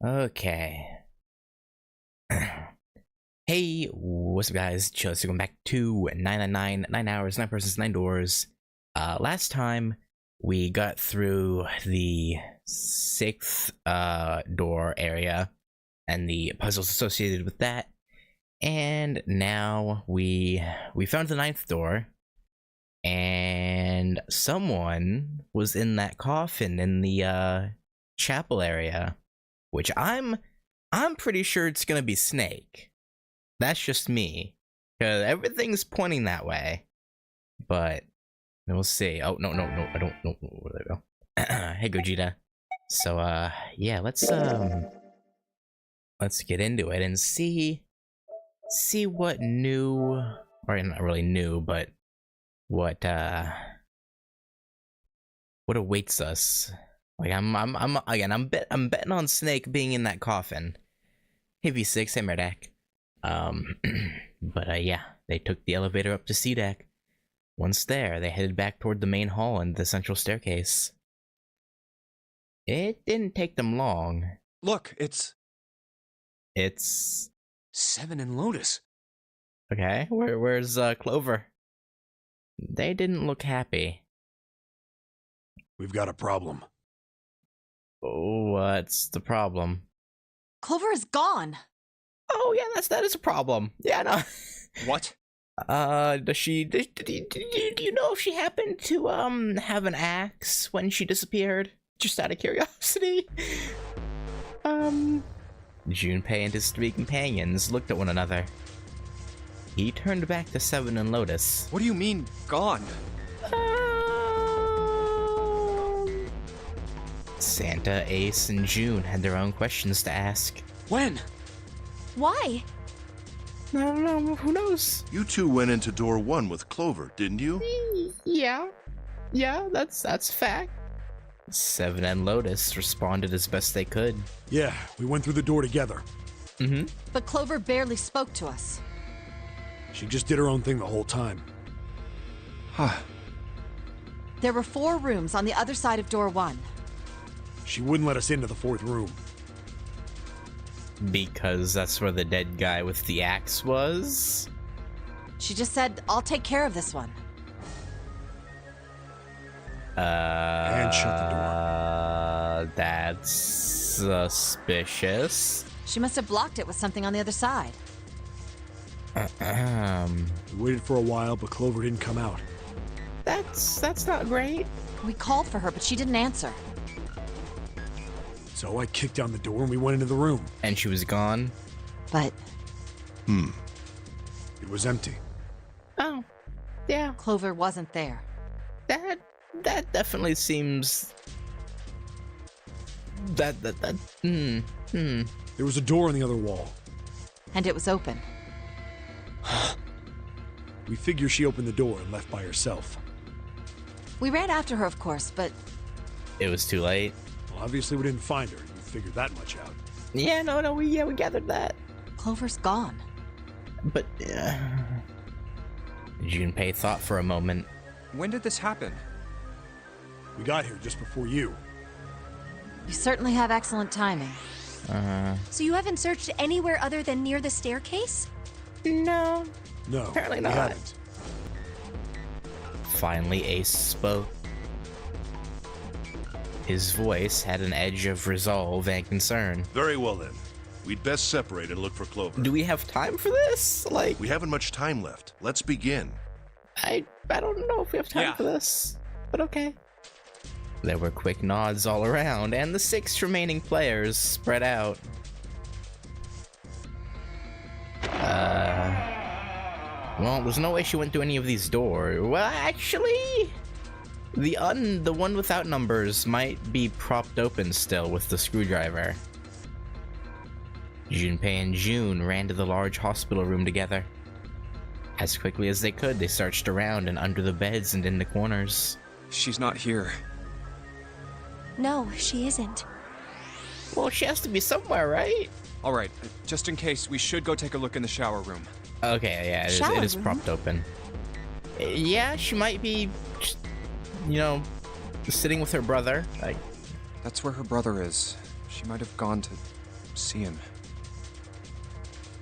Okay. Hey, what's up guys? Chill, so going back to 999, 9 hours, 9 persons, 9 doors. Last time we got through the 6th door area and the puzzles associated with that. And now we found the 9th door. And someone was in that coffin in the chapel area, which I'm pretty sure it's gonna be Snake. That's just me, because everything's pointing that way. But we'll see. Oh no, I don't know where they go. Hey Gogeta. So yeah, let's get into it and see what new, or not really new, but what awaits us. Like I'm betting on Snake being in that coffin. Hey V6, hey Murdak. But yeah, they took the elevator up to C deck. Once there, they headed back toward the main hall and the central staircase. It didn't take them long. Look, it's Seven and Lotus. Okay, where's Clover? They didn't look happy. We've got a problem. Oh, what's the problem? Clover is gone. Oh yeah, that is a problem. Yeah, no. What? Do you know if she happened to have an axe when she disappeared? Just out of curiosity. Junpei and his 3 companions looked at one another. He turned back to Seven and Lotus. What do you mean, gone? Santa, Ace, and June had their own questions to ask. When? Why? I don't know, who knows? You two went into door 1 with Clover, didn't you? Yeah, that's fact. Seven and Lotus responded as best they could. Yeah, we went through the door together. Mm-hmm. But Clover barely spoke to us. She just did her own thing the whole time. Huh. There were 4 rooms on the other side of door 1. She wouldn't let us into the 4th room. Because that's where the dead guy with the axe was? She just said, I'll take care of this one. And shut the door. That's suspicious. She must have blocked it with something on the other side. We waited for a while, but Clover didn't come out. That's not great. We called for her, but she didn't answer. So I kicked down the door and we went into the room. And she was gone? But It was empty. Oh, yeah. Clover wasn't there. That definitely seems... There There was a door on the other wall. And it was open. We figure she opened the door and left by herself. We ran after her, of course, but It was too late. Well, obviously we didn't find her. You figured that much out. Yeah, no, we gathered that. Clover's gone. But, Junpei thought for a moment. When did this happen? We got here just before you. You certainly have excellent timing. So you haven't searched anywhere other than near the staircase? No. No, Apparently we not. haven't. Finally, Ace spoke. His voice had an edge of resolve and concern. Very well then. We'd best separate and look for Clover. Do we have time for this? Like, We haven't much time left. Let's begin. I don't know if we have time Yeah. for this, but okay. There were quick nods all around, and the 6 remaining players spread out. Well, there's no way she went through any of these doors. Well, actually, the one without numbers might be propped open still with the screwdriver. Junpei and June ran to the large hospital room together. As quickly as they could, they searched around and under the beds and in the corners. She's not here. No, she isn't. Well, she has to be somewhere, right? Alright, just in case, we should go take a look in the shower room. Okay, yeah, it is Shower room? propped open. Yeah, she might be, just, you know, sitting with her brother. Like, That's where her brother is. She might have gone to see him.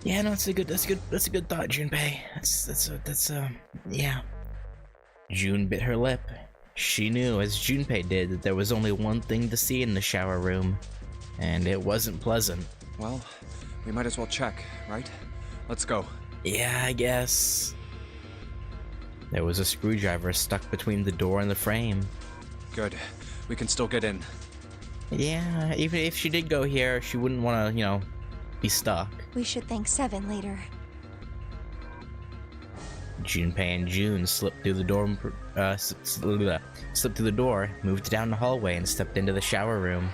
yeah, no, that's a good thought, Junpei. Yeah. June bit her lip. She knew, as Junpei did, that there was only one thing to see in the shower room, and it wasn't pleasant. Well, we might as well check, right? Let's go. Yeah, I guess. There was a screwdriver stuck between the door and the frame. Good. We can still get in. Yeah, even if she did go here, she wouldn't want to, be stuck. We should thank Seven later. Junpei and June slipped through the door, moved down the hallway, and stepped into the shower room.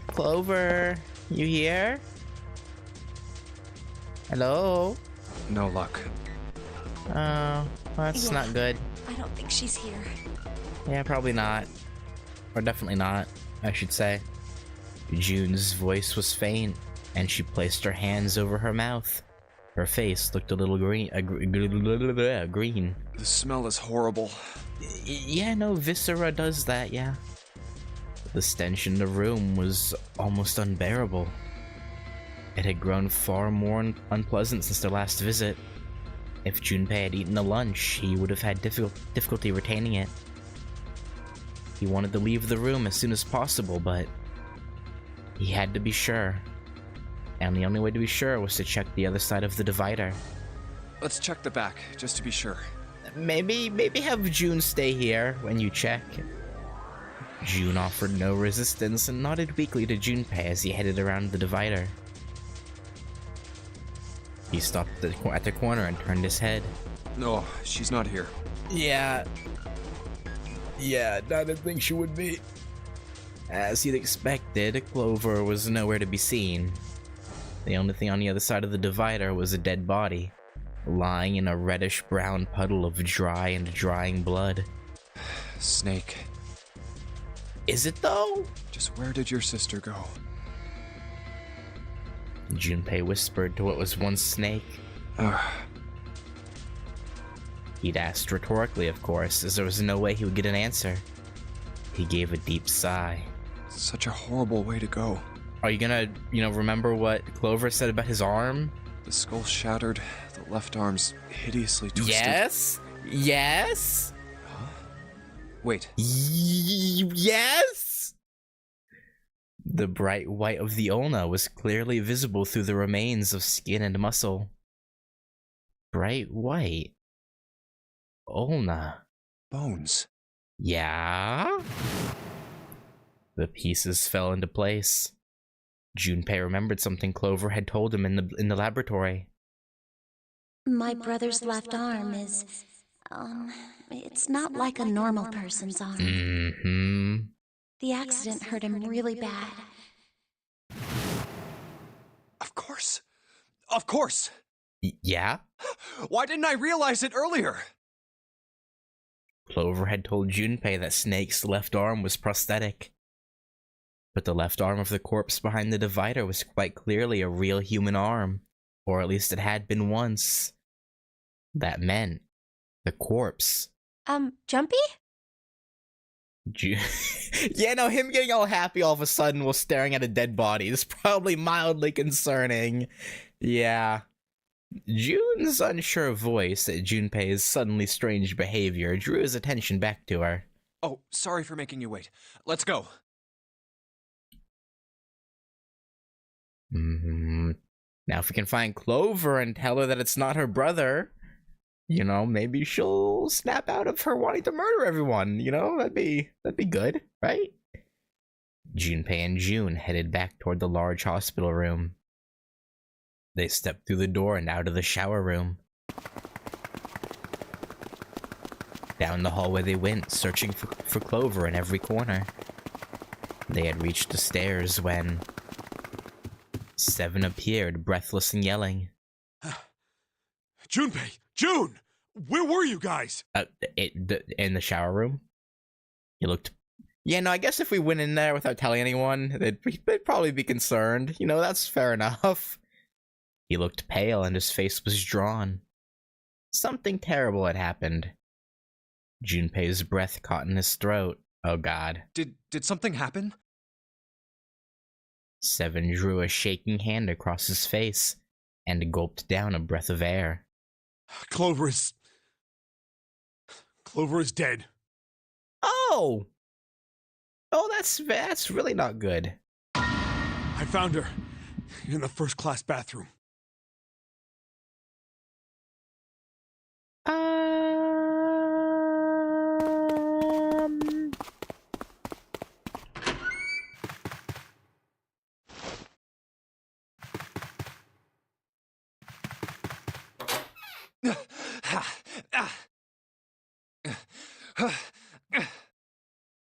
Clover, you here? Hello? No luck. Oh, that's Yeah. not good. I don't think she's here. Yeah, probably not. Or definitely not, I should say. June's voice was faint, and she placed her hands over her mouth. Her face looked a little green. Green. The smell is horrible. Yeah, no, Viscera does that, yeah. The stench in the room was almost unbearable. It had grown far more unpleasant since their last visit. If Junpei had eaten a lunch, he would have had difficulty retaining it. He wanted to leave the room as soon as possible, but he had to be sure. And the only way to be sure was to check the other side of the divider. Let's check the back, just to be sure. Maybe have June stay here when you check. June offered no resistance and nodded weakly to Junpei as he headed around the divider. He stopped at the corner and turned his head. No, she's not here. Yeah, I didn't think she would be. As he'd expected, Clover was nowhere to be seen. The only thing on the other side of the divider was a dead body, lying in a reddish-brown puddle of dry and drying blood. Snake. Is it though? Just where did your sister go? Junpei whispered to what was once Snake. Ugh. He'd asked rhetorically, of course, as there was no way he would get an answer. He gave a deep sigh. Such a horrible way to go. Are you gonna, remember what Clover said about his arm? The skull shattered, the left arm's hideously twisted. Yes? Wait, Yes? The bright white of the ulna was clearly visible through the remains of skin and muscle. Bright white? Ulna? bones. Yeah? The pieces fell into place. Junpei remembered something Clover had told him in the laboratory. My brother's left arm is, it's not like a normal person's arm. Mm-hmm. The accident hurt him really bad. Of course. Of course. Yeah? Why didn't I realize it earlier? Clover had told Junpei that Snake's left arm was prosthetic. But the left arm of the corpse behind the divider was quite clearly a real human arm. Or at least it had been once. That meant the corpse. Jumpy? Yeah, no, him getting all happy all of a sudden while staring at a dead body is probably mildly concerning. Yeah. June's unsure voice at Junpei's suddenly strange behavior drew his attention back to her. Oh, sorry for making you wait. Let's go. Now if we can find Clover and tell her that it's not her brother, maybe she'll snap out of her wanting to murder everyone, that'd be good, right? Junpei and June headed back toward the large hospital room. They stepped through the door and out of the shower room. Down the hallway they went, searching for Clover in every corner. They had reached the stairs when Seven appeared, breathless and yelling. Junpei! June! Where were you guys? In the shower room? He looked... Yeah, no, I guess if we went in there without telling anyone, they'd probably be concerned. That's fair enough. He looked pale and his face was drawn. Something terrible had happened. Junpei's breath caught in his throat. Oh god. Did something happen? Seven drew a shaking hand across his face and gulped down a breath of air. Clover is dead. Oh! Oh, that's really not good. I found her in the first-class bathroom. Um...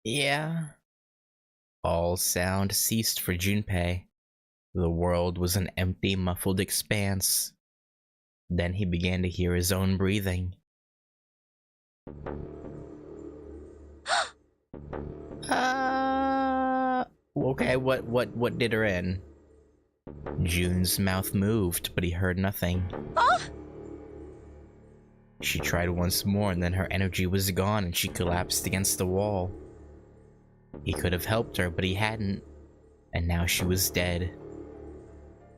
Yeah. All sound ceased for Junpei. The world was an empty, muffled expanse. Then he began to hear his own breathing. Okay, what did her in? June's mouth moved, but he heard nothing. She tried once more, and then her energy was gone and she collapsed against the wall. He could have helped her, but he hadn't, and now she was dead.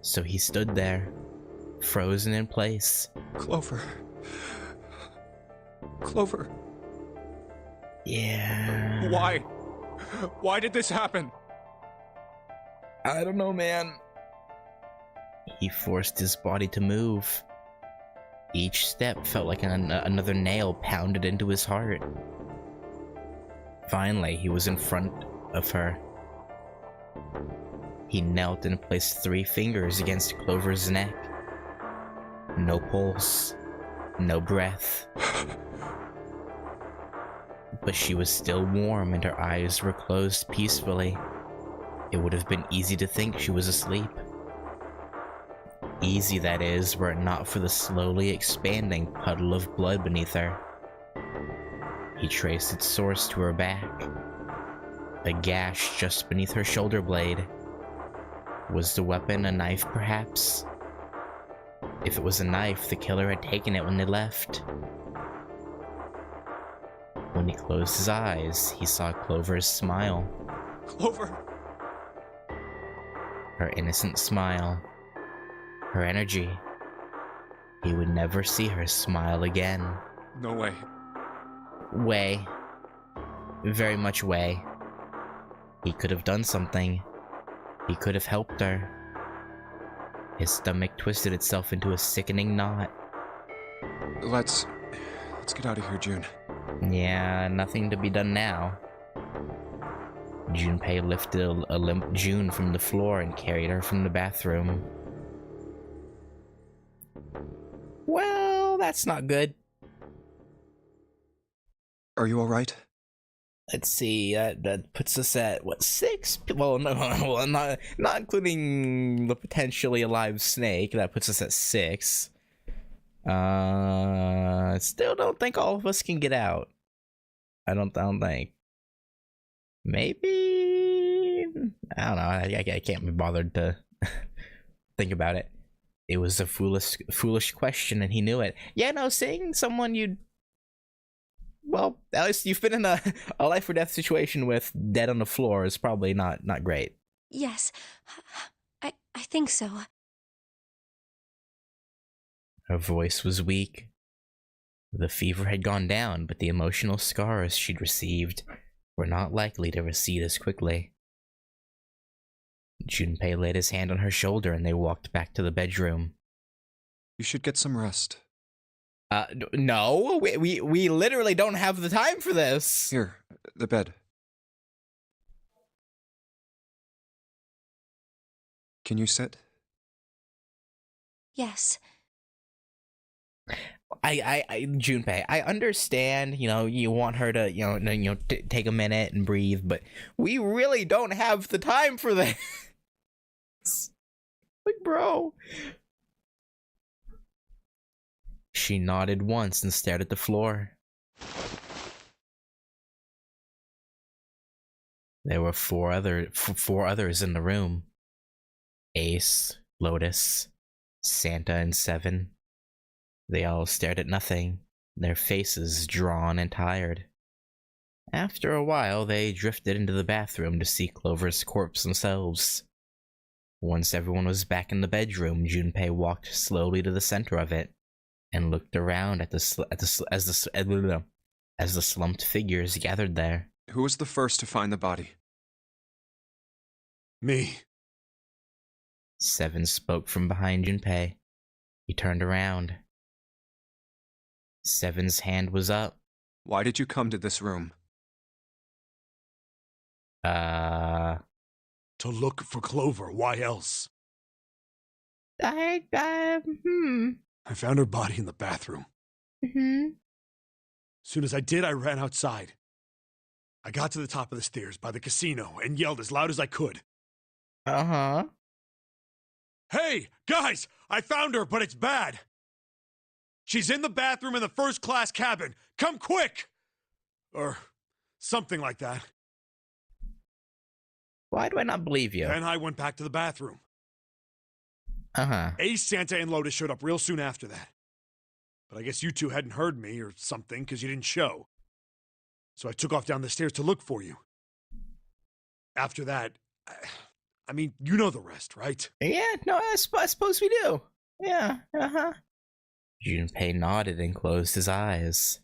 So he stood there, frozen in place. Clover. Clover. Yeah. Why? Why did this happen? I don't know, man. He forced his body to move. Each step felt like another nail pounded into his heart. Finally, he was in front of her. He knelt and placed 3 fingers against Clover's neck. No pulse, no breath. But she was still warm and her eyes were closed peacefully. It would have been easy to think she was asleep. Easy, that is, were it not for the slowly expanding puddle of blood beneath her. He traced its source to her back. A gash just beneath her shoulder blade. Was the weapon a knife, perhaps? If it was a knife, the killer had taken it when they left. When he closed his eyes, he saw Clover's smile. Clover! Her innocent smile. Her energy. He would never see her smile again. No way. Way. Very much way. He could have done something. He could have helped her. His stomach twisted itself into a sickening knot. Let's get out of here, June. Yeah, nothing to be done now. Junpei lifted a limp June from the floor and carried her from the bathroom. Well, that's not good. Are you alright? Let's see, that puts us at, what, 6? Well, no, well, not including the potentially alive snake, that puts us at 6. Still don't think all of us can get out. I don't think. Maybe? I don't know, I can't be bothered to think about it. It was a foolish question, and he knew it. Yeah, no, seeing someone you'd... Well, at least you've been in a life or death situation with dead on the floor is probably not great. Yes, I think so. Her voice was weak. The fever had gone down, but the emotional scars she'd received were not likely to recede as quickly. Junpei laid his hand on her shoulder and they walked back to the bedroom. You should get some rest. No, we literally don't have the time for this. Here, the bed. Can you sit? Yes. Junpei, I understand, you want her to, take a minute and breathe, but we really don't have the time for this. Like, bro. She nodded once and stared at the floor. There were four others in the room. Ace, Lotus, Santa, and Seven. They all stared at nothing, their faces drawn and tired. After a while, they drifted into the bathroom to see Clover's corpse themselves. Once everyone was back in the bedroom, Junpei walked slowly to the center of it and looked around as the slumped figures gathered there. Who was the first to find the body? Me. Seven spoke from behind Junpei. He turned around. Seven's hand was up. Why did you come to this room? To look for Clover. Why else? I found her body in the bathroom. Soon as I did, I ran outside. I got to the top of the stairs by the casino and yelled as loud as I could. Uh-huh. Hey, guys! I found her, but it's bad! She's in the bathroom in the first-class cabin! Come quick! Or something like that. Why do I not believe you? Then I went back to the bathroom. Uh-huh. Ace, Santa, and Lotus showed up real soon after that. But I guess you two hadn't heard me or something because you didn't show. So I took off down the stairs to look for you. After that, I mean, you know the rest, right? Yeah, no, I suppose we do. Yeah, uh-huh. Junpei nodded and closed his eyes.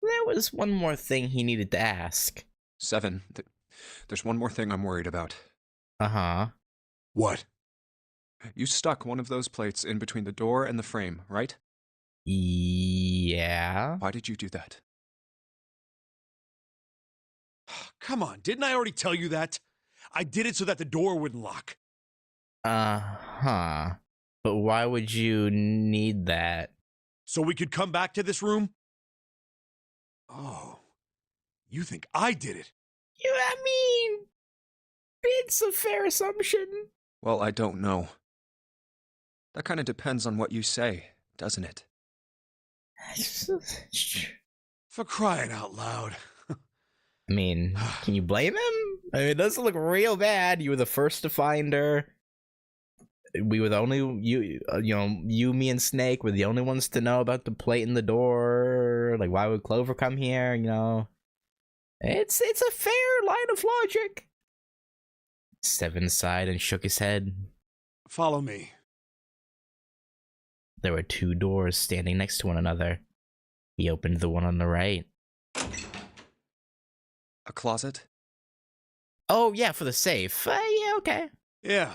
There was one more thing he needed to ask. Seven, there's one more thing I'm worried about. Uh-huh. What? You stuck one of those plates in between the door and the frame, right? Yeah. Why did you do that? Come on, didn't I already tell you that? I did it so that the door wouldn't lock. Uh-huh. But why would you need that? So we could come back to this room? Oh, you think I did it? I mean, it's a fair assumption. Well, I don't know. That kind of depends on what you say, doesn't it? For crying out loud. I mean, can you blame him? I mean, it doesn't look real bad. You were the first to find her. We were the only, you, me, and Snake were the only ones to know about the plate in the door. Like, why would Clover come here, you know? It's a fair line of logic. Seven sighed and shook his head. Follow me. There were two doors standing next to one another. He opened the one on the right. A closet? Oh, yeah, for the safe. Yeah, okay. Yeah.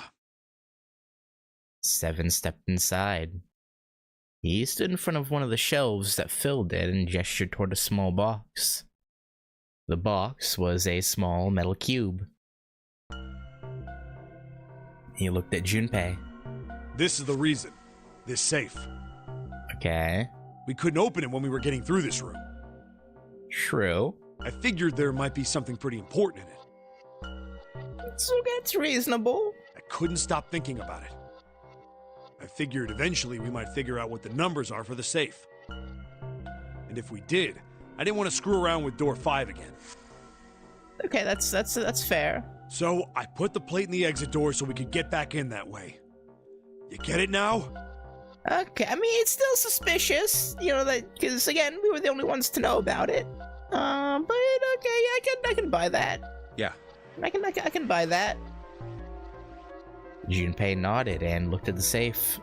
Seven stepped inside. He stood in front of one of the shelves that filled it and gestured toward a small box. The box was a small metal cube. He looked at Junpei. This is the reason. This safe. Okay. We couldn't open it when we were getting through this room. True. I figured there might be something pretty important in it. So that's reasonable. I couldn't stop thinking about it. I figured eventually we might figure out what the numbers are for the safe. And if we did, I didn't want to screw around with door 5 again. Okay, that's fair. So I put the plate in the exit door so we could get back in that way. You get it now? Okay, I mean, it's still suspicious, you know, that, because, again, we were the only ones to know about it. But, okay, I can buy that. Yeah. I can buy that. Junpei nodded and looked at the safe.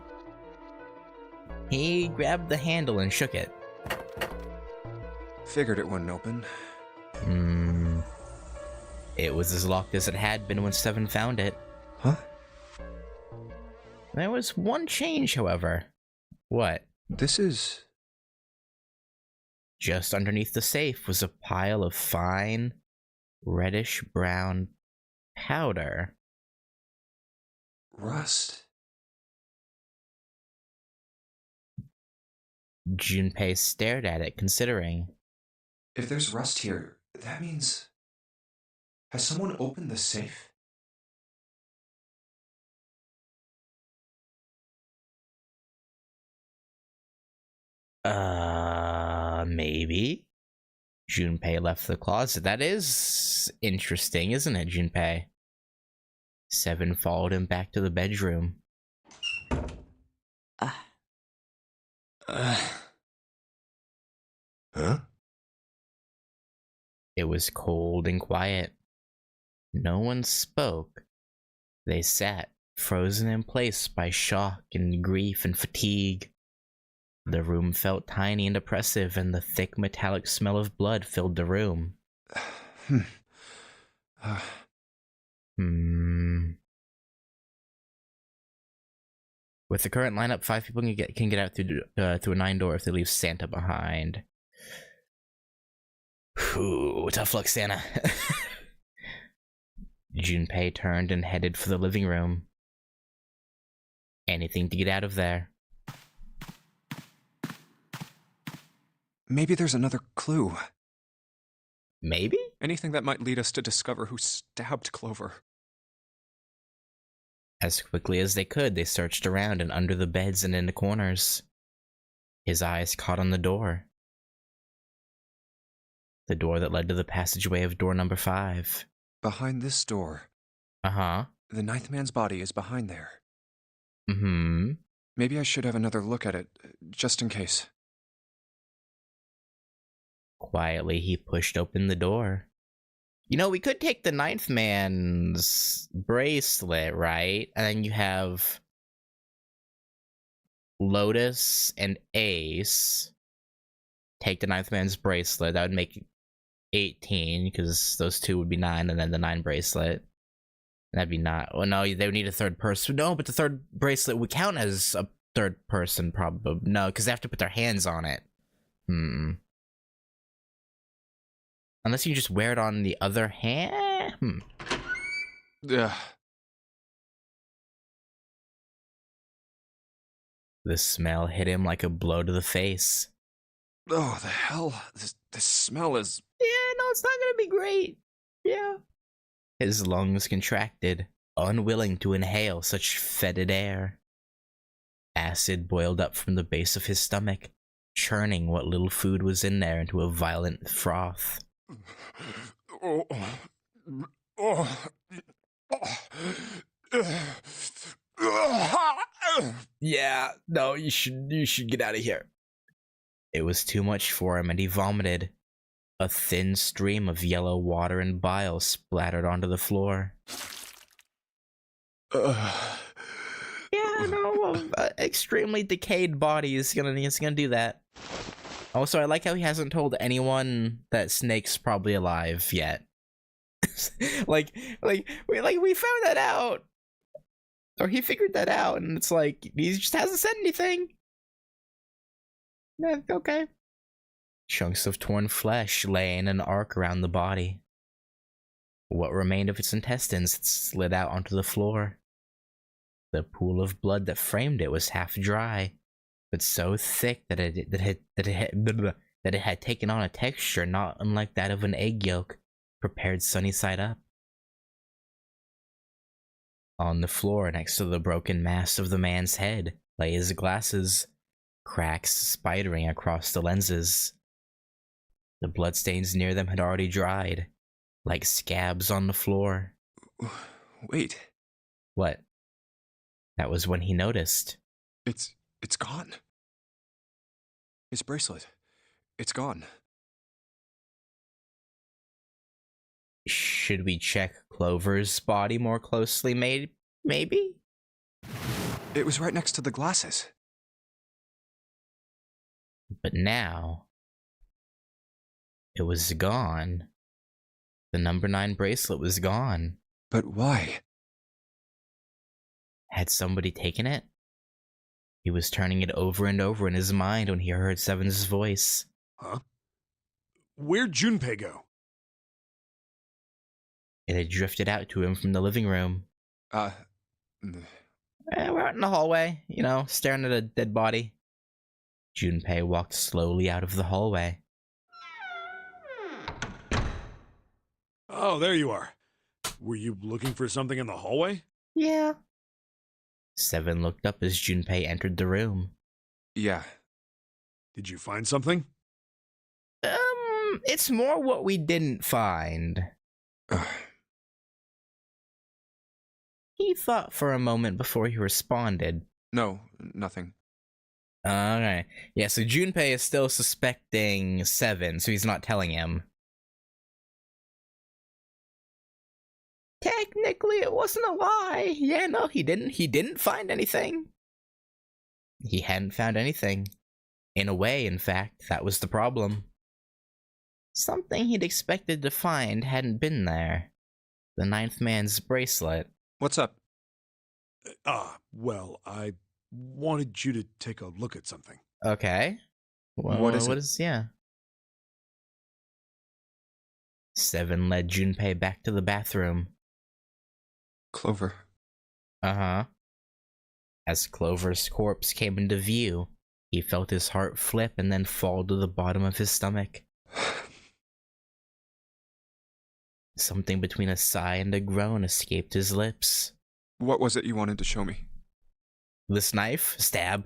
He grabbed the handle and shook it. Figured it wouldn't open. It was as locked as it had been when Seven found it. Huh? There was one change, however. What? This is... Just underneath the safe was a pile of fine, reddish-brown powder. Rust. Junpei stared at it, considering. If there's rust here, that means... Has someone opened the safe? Maybe? Junpei left the closet. That is interesting, isn't it, Junpei? Seven followed him back to the bedroom. Huh? It was cold and quiet. No one spoke. They sat, frozen in place by shock and grief and fatigue. The room felt tiny and oppressive, and the thick metallic smell of blood filled the room. With the current lineup, 5 people can get out through a 9 door if they leave Santa behind. Whew, tough luck, Santa. Junpei turned and headed for the living room. Anything to get out of there. Maybe there's another clue. Maybe? Anything that might lead us to discover who stabbed Clover. As quickly as they could, they searched around and under the beds and in the corners. His eyes caught on the door. The door that led to the passageway of door number 5. Behind this door. Uh-huh. The ninth man's body is behind there. Mm-hmm. Maybe I should have another look at it, just in case. Quietly, he pushed open the door. You know, we could take the ninth man's bracelet, right? And then you have Lotus and Ace. Take the ninth man's bracelet. That would make 18, because those two would be 9, and then the 9 bracelet. That'd be not. Oh, no, they would need a third person. No, but the third bracelet would count as a third person, probably. No, because they have to put their hands on it. Unless you just wear it on the other hand? Ugh. The smell hit him like a blow to the face. Oh, the hell? This smell is... Yeah, no, it's not gonna be great. Yeah. His lungs contracted, unwilling to inhale such fetid air. Acid boiled up from the base of his stomach, churning what little food was in there into a violent froth. Yeah, no, you should get out of here. It was too much for him, and he vomited. A thin stream of yellow water and bile splattered onto the floor. Yeah, no, extremely decayed body is gonna do that. Also, I like how he hasn't told anyone that Snake's probably alive yet. like we found that out, or he figured that out, and it's like he just hasn't said anything. Yeah, okay. Chunks of torn flesh lay in an arc around the body. What remained of its intestines had slid out onto the floor. The pool of blood that framed it was half dry, but so thick that it had taken on a texture not unlike that of an egg yolk prepared sunny side up. On the floor next to the broken mass of the man's head lay his glasses, cracks spidering across the lenses. The bloodstains near them had already dried, like scabs on the floor. Wait. What? That was when he noticed. It's gone. His bracelet. It's gone. Should we check Clover's body more closely, maybe? It was right next to the glasses. But now... it was gone. The number 9 bracelet was gone. But why? Had somebody taken it? He was turning it over and over in his mind when he heard Seven's voice. Huh? Where'd Junpei go? It had drifted out to him from the living room. We're out in the hallway, staring at a dead body. Junpei walked slowly out of the hallway. Oh, there you are. Were you looking for something in the hallway? Yeah. Seven looked up as Junpei entered the room. Yeah. Did you find something? It's more what we didn't find. He thought for a moment before he responded. No, nothing. Okay. Yeah, so Junpei is still suspecting Seven, so he's not telling him. technically it wasn't a lie. Yeah, no, he didn't find anything. He hadn't found anything. In a way, in fact, that was the problem. Something he'd expected to find hadn't been there. The ninth man's bracelet. What's up? Well, I wanted you to take a look at something. Okay. Well, What is it? Yeah. Seven led Junpei back to the bathroom. Clover. Uh-huh. As Clover's corpse came into view, he felt his heart flip and then fall to the bottom of his stomach. Something between a sigh and a groan escaped his lips. What was it you wanted to show me? This knife? Stab.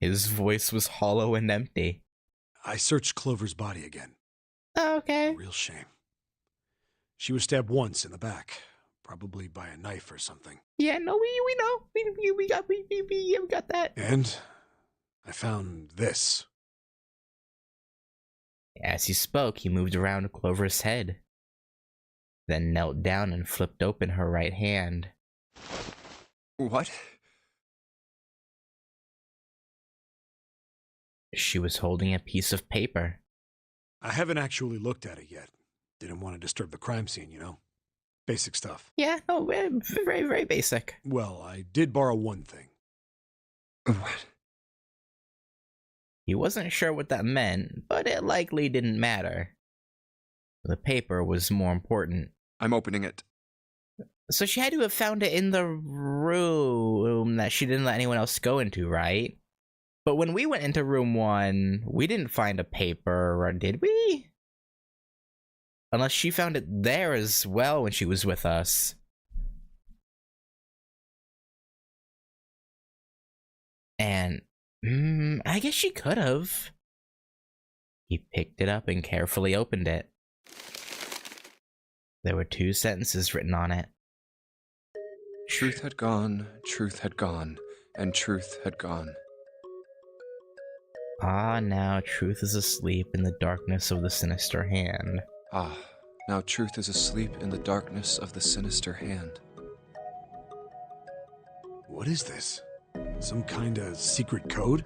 His voice was hollow and empty. I searched Clover's body again. Okay. Real shame. She was stabbed once in the back, probably by a knife or something. Yeah, no, we know. We got that. And I found this. As he spoke, he moved around Clover's head, then knelt down and flipped open her right hand. What? She was holding a piece of paper. I haven't actually looked at it yet. Didn't want to disturb the crime scene, you know? Basic stuff. Yeah, no, very, very basic. Well, I did borrow one thing. What? He wasn't sure what that meant, but it likely didn't matter. The paper was more important. I'm opening it. So she had to have found it in the room that she didn't let anyone else go into, right? But when we went into room 1, we didn't find a paper, or did we? Unless she found it there as well when she was with us. And I guess she could have. He picked it up and carefully opened it. There were 2 sentences written on it. Truth had gone, and truth had gone. Ah, now truth is asleep in the darkness of the sinister hand. Ah, now truth is asleep in the darkness of the sinister hand. What is this? Some kind of secret code?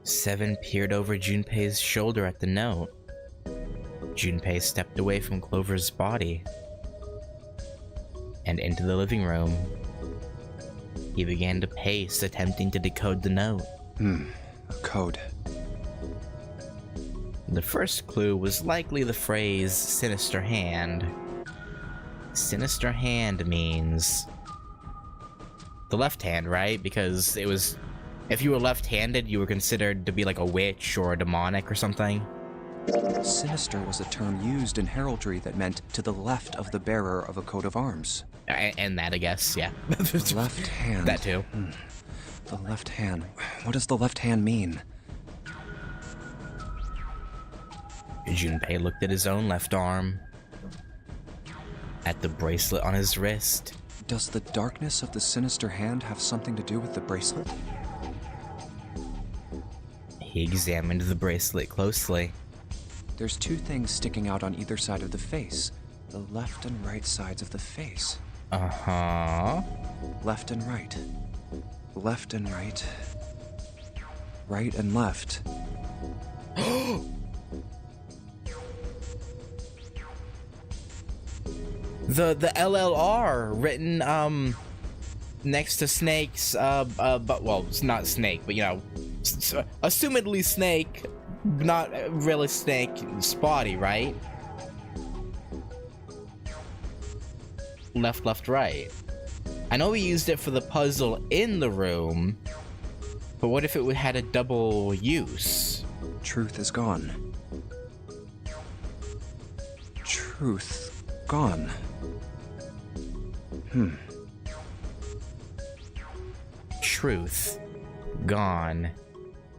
Seven peered over Junpei's shoulder at the note. Junpei stepped away from Clover's body and into the living room. He began to pace, attempting to decode the note. A code. The first clue was likely the phrase sinister hand. Sinister hand means the left hand, right? Because it was, if you were left-handed, you were considered to be like a witch or a demonic or something. Sinister was a term used in heraldry that meant to the left of the bearer of a coat of arms. And that, I guess, yeah. The left hand. That too. The left hand. What does the left hand mean? Junpei looked at his own left arm, at the bracelet on his wrist. Does the darkness of the sinister hand have something to do with the bracelet? He examined the bracelet closely. There's 2 things sticking out on either side of the face. The left and right sides of the face. Uh-huh. Left and right. Left and right. Right and left. The LLR written next to Snake's but well, it's not Snake, but you know, assumedly Snake, not really Snake, Spotty, right? Left, right. I know we used it for the puzzle in the room, but what if it had a double use? Truth is gone. Truth gone. Truth gone.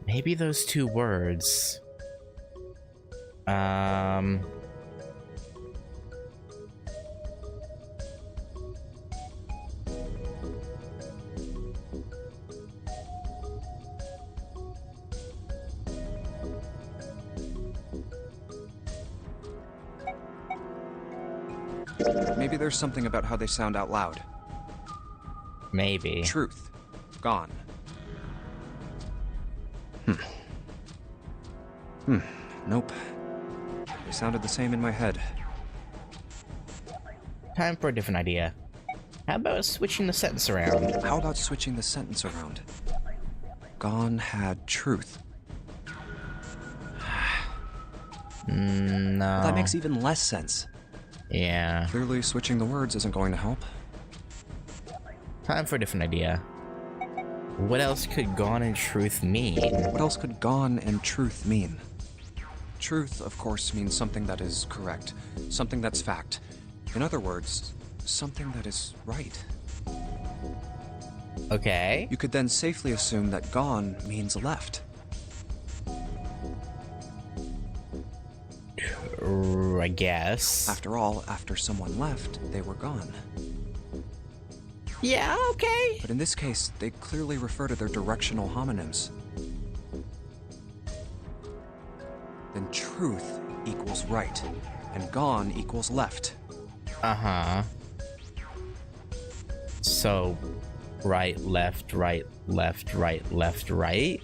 Maybe those 2 words. Maybe there's something about how they sound out loud. Maybe. Truth. Gone. Nope. They sounded the same in my head. Time for a different idea. How about switching the sentence around? How about switching the sentence around? Gone had truth. No. Well, that makes even less sense. Yeah. Clearly, switching the words isn't going to help. Time for a different idea. What else could gone and truth mean? What else could gone and truth mean? Truth, of course, means something that is correct, something that's fact. In other words, something that is right. Okay. You could then safely assume that gone means left. I guess. After all, after someone left, they were gone. Yeah, okay. But in this case, they clearly refer to their directional homonyms. Then truth equals right, and gone equals left. Uh-huh. So, right, left, right, left, right, left, right?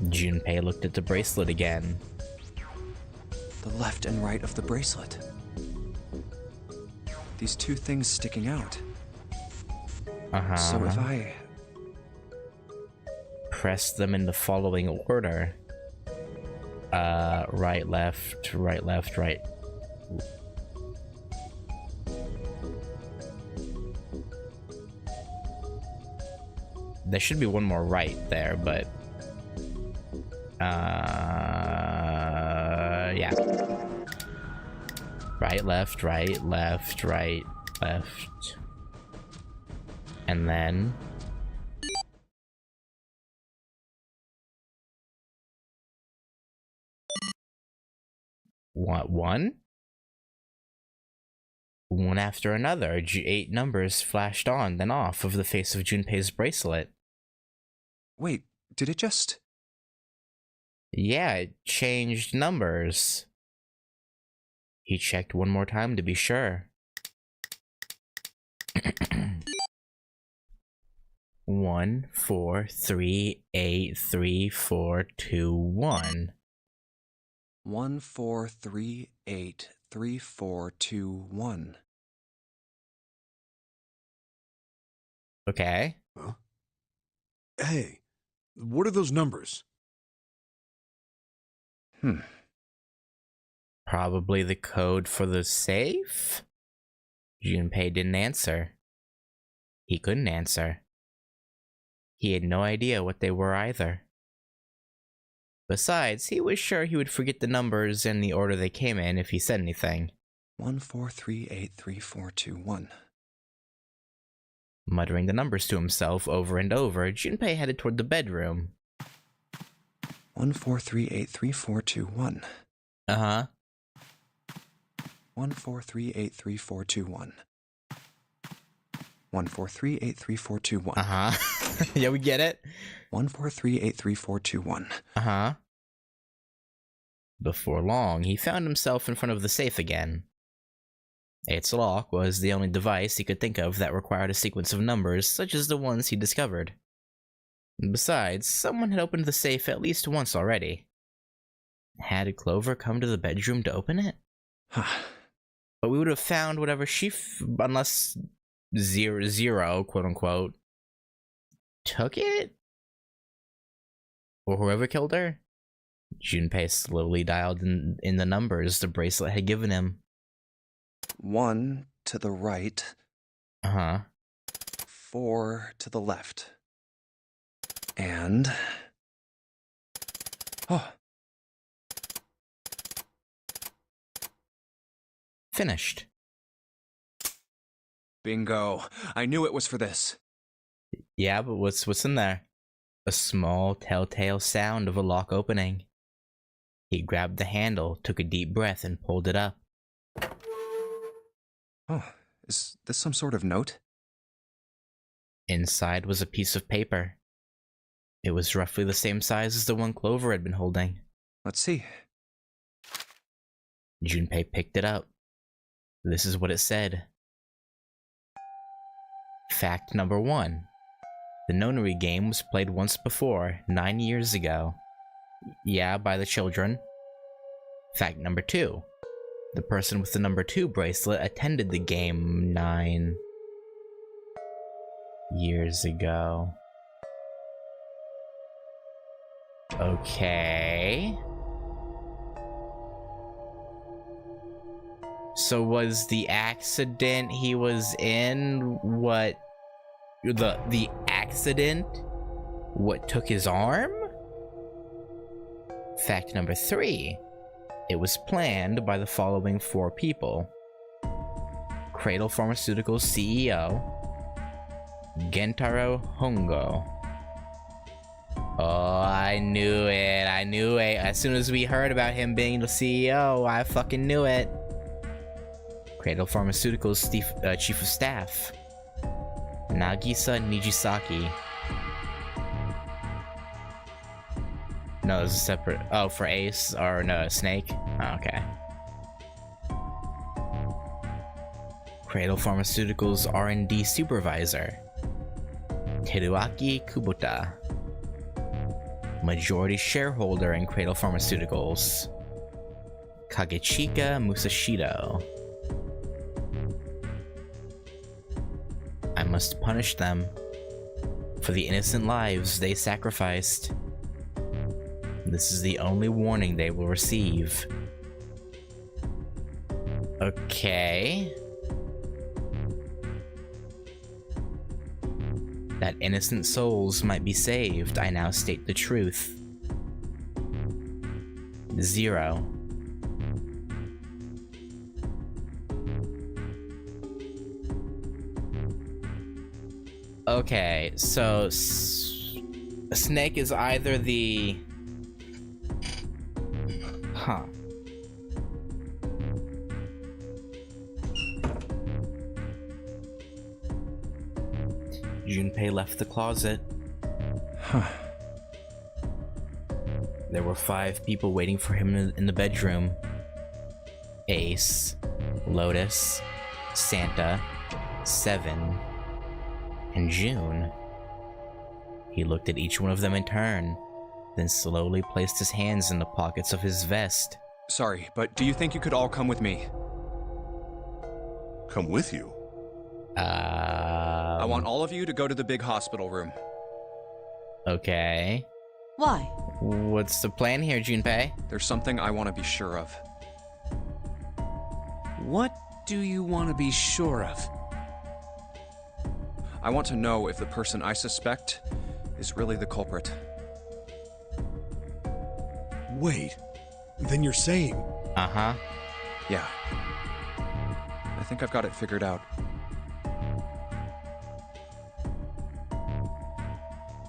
Junpei looked at the bracelet again. The left and right of the bracelet. These two things sticking out. Uh-huh. So if I press them in the following order. Right, left, right, left, right. There should be one more right there, but yeah. Right, left, right, left, right, left. And then what, one after another, 8 numbers flashed on, then off of the face of Junpei's bracelet. Wait, did it just... Yeah, it changed numbers. He checked one more time to be sure. 1 4 3 8 3 4 2 1. 1 4 3 8 3 4 2 1. Okay. Huh? Hey, what are those numbers? Probably the code for the safe? Junpei didn't answer. He couldn't answer. He had no idea what they were either. Besides, he was sure he would forget the numbers and the order they came in if he said anything. 1 4 3 8 3 4 2 1. Muttering the numbers to himself over and over, Junpei headed toward the bedroom. 1 4 3 8 3 4 2 1. Uh-huh. 1 4 3 8 3 4 2 1. 1 4 3 8 3 4 2 1. Uh-huh. Yeah, we get it. 1 4 3 8 3 4 2 1. Uh-huh. Before long, he found himself in front of the safe again. Its lock was the only device he could think of that required a sequence of numbers such as the ones he discovered. Besides, someone had opened the safe at least once already. Had Clover come to the bedroom to open it? But we would have found whatever unless zero, quote-unquote, took it? Or whoever killed her? Junpei slowly dialed in the numbers the bracelet had given him. 1 to the right. Uh-huh. 4 to the left. And... Oh. Finished. Bingo. I knew it was for this. Yeah, but what's in there? A small telltale sound of a lock opening. He grabbed the handle, took a deep breath, and pulled it up. Oh, is this some sort of note? Inside was a piece of paper. It was roughly the same size as the one Clover had been holding. Let's see. Junpei picked it up. This is what it said. Fact number 1. The Nonary game was played once before, 9 years ago. Yeah, by the children. Fact number 2. The person with the number 2 bracelet attended the game 9 years ago. Okay. So was the accident he was in what the accident what took his arm? Fact number 3. It was planned by the following 4 people. Cradle Pharmaceuticals CEO Gentaro Hongo. Oh, I knew it. As soon as we heard about him being the CEO, I fucking knew it. Cradle Pharmaceuticals Chief of Staff Nagisa Nijisaki. No, there's a separate... Oh, for Ace? Or no, Snake? Oh, okay. Cradle Pharmaceuticals R&D Supervisor Teruaki Kubota. Majority shareholder in Cradle Pharmaceuticals Kagechika Musashido. I must punish them for the innocent lives they sacrificed. This is the only warning they will receive. Okay. That innocent souls might be saved, I now state the truth. 0. Okay, so Snake is either the... Huh. Junpei left the closet. There were 5 people waiting for him in the bedroom. Ace, Lotus, Santa, Seven, and June. He looked at each one of them in turn, then slowly placed his hands in the pockets of his vest. Sorry, but do you think you could all come with me? Come with you? I want all of you to go to the big hospital room. Okay. Why? What's the plan here, Junpei? There's something I want to be sure of. What do you want to be sure of? I want to know if the person I suspect is really the culprit. Wait, then you're saying... Uh-huh. Yeah. I think I've got it figured out.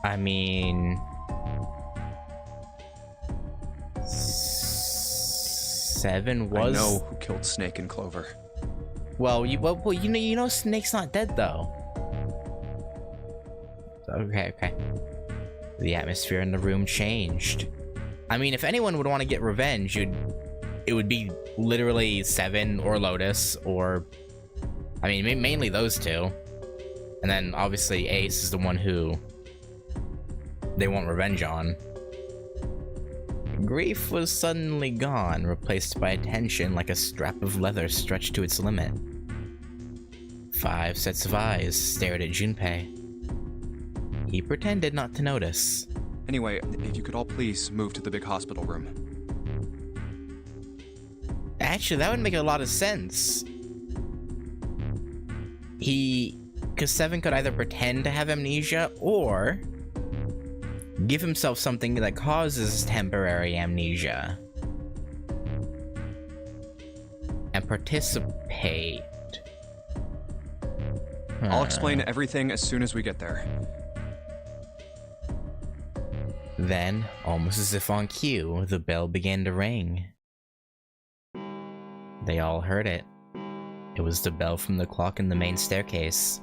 I mean... Seven was... I know who killed Snake and Clover. Well, you know Snake's not dead, though. Okay. The atmosphere in the room changed. I mean, if anyone would want to get revenge, it would be literally Seven or Lotus, or... I mean, mainly those two. And then, obviously, Ace is the one who they want revenge on. Grief was suddenly gone, replaced by attention like a strap of leather stretched to its limit. 5 sets of eyes stared at Junpei. He pretended not to notice. Anyway, if you could all please move to the big hospital room. Actually, that would make a lot of sense. Because Seven could either pretend to have amnesia, or give himself something that causes temporary amnesia. And participate. I'll explain everything as soon as we get there. Then, almost as if on cue, the bell began to ring. They all heard it. It was the bell from the clock in the main staircase.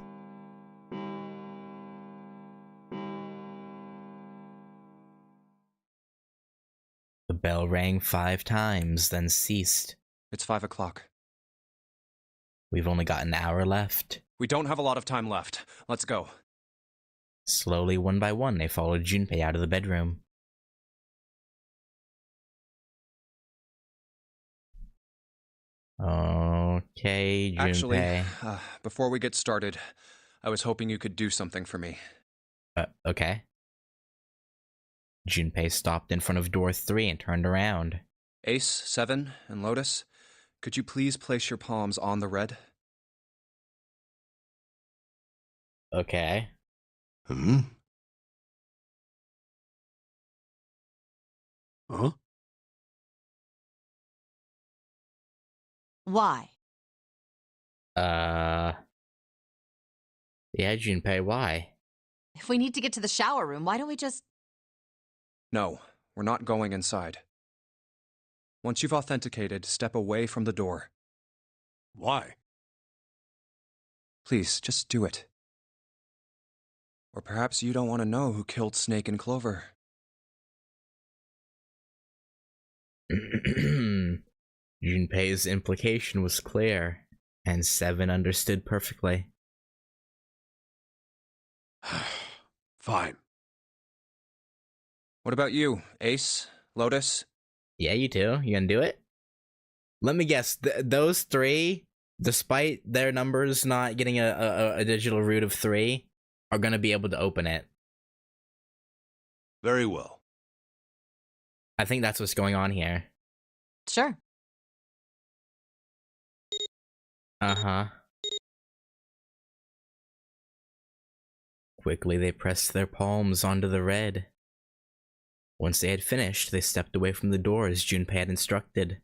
The bell rang 5 times, then ceased. It's 5 o'clock. We've only got an hour left. We don't have a lot of time left. Let's go. Slowly, one by one, they followed Junpei out of the bedroom. Okay, Junpei. Actually, before we get started, I was hoping you could do something for me. Okay. Junpei stopped in front of door 3 and turned around. Ace, 7, and Lotus, could you please place your palms on the red? Okay. Hmm? Huh? Why? Yeah, Junpei, why? If we need to get to the shower room, why don't we just... No, we're not going inside. Once you've authenticated, step away from the door. Why? Please, just do it. Or perhaps you don't want to know who killed Snake and Clover. Junpei's implication was clear, and 7 understood perfectly. Fine. What about you, Ace, Lotus? Yeah, you too. You gonna do it? Let me guess. Those 3, despite their numbers not getting a digital root of 3, are gonna be able to open it. Very well. I think that's what's going on here. Sure. Uh-huh. Quickly, they pressed their palms onto the red. Once they had finished, they stepped away from the door as Junpei had instructed.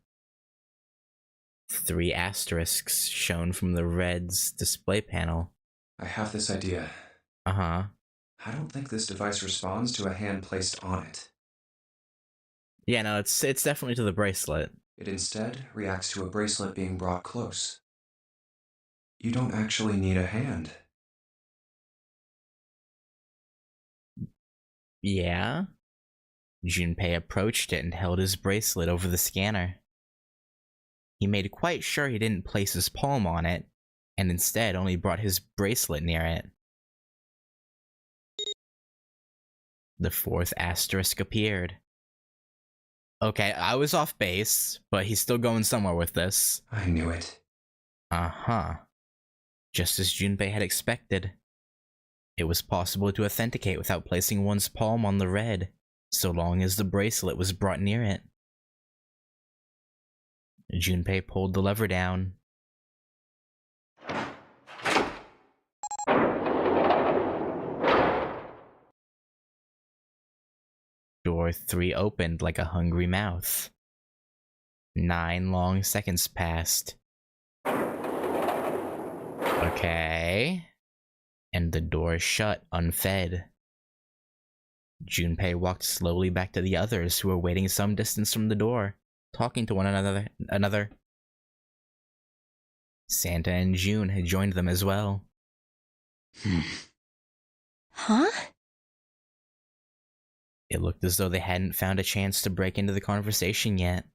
3 asterisks shone from the red's display panel. I have this idea. Uh-huh. I don't think this device responds to a hand placed on it. Yeah, no, it's definitely to the bracelet. It instead reacts to a bracelet being brought close. You don't actually need a hand. Yeah? Junpei approached it and held his bracelet over the scanner. He made quite sure he didn't place his palm on it, and instead only brought his bracelet near it. The 4th asterisk appeared. Okay, I was off base, but he's still going somewhere with this. I knew it. Uh-huh. Just as Junpei had expected. It was possible to authenticate without placing one's palm on the red, so long as the bracelet was brought near it. Junpei pulled the lever down. Door 3 opened like a hungry mouth. 9 long seconds passed. Okay. And the door shut, unfed. Junpei walked slowly back to the others who were waiting some distance from the door, talking to one another. Santa and June had joined them as well. Huh? It looked as though they hadn't found a chance to break into the conversation yet.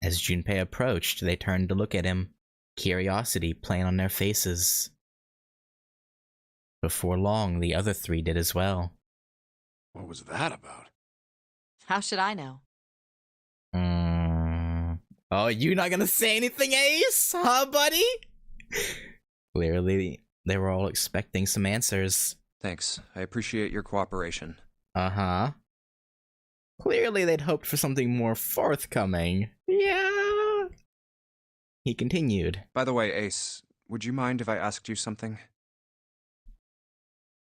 As Junpei approached, they turned to look at him, curiosity playing on their faces. Before long, the other 3 did as well. What was that about? How should I know? Oh, you not gonna say anything, Ace? Huh, buddy? Clearly, they were all expecting some answers. Thanks. I appreciate your cooperation. Uh-huh. Clearly, they'd hoped for something more forthcoming. Yeah. He continued. By the way, Ace, would you mind if I asked you something?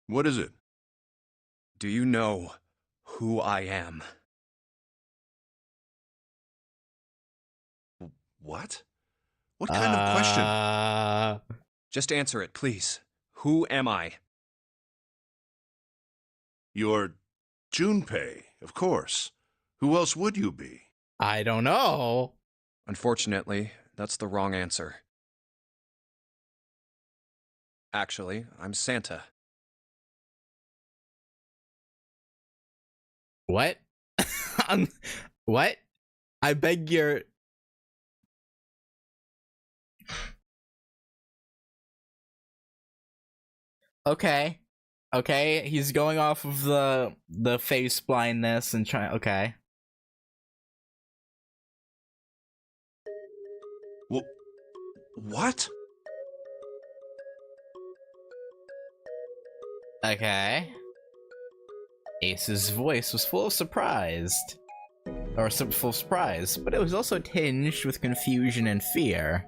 What is it? Do you know who I am? What? What kind of question? Just answer it, please. Who am I? You're Junpei, of course. Who else would you be? I don't know. Unfortunately, that's the wrong answer. Actually, I'm Santa. What? What? I beg your... Okay. Okay, he's going off of the face blindness and trying. Okay. What? Okay. Ace's voice was full of surprise, but it was also tinged with confusion and fear.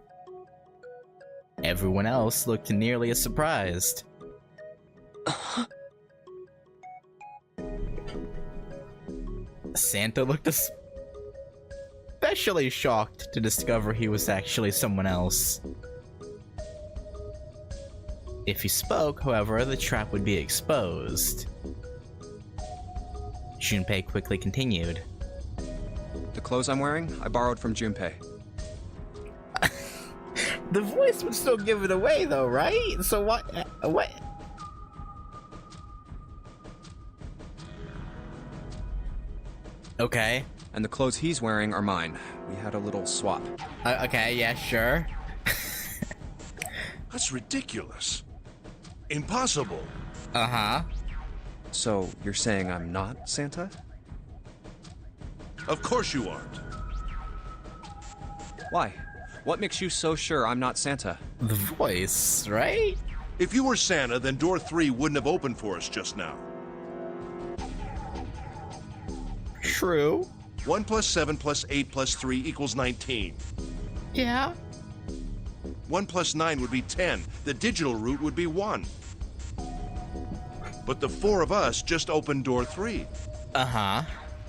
Everyone else looked nearly as surprised. Santa looked especially shocked to discover he was actually someone else. If he spoke, however, the trap would be exposed. Junpei quickly continued. The clothes I'm wearing, I borrowed from Junpei. The voice would still give it away, though, right? So what? What? Okay. And the clothes he's wearing are mine. We had a little swap. Okay, yeah, sure. That's ridiculous. Impossible. Uh-huh. So, you're saying I'm not Santa? Of course you aren't. Why? What makes you so sure I'm not Santa? The voice, right? If you were Santa, then door 3 wouldn't have opened for us just now. True. 1 plus 7 plus 8 plus 3 equals 19. Yeah. 1 plus 9 would be 10. The digital route would be 1. But the 4 of us just opened door 3. Uh-huh.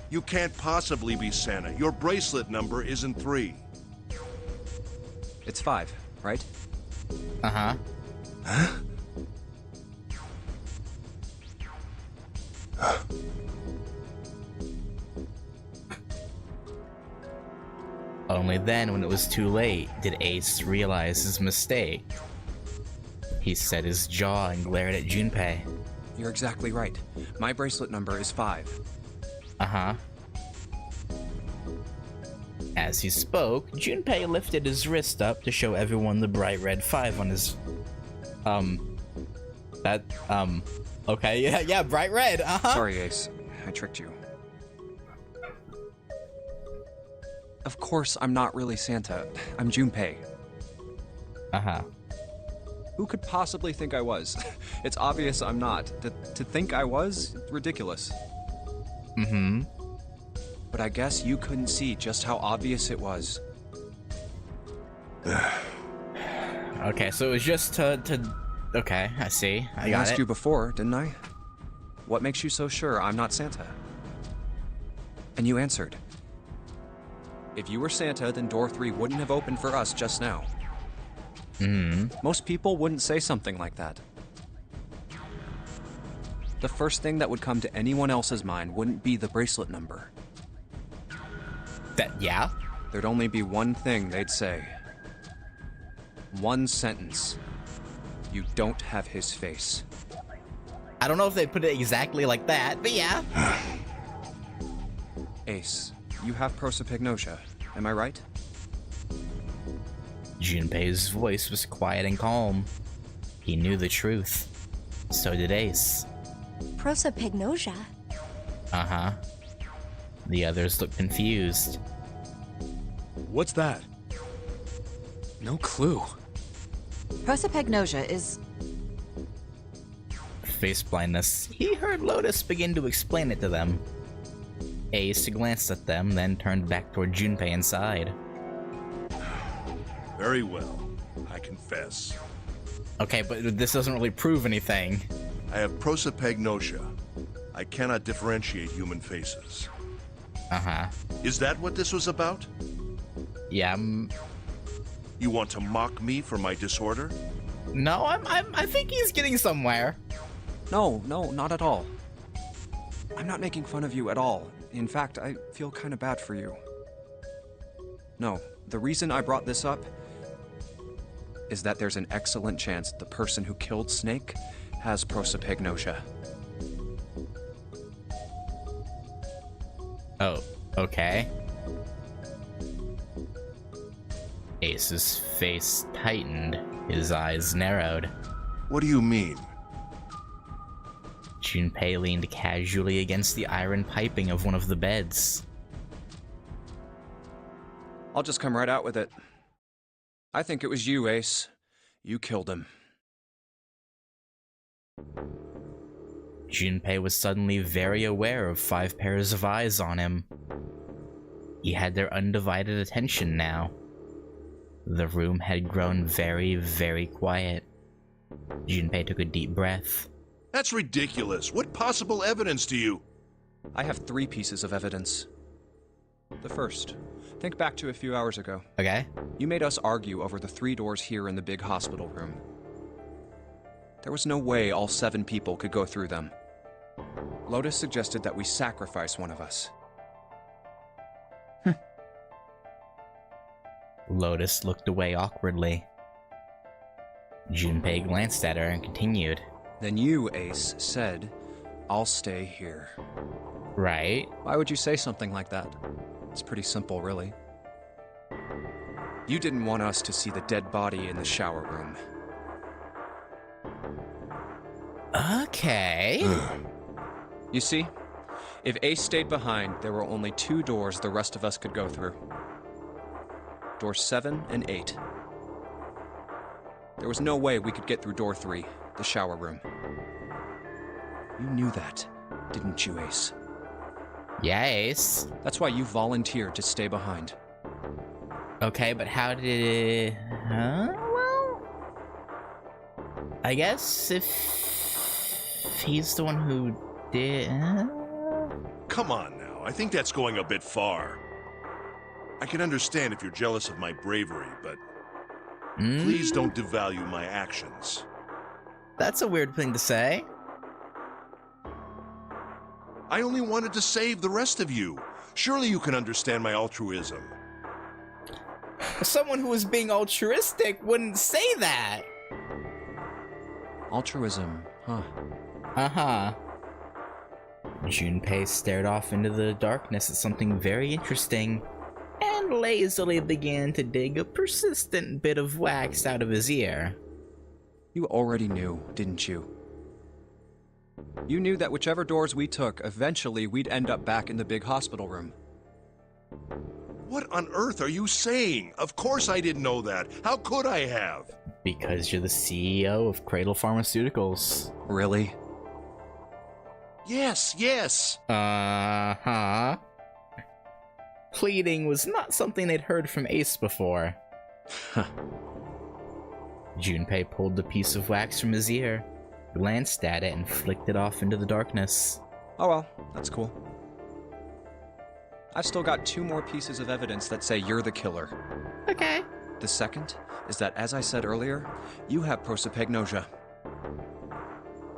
You can't possibly be Santa. Your bracelet number isn't 3. It's 5, right? Uh-huh. Only then, when it was too late, did Ace realize his mistake. He set his jaw and glared at Junpei. You're exactly right. My bracelet number is 5. Uh-huh. As he spoke, Junpei lifted his wrist up to show everyone the bright red 5 on his... Okay, yeah, bright red, uh-huh. Sorry, Ace. I tricked you. Of course I'm not really Santa. I'm Junpei. Uh-huh. Who could possibly think I was? It's obvious I'm not. To think I was? Ridiculous. Mm-hmm. But I guess you couldn't see just how obvious it was. Okay, so it was just to... Okay, I see. I got asked it. you before, didn't I? What makes you so sure I'm not Santa? And you answered. If you were Santa, then door 3 wouldn't have opened for us just now. Most people wouldn't say something like that. The first thing that would come to anyone else's mind wouldn't be the bracelet number. Yeah? There'd only be one thing they'd say. One sentence. You don't have his face. I don't know if they put it exactly like that, but yeah. Ace, you have prosopagnosia, am I right? Junpei's voice was quiet and calm. He knew the truth. So did Ace. Prosopagnosia? Uh-huh. The others looked confused. What's that? No clue. Prosopagnosia is... Face blindness. He heard Lotus begin to explain it to them. Ace glanced at them, then turned back toward Junpei and sighed. Very well. I confess. Okay, but this doesn't really prove anything. I have prosopagnosia. I cannot differentiate human faces. Uh-huh. Is that what this was about? Yeah, You want to mock me for my disorder? No, I think he's getting somewhere. No, not at all. I'm not making fun of you at all. In fact, I feel kind of bad for you. No, the reason I brought this up is that there's an excellent chance the person who killed Snake has prosopagnosia. Oh, okay. Ace's face tightened, his eyes narrowed. What do you mean? Junpei leaned casually against the iron piping of one of the beds. I'll just come right out with it. I think it was you, Ace. You killed him. Junpei was suddenly very aware of 5 pairs of eyes on him. He had their undivided attention now. The room had grown very, very quiet. Junpei took a deep breath. That's ridiculous. What possible evidence do you... I have 3 pieces of evidence. The first, think back to a few hours ago. Okay. You made us argue over the 3 doors here in the big hospital room. There was no way all 7 people could go through them. Lotus suggested that we sacrifice one of us. Lotus looked away awkwardly. Junpei glanced at her and continued. Then you, Ace, said, I'll stay here. Right. Why would you say something like that? It's pretty simple, really. You didn't want us to see the dead body in the shower room. Okay. You see, if Ace stayed behind, there were only 2 doors the rest of us could go through. Doors 7 and 8. There was no way we could get through door 3, the shower room. You knew that, didn't you, Ace? Yeah, Ace. That's why you volunteered to stay behind. Okay, but how did it... Huh? Well... I guess if he's the one who did... Come on now, I think that's going a bit far. I can understand if you're jealous of my bravery, but please don't devalue my actions. That's a weird thing to say. I only wanted to save the rest of you. Surely you can understand my altruism. Someone who was being altruistic wouldn't say that. Altruism, huh? Uh-huh. Junpei stared off into the darkness at something very interesting and lazily began to dig a persistent bit of wax out of his ear. You already knew, didn't you? You knew that whichever doors we took, eventually we'd end up back in the big hospital room. What on earth are you saying? Of course I didn't know that. How could I have? Because you're the CEO of Cradle Pharmaceuticals. Really? Yes. Uh-huh. Pleading was not something they'd heard from Ace before. Junpei pulled the piece of wax from his ear, glanced at it, and flicked it off into the darkness. Oh well, that's cool. I've still got 2 more pieces of evidence that say you're the killer. Okay. The second is that, as I said earlier, you have prosopagnosia.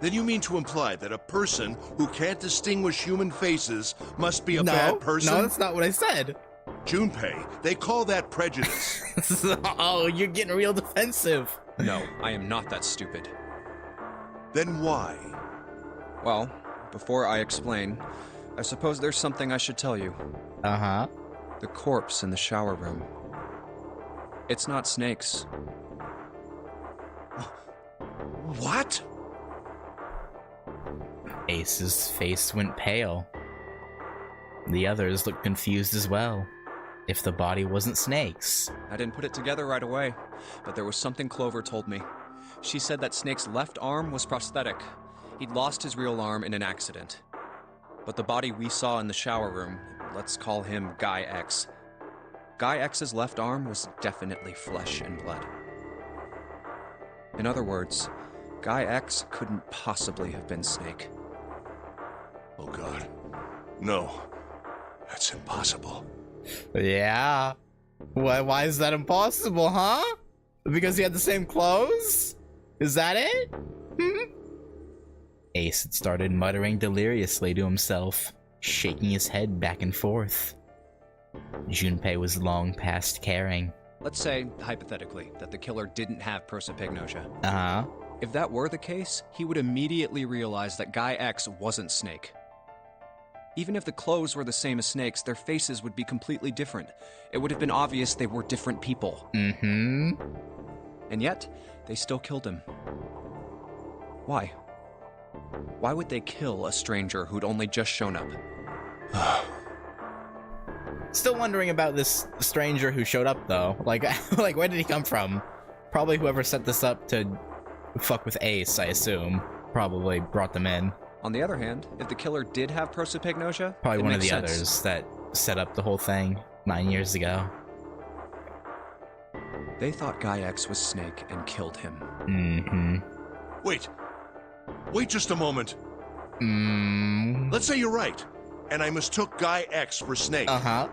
Then you mean to imply that a person who can't distinguish human faces must be a bad person? No, that's not what I said. Junpei, they call that prejudice. Oh, you're getting real defensive. No, I am not that stupid. Then why? Well, before I explain, I suppose there's something I should tell you. Uh-huh. The corpse in the shower room. It's not Snake's. What? Ace's face went pale. The others looked confused as well. If the body wasn't Snake's. I didn't put it together right away, but there was something Clover told me. She said that Snake's left arm was prosthetic. He'd lost his real arm in an accident. But the body we saw in the shower room, let's call him Guy X. Guy X's left arm was definitely flesh and blood. In other words, Guy X couldn't possibly have been Snake. Oh God. No. That's impossible. Yeah. Why is that impossible, huh? Because he had the same clothes? Is that it? Ace had started muttering deliriously to himself, shaking his head back and forth. Junpei was long past caring. Let's say, hypothetically, that the killer didn't have prosopagnosia. Uh-huh. If that were the case, he would immediately realize that Guy X wasn't Snake. Even if the clothes were the same as Snake's, their faces would be completely different. It would have been obvious they were different people. Mm-hmm. And yet, they still killed him. Why? Why would they kill a stranger who'd only just shown up? Still wondering about this stranger who showed up, though. Like, like, where did he come from? Probably whoever set this up to fuck with Ace, I assume. Probably brought them in. On the other hand, if the killer did have prosopagnosia, Probably one of the sense. others that set up the whole thing 9 years ago. They thought Guy X was Snake and killed him. Mm-hmm. Wait just a moment. Let's say you're right, and I mistook Guy X for Snake. Uh-huh.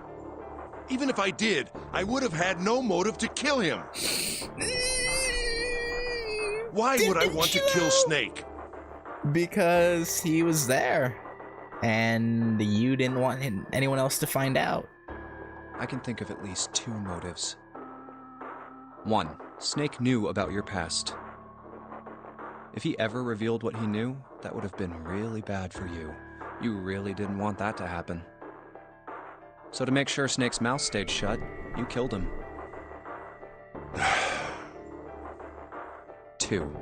Even if I did, I would have had no motive to kill him. Why would I want to kill Snake? Because he was there, and you didn't want anyone else to find out. I can think of at least 2 motives. 1. Snake knew about your past. If he ever revealed what he knew, that would have been really bad for you. You really didn't want that to happen. So to make sure Snake's mouth stayed shut, you killed him. 2.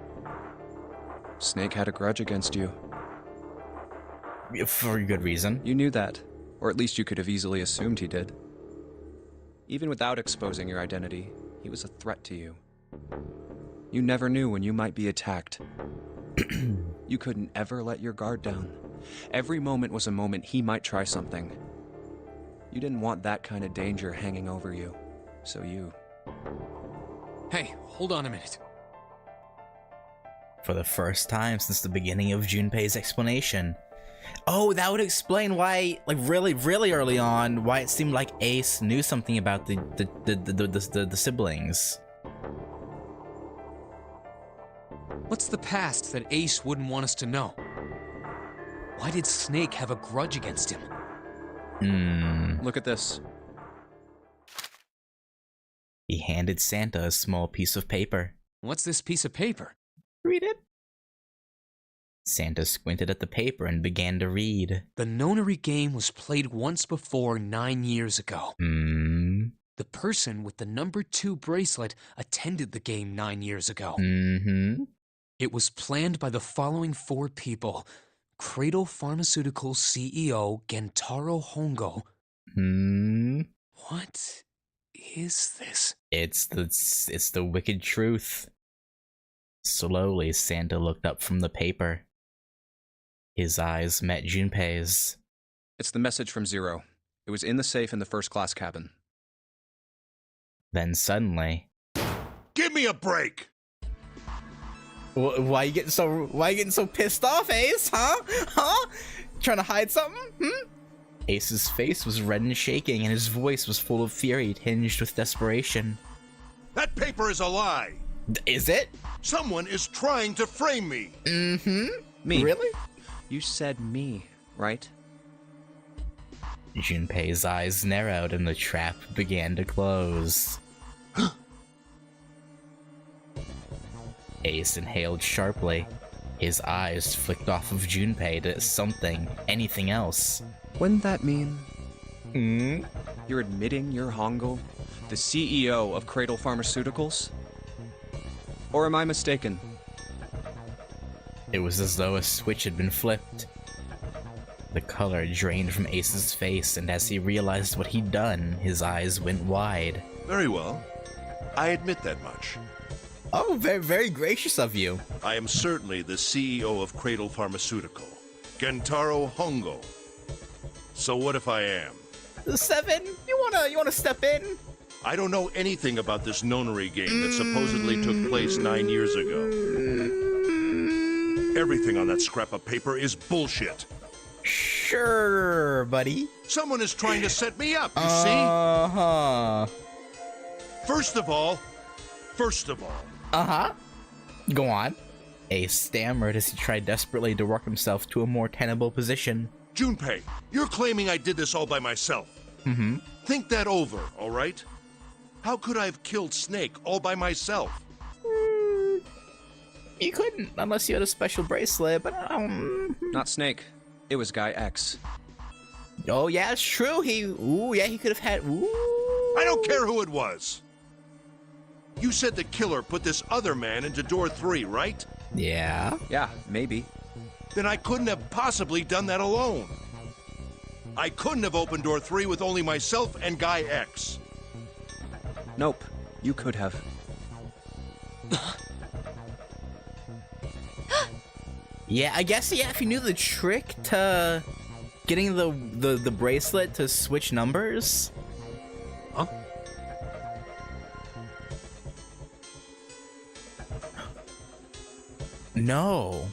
Snake had a grudge against you. For good reason. You knew that, or at least you could have easily assumed he did. Even without exposing your identity, he was a threat to you. You never knew when you might be attacked. You couldn't ever let your guard down. Every moment was a moment he might try something. You didn't want that kind of danger hanging over you, so you... Hey, hold on a minute. For the first time since the beginning of Junpei's explanation. Oh, that would explain why, like, really, really early on, why it seemed like Ace knew something about the siblings. What's the past that Ace wouldn't want us to know? Why did Snake have a grudge against him? Look at this. He handed Santa a small piece of paper. What's this piece of paper? Read it. Santa squinted at the paper and began to read. The nonary game was played once before 9 years ago. The person with the number 2 bracelet attended the game 9 years ago. It was planned by the following 4 people. Cradle Pharmaceuticals CEO Gentaro Hongo. What is this? It's the wicked truth. Slowly, Santa looked up from the paper. His eyes met Junpei's. It's the message from Zero. It was in the safe in the first-class cabin. Then suddenly... Give me a break! Why you getting so pissed off, Ace? Huh? Trying to hide something? Ace's face was red and shaking, and his voice was full of fury tinged with desperation. That paper is a lie! Is it? Someone is trying to frame me! Me. Really? You said me, right? Junpei's eyes narrowed and the trap began to close. Ace inhaled sharply. His eyes flicked off of Junpei to something, anything else. Wouldn't that mean... You're admitting you're Hongo, the CEO of Cradle Pharmaceuticals? Or am I mistaken? It was as though a switch had been flipped. The color drained from Ace's face, and as he realized what he'd done, his eyes went wide. Very well. I admit that much. Oh, very, very gracious of you. I am certainly the CEO of Cradle Pharmaceutical, Gentaro Hongo. So what if I am? 7, you wanna step in? I don't know anything about this nonary game that supposedly took place 9 years ago. Everything on that scrap of paper is bullshit. Sure, buddy. Someone is trying to set me up, you see? Uh-huh. First of all. Uh-huh. Go on. Ace stammered as he tried desperately to work himself to a more tenable position. Junpei, you're claiming I did this all by myself. Think that over, all right? How could I have killed Snake all by myself? You couldn't, unless you had a special bracelet, but Not Snake. It was Guy X. Oh yeah, it's true. He could have had. I don't care who it was. You said the killer put this other man into door 3, right? Yeah. Yeah, maybe. then I couldn't have possibly done that alone. I couldn't have opened door 3 with only myself and Guy X. Nope, you could have. Yeah, I guess, yeah, if you knew the trick to getting the bracelet to switch numbers. Huh? No.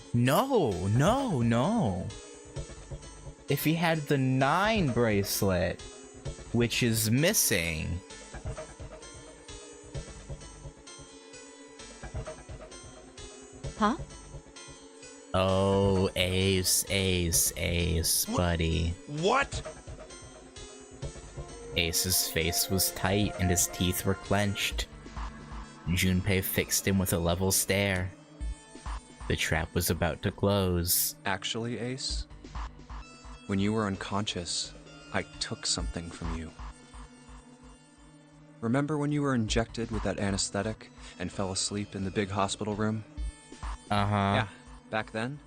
If he had the 9 bracelet, which is missing. Huh? Oh, Ace, buddy. What? Ace's face was tight and his teeth were clenched. Junpei fixed him with a level stare. The trap was about to close. Actually, Ace, when you were unconscious, I took something from you. Remember when you were injected with that anesthetic and fell asleep in the big hospital room? Uh-huh. Yeah, back then,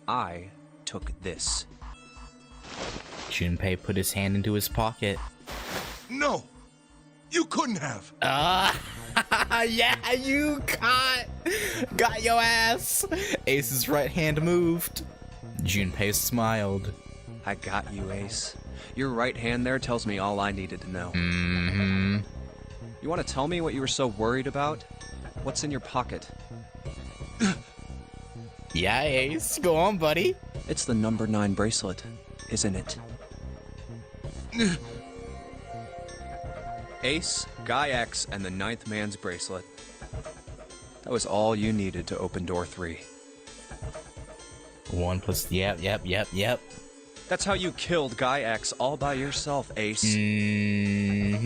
I took this. Junpei put his hand into his pocket. No! You couldn't have! Yeah, you got your ass! Ace's right hand moved. Junpei smiled. I got you, Ace. Your right hand there tells me all I needed to know. Mm-hmm. You want to tell me what you were so worried about? What's in your pocket? Yeah, Ace. Go on, buddy. It's the number 9 bracelet, isn't it? Ace, Guy X, and the 9th man's bracelet. That was all you needed to open door 3. 1 plus... Yep. That's how you killed Guy X all by yourself, Ace. Mm-hmm.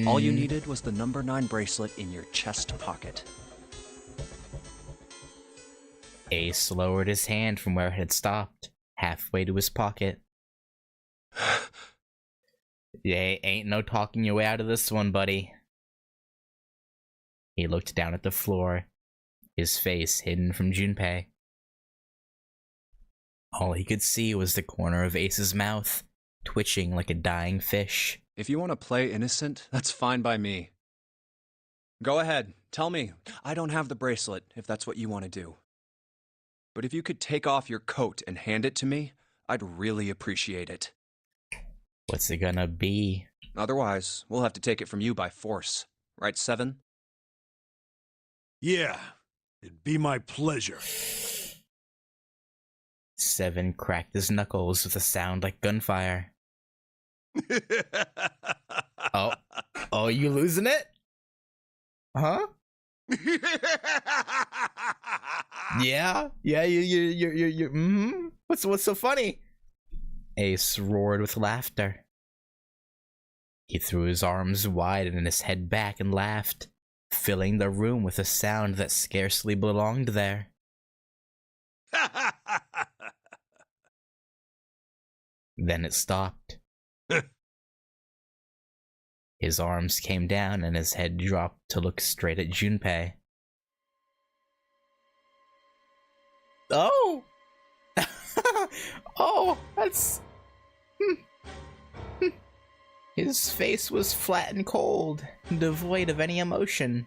All you needed was the number 9 bracelet in your chest pocket. Ace lowered his hand from where it had stopped, halfway to his pocket. Yeah, ain't no talking your way out of this one, buddy. He looked down at the floor, his face hidden from Junpei. All he could see was the corner of Ace's mouth, twitching like a dying fish. If you want to play innocent, that's fine by me. Go ahead, tell me. I don't have the bracelet, if that's what you want to do. But if you could take off your coat and hand it to me, I'd really appreciate it. What's it gonna be? Otherwise, we'll have to take it from you by force. Right, Seven? Yeah, it'd be my pleasure. Seven cracked his knuckles with a sound like gunfire. Oh, you losing it? Huh? Yeah, you. Mm-hmm. What's so funny? Ace roared with laughter. He threw his arms wide and his head back and laughed, filling the room with a sound that scarcely belonged there. Then it stopped. His arms came down and his head dropped to look straight at Junpei. Oh! Oh, that's... His face was flat and cold, devoid of any emotion.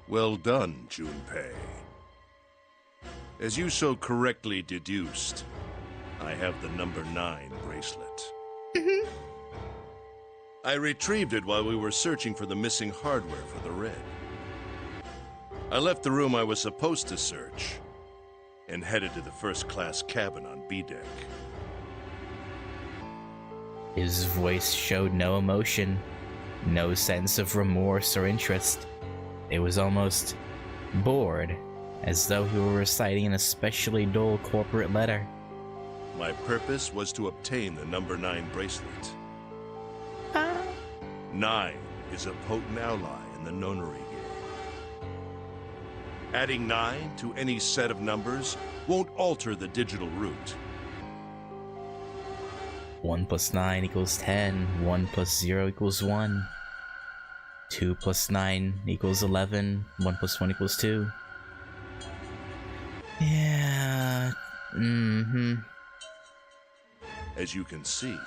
Well done, Junpei. As you so correctly deduced, I have the number 9 bracelet. I retrieved it while we were searching for the missing hardware for the Red. I left the room I was supposed to search and headed to the first-class cabin on B-deck. His voice showed no emotion, no sense of remorse or interest. It was almost bored, as though he were reciting an especially dull corporate letter. My purpose was to obtain the number 9 bracelet. 9 is a potent ally in the nonary game. Adding 9 to any set of numbers won't alter the digital root. 1 plus 9 equals 10. 1 plus 0 equals 1. 2 plus 9 equals 11. 1 plus 1 equals 2. Yeah, Mm-hmm. As you can see,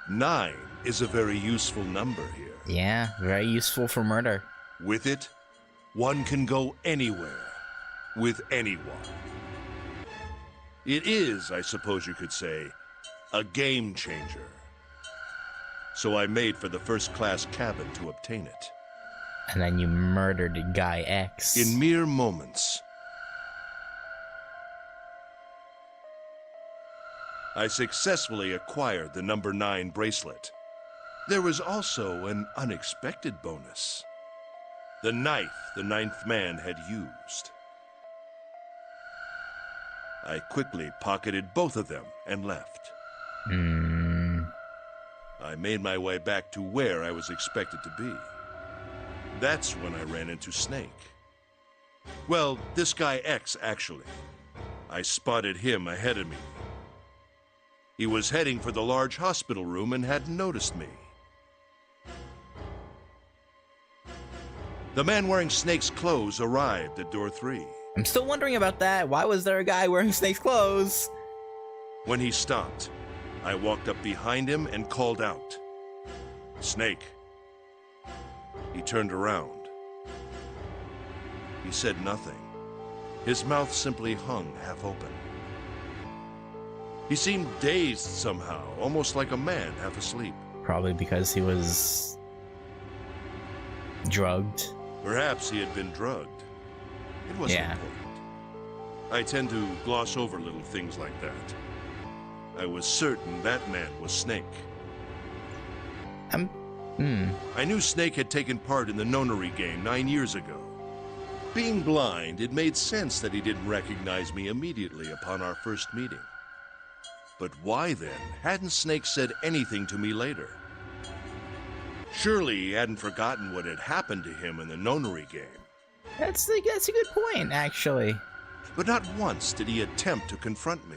9 is a very useful number here. Yeah, very useful for murder. With it, one can go anywhere, with anyone. It is, I suppose you could say, a game changer. So I made for the first-class cabin to obtain it. And then you murdered Guy X. In mere moments, I successfully acquired the number 9 bracelet. There was also an unexpected bonus. The knife the 9th man had used. I quickly pocketed both of them and left. I made my way back to where I was expected to be. That's when I ran into Snake. Well, this guy X, actually. I spotted him ahead of me. He was heading for the large hospital room and hadn't noticed me. The man wearing Snake's clothes arrived at door 3. I'm still wondering about that. Why was there a guy wearing Snake's clothes? When he stopped, I walked up behind him and called out, "Snake." He turned around. He said nothing. His mouth simply hung half open. He seemed dazed somehow, almost like a man half asleep. Probably because he was drugged. Perhaps he had been drugged. It wasn't important. I tend to gloss over little things like that. I was certain that man was Snake. I knew Snake had taken part in the nonary game 9 years ago. Being blind, it made sense that he didn't recognize me immediately upon our first meeting. But why then hadn't Snake said anything to me later? Surely he hadn't forgotten what had happened to him in the nonary game. That's a good point, actually. But not once did he attempt to confront me.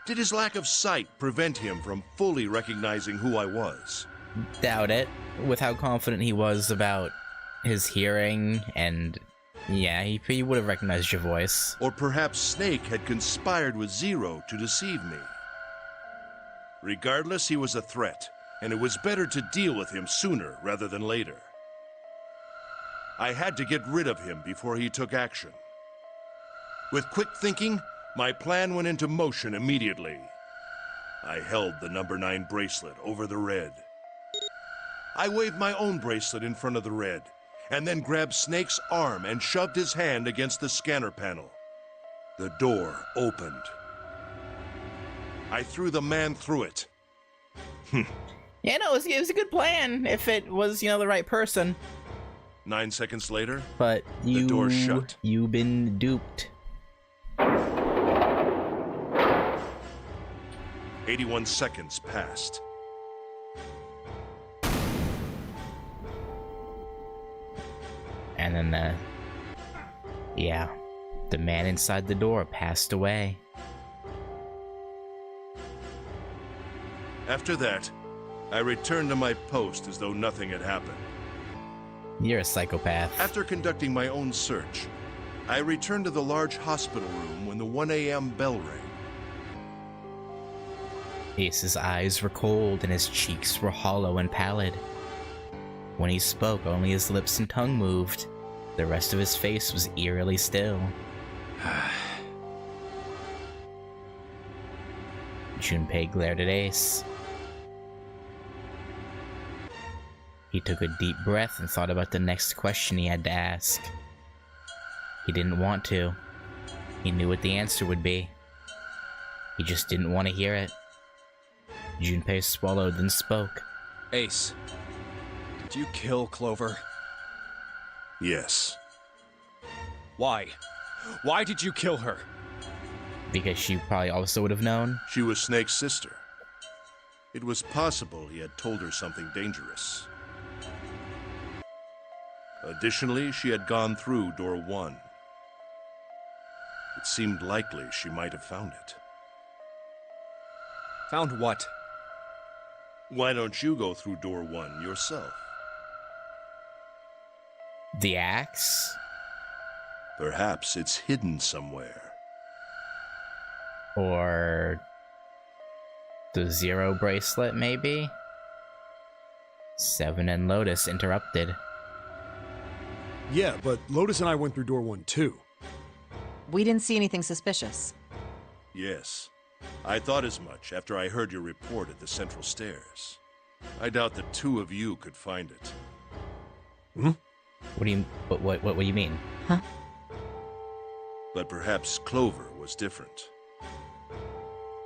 Did his lack of sight prevent him from fully recognizing who I was? Doubt it. With how confident he was about his hearing, and yeah, he would have recognized your voice. Or perhaps Snake had conspired with Zero to deceive me. Regardless, he was a threat, and it was better to deal with him sooner rather than later. I had to get rid of him before he took action. With quick thinking, my plan went into motion immediately. I held the number 9 bracelet over the red. I waved my own bracelet in front of the red, and then grabbed Snake's arm and shoved his hand against the scanner panel. The door opened. I threw the man through it. Yeah, no, it was a good plan if it was, the right person. 9 seconds later, but the door shut. You've been duped. 81 seconds passed. And then the man inside the door passed away. After that, I returned to my post as though nothing had happened. You're a psychopath. After conducting my own search, I returned to the large hospital room when the 1 a.m. bell rang. Ace's eyes were cold and his cheeks were hollow and pallid. When he spoke, only his lips and tongue moved. The rest of his face was eerily still. Junpei glared at Ace. He took a deep breath and thought about the next question he had to ask. He didn't want to. He knew what the answer would be. He just didn't want to hear it. Junpei swallowed and spoke. Ace, did you kill Clover? Yes. Why? Why did you kill her? Because she probably also would have known. She was Snake's sister. It was possible he had told her something dangerous. Additionally, she had gone through door 1. It seemed likely she might have found it. Found what? Why don't you go through door 1 yourself? The axe? Perhaps it's hidden somewhere. Or the Zero bracelet, maybe? Seven and Lotus interrupted. Yeah, but Lotus and I went through door 1 too. We didn't see anything suspicious. Yes. I thought as much after I heard your report at the central stairs. I doubt the two of you could find it. Hmm? What do you mean? Huh? But perhaps Clover was different.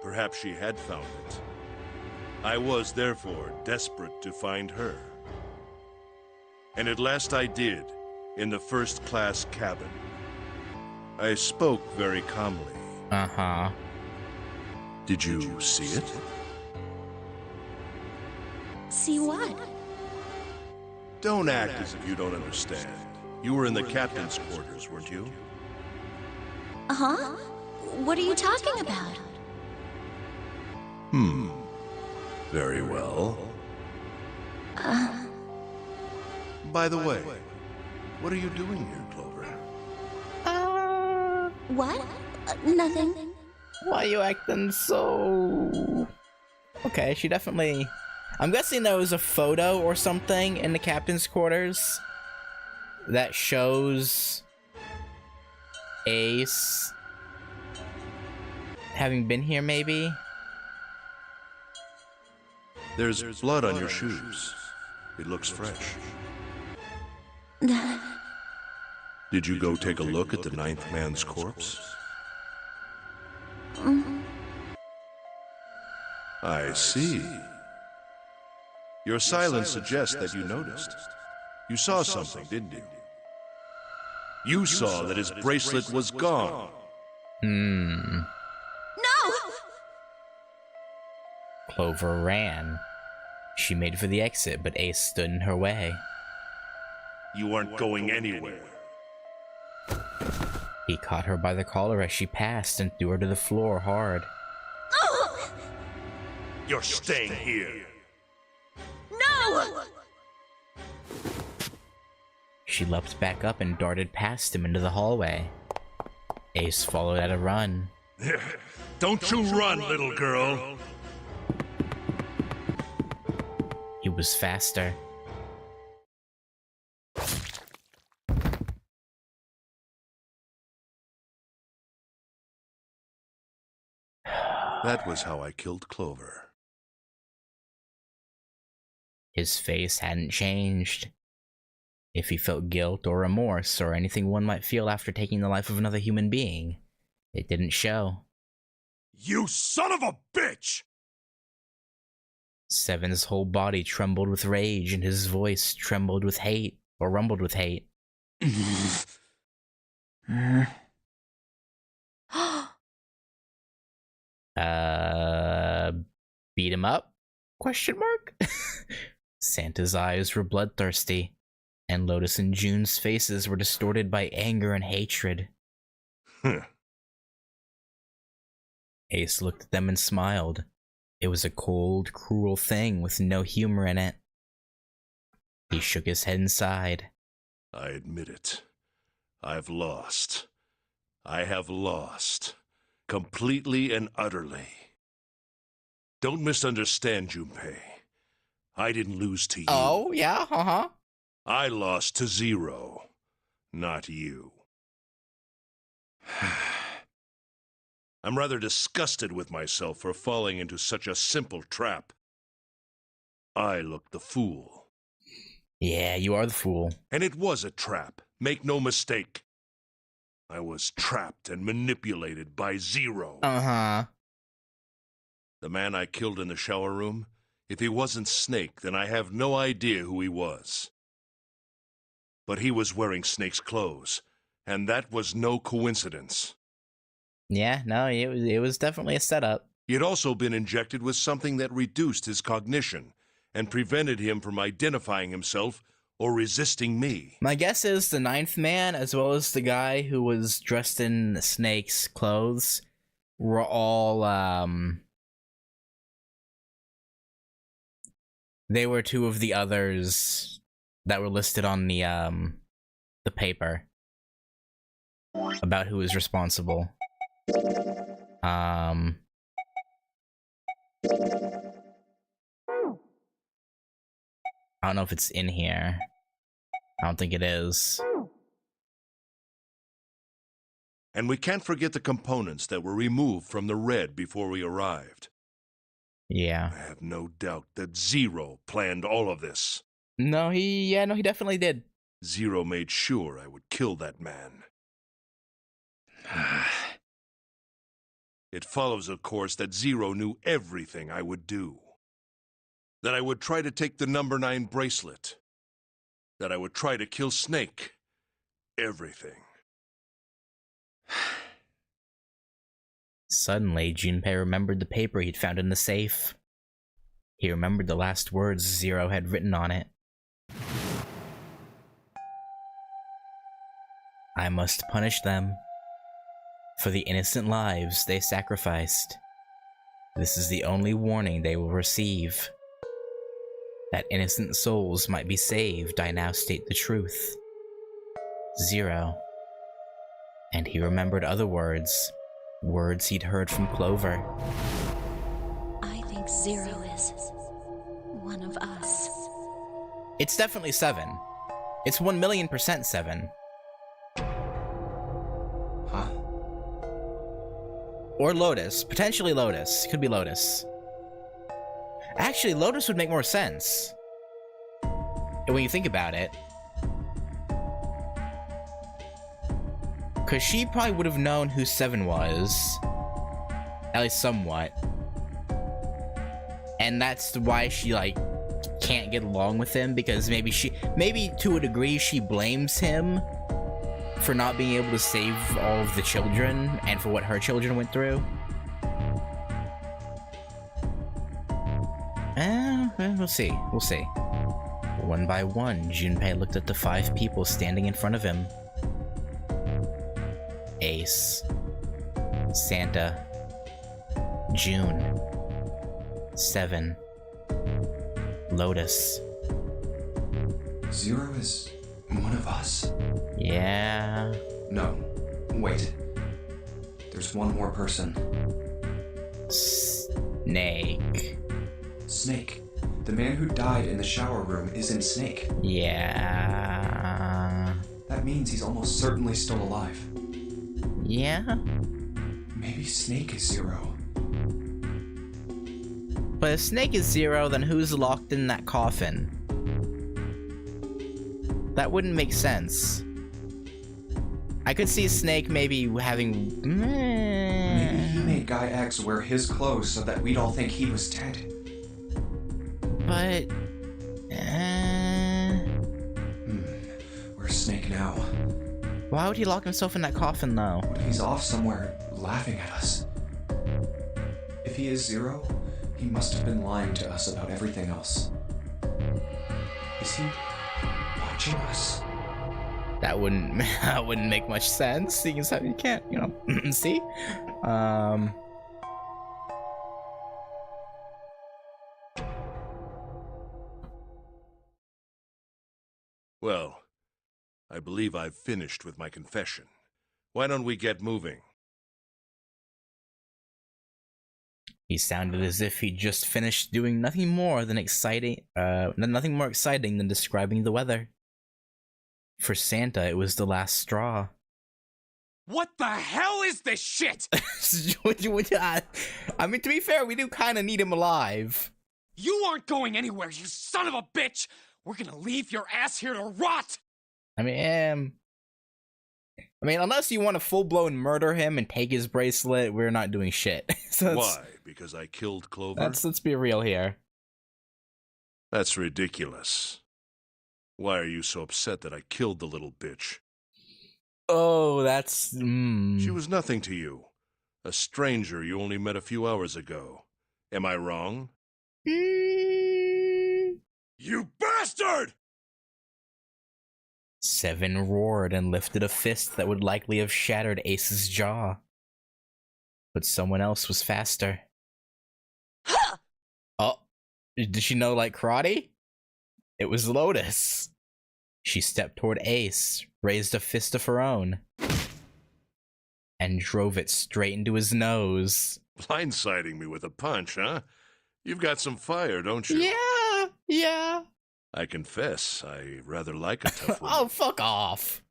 Perhaps she had found it. I was, therefore, desperate to find her. And at last I did, in the first-class cabin. I spoke very calmly. Uh-huh. Did you see it? See what? Don't act as if you don't understand. You were in the captain's quarters, weren't you? Huh? What are you talking about? Very well. By the way, what are you doing here, Clover? What? Nothing. Why you acting so... Okay, she definitely... I'm guessing there was a photo or something in the captain's quarters that shows Ace having been here, maybe? There's blood on your shoes. It looks fresh. Did you go take a look at the ninth man's corpse? I see. Your silence suggests that you noticed. You saw something, didn't you? You saw that his bracelet was gone. No! Clover ran. She made for the exit, but Ace stood in her way. You aren't going anywhere. He caught her by the collar as she passed and threw her to the floor hard. You're staying here. No! She leapt back up and darted past him into the hallway. Ace followed at a run. Don't you run, little girl. He was faster. That was how I killed Clover. His face hadn't changed. If he felt guilt or remorse or anything one might feel after taking the life of another human being, it didn't show. You son of a bitch! Seven's whole body trembled with rage and his voice trembled with hate, or rumbled with hate. Beat him up? Question mark? Santa's eyes were bloodthirsty, and Lotus and June's faces were distorted by anger and hatred. Ace looked at them and smiled. It was a cold, cruel thing with no humor in it. He shook his head and sighed. I admit it. I've lost. I have lost. Completely and utterly. Don't misunderstand, Junpei. I didn't lose to you. Oh, yeah? Uh-huh. I lost to Zero, not you. I'm rather disgusted with myself for falling into such a simple trap. I looked the fool. Yeah, you are the fool. And it was a trap, make no mistake. I was trapped and manipulated by Zero. Uh-huh. The man I killed in the shower room, if he wasn't Snake, then I have no idea who he was. But he was wearing Snake's clothes, and that was no coincidence. Yeah, no, it was definitely a setup. He had also been injected with something that reduced his cognition and prevented him from identifying himself or resisting me. My guess is the ninth man, as well as the guy who was dressed in Snake's clothes, were all, they were two of the others that were listed on the paper about who was responsible. I don't know if it's in here. I don't think it is. And we can't forget the components that were removed from the red before we arrived. Yeah. I have no doubt that Zero planned all of this. No, he definitely did. Zero made sure I would kill that man. It follows, of course, that Zero knew everything I would do. That I would try to take the number 9 bracelet. That I would try to kill Snake. Everything. Suddenly, Junpei remembered the paper he'd found in the safe. He remembered the last words Zero had written on it. I must punish them for the innocent lives they sacrificed. This is the only warning they will receive. That innocent souls might be saved, I now state the truth. Zero. And he remembered other words. Words he'd heard from Clover. I think Zero is one of us. It's definitely 7. It's 1,000,000% 7. Huh? Or Lotus. Potentially Lotus. Could be Lotus. Actually, Lotus would make more sense. When you think about it. Because she probably would have known who 7 was. At least somewhat. And that's why she, like, can't get along with him. Because maybe to a degree, she blames him for not being able to save all of the children. And for what her children went through. We'll see. We'll see. One by one, Junpei looked at the 5 people standing in front of him. Ace, Santa, June, 7, Lotus. Zero is one of us? Yeah. No. Wait. There's one more person. Snake. Snake. The man who died in the shower room isn't Snake. Yeah. That means he's almost certainly still alive. Yeah? Maybe Snake is Zero. But if Snake is Zero, then who's locked in that coffin? That wouldn't make sense. I could see Snake maybe having... Maybe he made Guy X wear his clothes so that we'd all think he was dead. But... Where's Snake now? Why would he lock himself in that coffin, though? What if he's off somewhere laughing at us? If he is Zero, he must have been lying to us about everything else. Is he watching us? That wouldn't make much sense. You can't, see? Well, I believe I've finished with my confession. Why don't we get moving? He sounded as if he'd just finished doing nothing more exciting than describing the weather. For Santa, it was the last straw. What the hell is this shit? I mean, to be fair, we do kind of need him alive. You aren't going anywhere, you son of a bitch! We're gonna leave your ass here to rot! I mean, unless you want to full-blown murder him and take his bracelet, we're not doing shit. So why? Because I killed Clover? Let's be real here. That's ridiculous. Why are you so upset that I killed the little bitch? Oh, that's... She was nothing to you. A stranger you only met a few hours ago. Am I wrong? You bastard! 7 roared and lifted a fist that would likely have shattered Ace's jaw. But someone else was faster. Oh, did she know like karate? It was Lotus. She stepped toward Ace, raised a fist of her own. and drove it straight into his nose. Blindsiding me with a punch, huh? You've got some fire, don't you? Yeah. I confess, I rather like a tough one. Oh, fuck off.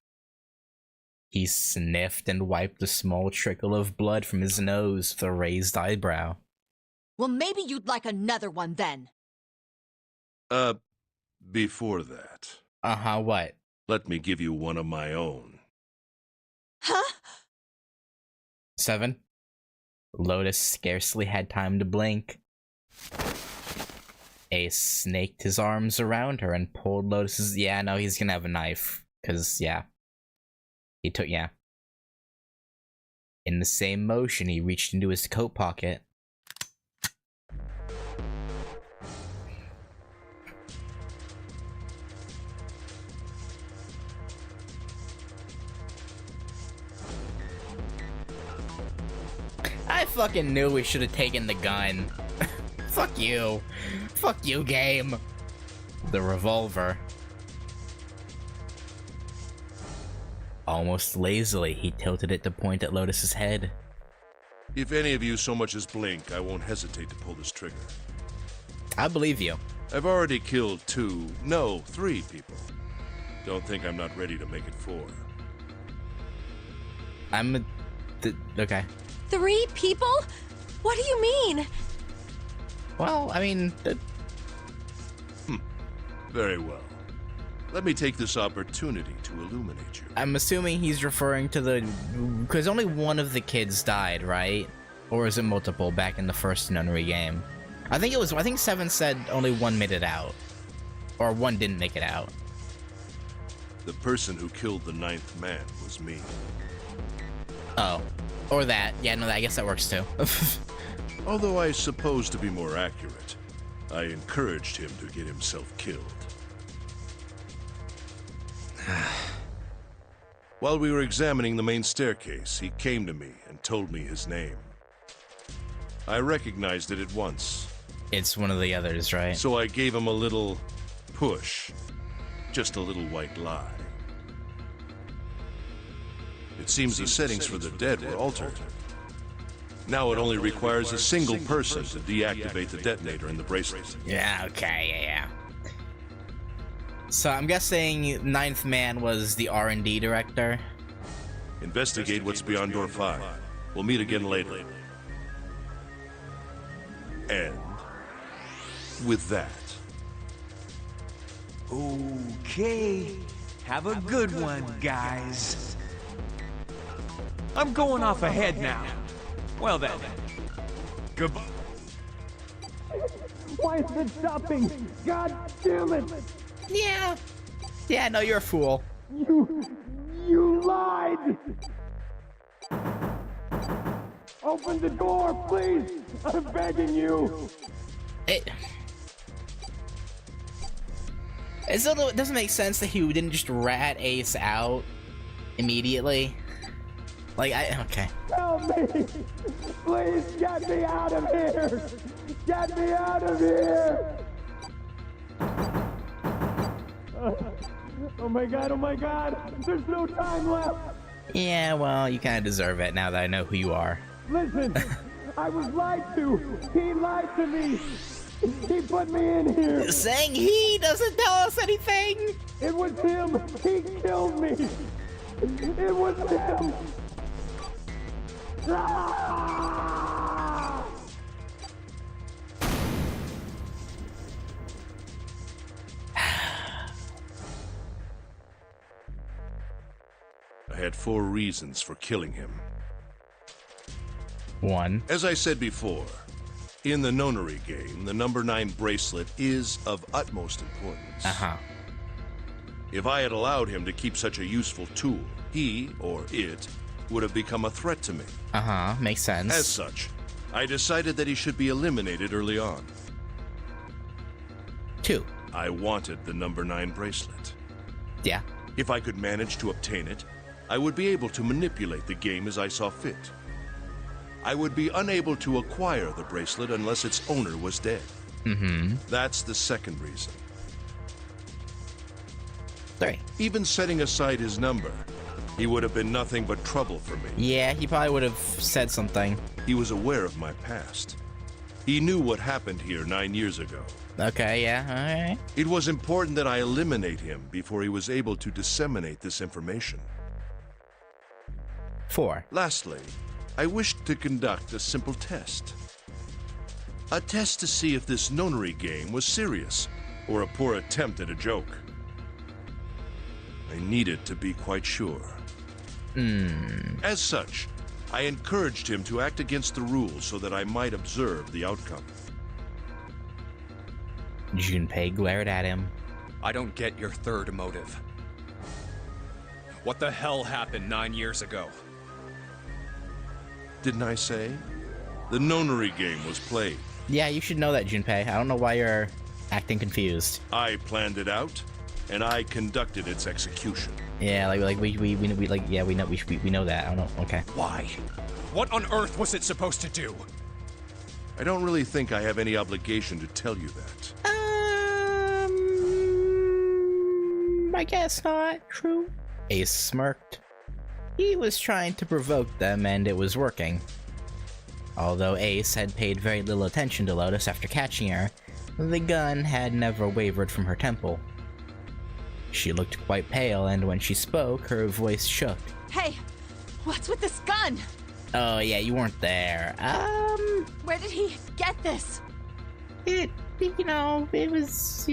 He sniffed and wiped a small trickle of blood from his nose with a raised eyebrow. Well, maybe you'd like another one then. Before that. What? Let me give you one of my own. Huh? 7. Lotus scarcely had time to blink. Ace snaked his arms around her and pulled Lotus's... Yeah, no, he's gonna have a knife. Cause, yeah. He took... Yeah. In the same motion, he reached into his coat pocket. I fucking knew we should have taken the gun. Fuck you. Fuck you, game. The revolver. Almost lazily, he tilted it to point at Lotus's head. If any of you so much as blink, I won't hesitate to pull this trigger. I believe you. I've already killed 3 people. Don't think I'm not ready to make it 4. Okay. 3 people? What do you mean? Well, I mean... Very well. Let me take this opportunity to illuminate you. I'm assuming he's referring to the... Because only one of the kids died, right? Or is it multiple back in the first Nunnery game? I think 7 said only 1 made it out. Or 1 didn't make it out. The person who killed the 9th man was me. Oh. Or that. Yeah, no, I guess that works too. Although I suppose to be more accurate, I encouraged him to get himself killed. While we were examining the main staircase, he came to me and told me his name. I recognized it at once. It's one of the others, right? So I gave him a little push. Just a little white lie. It seems the settings for the dead were altered. Now it only requires a single person to deactivate the detonator in the bracelet. Yeah, okay, yeah. So I'm guessing 9th man was the R&D director? Investigate what's beyond door 5. We'll meet again later. And with that... Okay. Have a good one, guys. I'm going off ahead now. Well then. Goodbye. Why is it stopping? God damn it! Yeah. Yeah, no, you're a fool. You lied! Open the door, please! I'm begging you! It doesn't make sense that he didn't just rat Ace out immediately. Like, okay. Help me! Please get me out of here! Get me out of here! Oh my god, there's no time left! Yeah, well, you kind of deserve it now that I know who you are. Listen, I was lied to! He lied to me! He put me in here! Saying he doesn't tell us anything! It was him! He killed me! It was him! Ah! I had 4 reasons for killing him. 1. As I said before, in the Nonary game, the number 9 bracelet is of utmost importance. If I had allowed him to keep such a useful tool, he, or it, would have become a threat to me. Makes sense. As such, I decided that he should be eliminated early on. 2. I wanted the number 9 bracelet. Yeah. If I could manage to obtain it, I would be able to manipulate the game as I saw fit. I would be unable to acquire the bracelet unless its owner was dead. That's the second reason. 3. Even setting aside his number, He would have been nothing but trouble for me. Yeah, he probably would have said something. He was aware of my past. He knew what happened here 9 years ago. Okay, yeah, alright. It was important that I eliminate him before he was able to disseminate this information. 4. Lastly, I wished to conduct a simple test. A test to see if this nonary game was serious or a poor attempt at a joke. I needed to be quite sure. As such, I encouraged him to act against the rules so that I might observe the outcome. Junpei glared at him. I don't get your third motive. What the hell happened 9 years ago? Didn't I say? The nonary game was played. Yeah, you should know that, Junpei. I don't know why you're acting confused. I planned it out, and I conducted its execution. Yeah, we know that. I don't know. Okay. Why? What on earth was it supposed to do? I don't really think I have any obligation to tell you that. I guess not. True. Ace smirked. He was trying to provoke them, and it was working. Although Ace had paid very little attention to Lotus after catching her, the gun had never wavered from her temple. She looked quite pale, and when she spoke, her voice shook. Hey, what's with this gun? Oh yeah, you weren't there. Where did he get this? It was...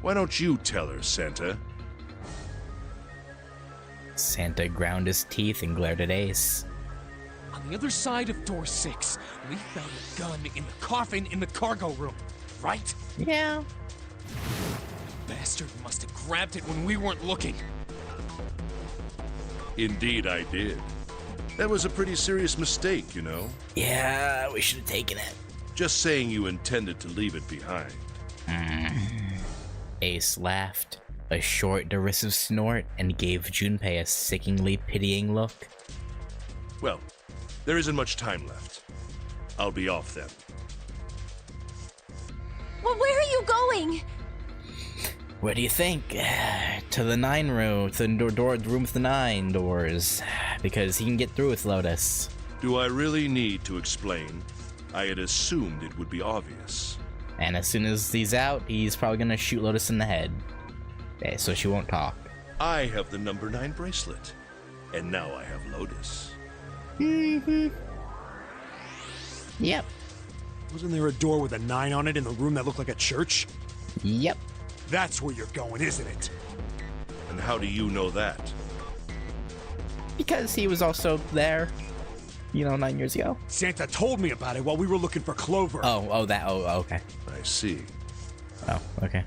Why don't you tell her, Santa? Santa ground his teeth and glared at Ace. On the other side of door 6, we found a gun in the coffin in the cargo room, right? Yeah. Bastard must have grabbed it when we weren't looking. Indeed I did. That was a pretty serious mistake, you know. Yeah, we should have taken it. Just saying you intended to leave it behind. Ace laughed, a short, derisive snort, and gave Junpei a sickeningly pitying look. Well, there isn't much time left. I'll be off then. Well, where are you going? What do you think? To the 9 room, to the room with the 9 doors, because he can get through with Lotus. Do I really need to explain? I had assumed it would be obvious. And as soon as he's out, he's probably gonna shoot Lotus in the head. Okay, so she won't talk. I have the number 9 bracelet, and now I have Lotus. Yep. Wasn't there a door with a 9 on it in the room that looked like a church? Yep. That's where you're going, isn't it? And how do you know that? Because he was also there, 9 years ago. Santa told me about it while we were looking for Clover. Oh, okay. I see. Oh, okay.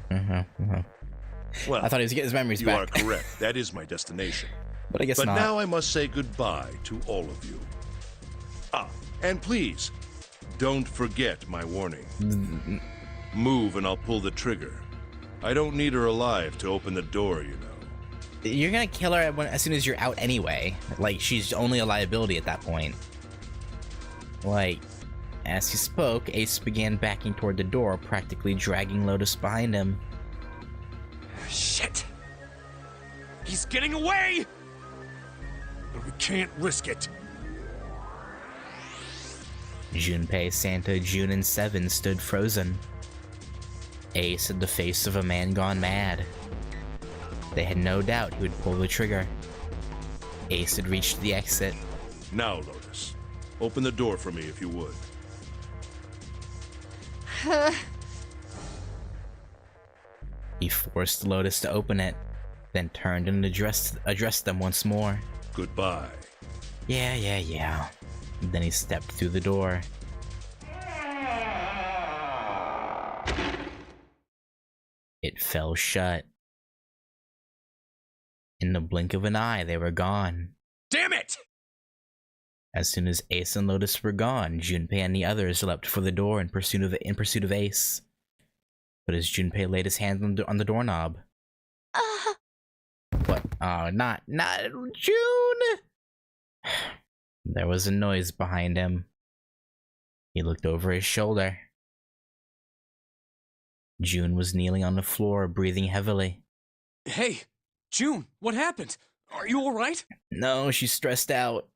Well, I thought he was getting his memories back. You are correct. That is my destination. But I guess not. But now I must say goodbye to all of you. And please, don't forget my warning. Move and I'll pull the trigger. I don't need her alive to open the door, you know. You're gonna kill her as soon as you're out anyway. Like, she's only a liability at that point. As he spoke, Ace began backing toward the door, practically dragging Lotus behind him. Shit! He's getting away! But we can't risk it. Junpei, Santa, June, and Seven stood frozen. Ace had the face of a man gone mad. They had no doubt he would pull the trigger. Ace had reached the exit. Now, Lotus, open the door for me if you would. He forced Lotus to open it, then turned and addressed them once more. Goodbye. Yeah. Then he stepped through the door. It fell shut. In the blink of an eye, they were gone. Damn it! As soon as Ace and Lotus were gone, Junpei and the others leapt for the door in pursuit of Ace. But as Junpei laid his hand on the doorknob... What? Oh, not June! There was a noise behind him. He looked over his shoulder. June was kneeling on the floor, breathing heavily. Hey, June, what happened? Are you alright? No, she's stressed out.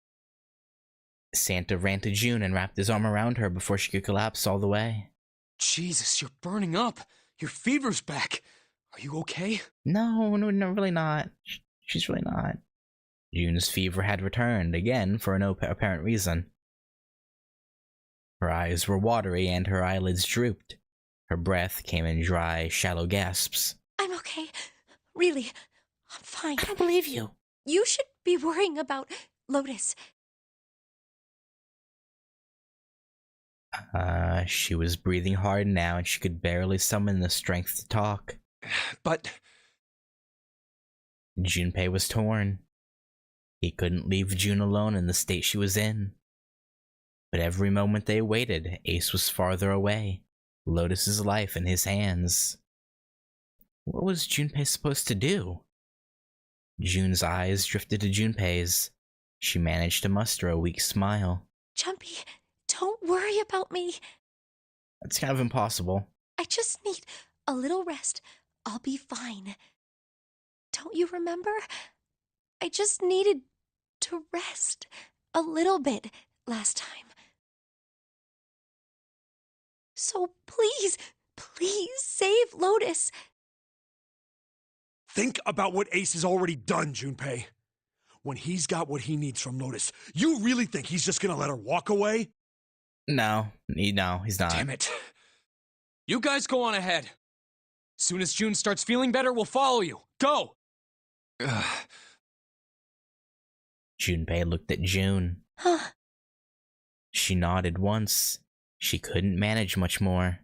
Santa ran to June and wrapped his arm around her before she could collapse all the way. Jesus, you're burning up. Your fever's back. Are you okay? No, really not. She's really not. June's fever had returned, again, for no apparent reason. Her eyes were watery and her eyelids drooped. Her breath came in dry, shallow gasps. I'm okay. Really, I'm fine. I don't believe you. You should be worrying about Lotus. She was breathing hard now and she could barely summon the strength to talk. But... Junpei was torn. He couldn't leave June alone in the state she was in. But every moment they waited, Ace was farther away, Lotus's life in his hands. What was Junpei supposed to do? June's eyes drifted to Junpei's. She managed to muster a weak smile. Jumpy, don't worry about me. That's kind of impossible. I just need a little rest. I'll be fine. Don't you remember? I just needed to rest a little bit last time. So please, please save Lotus. Think about what Ace has already done, Junpei. When he's got what he needs from Lotus, you really think he's just gonna let her walk away? No, he's not. Damn it. You guys go on ahead. Soon as June starts feeling better, we'll follow you. Go! Junpei looked at June. Huh? She nodded once. She couldn't manage much more.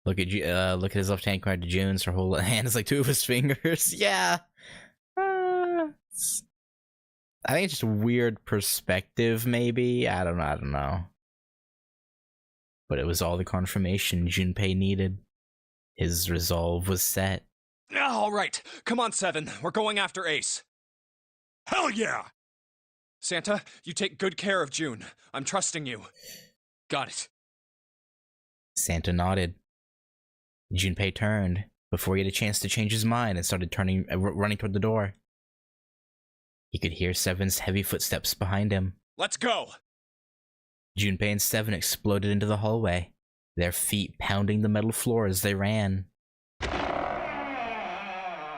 Look at his left hand compared to June's. Her whole hand is like two of his fingers. Yeah. I think it's just a weird perspective, maybe. I don't know. But it was all the confirmation Junpei needed. His resolve was set. All right, come on, Seven. We're going after Ace. Hell yeah! Santa, you take good care of June. I'm trusting you. Got it. Santa nodded. Junpei turned before he had a chance to change his mind and started running toward the door. He could hear Seven's heavy footsteps behind him. Let's go! Junpei and Seven exploded into the hallway, their feet pounding the metal floor as they ran.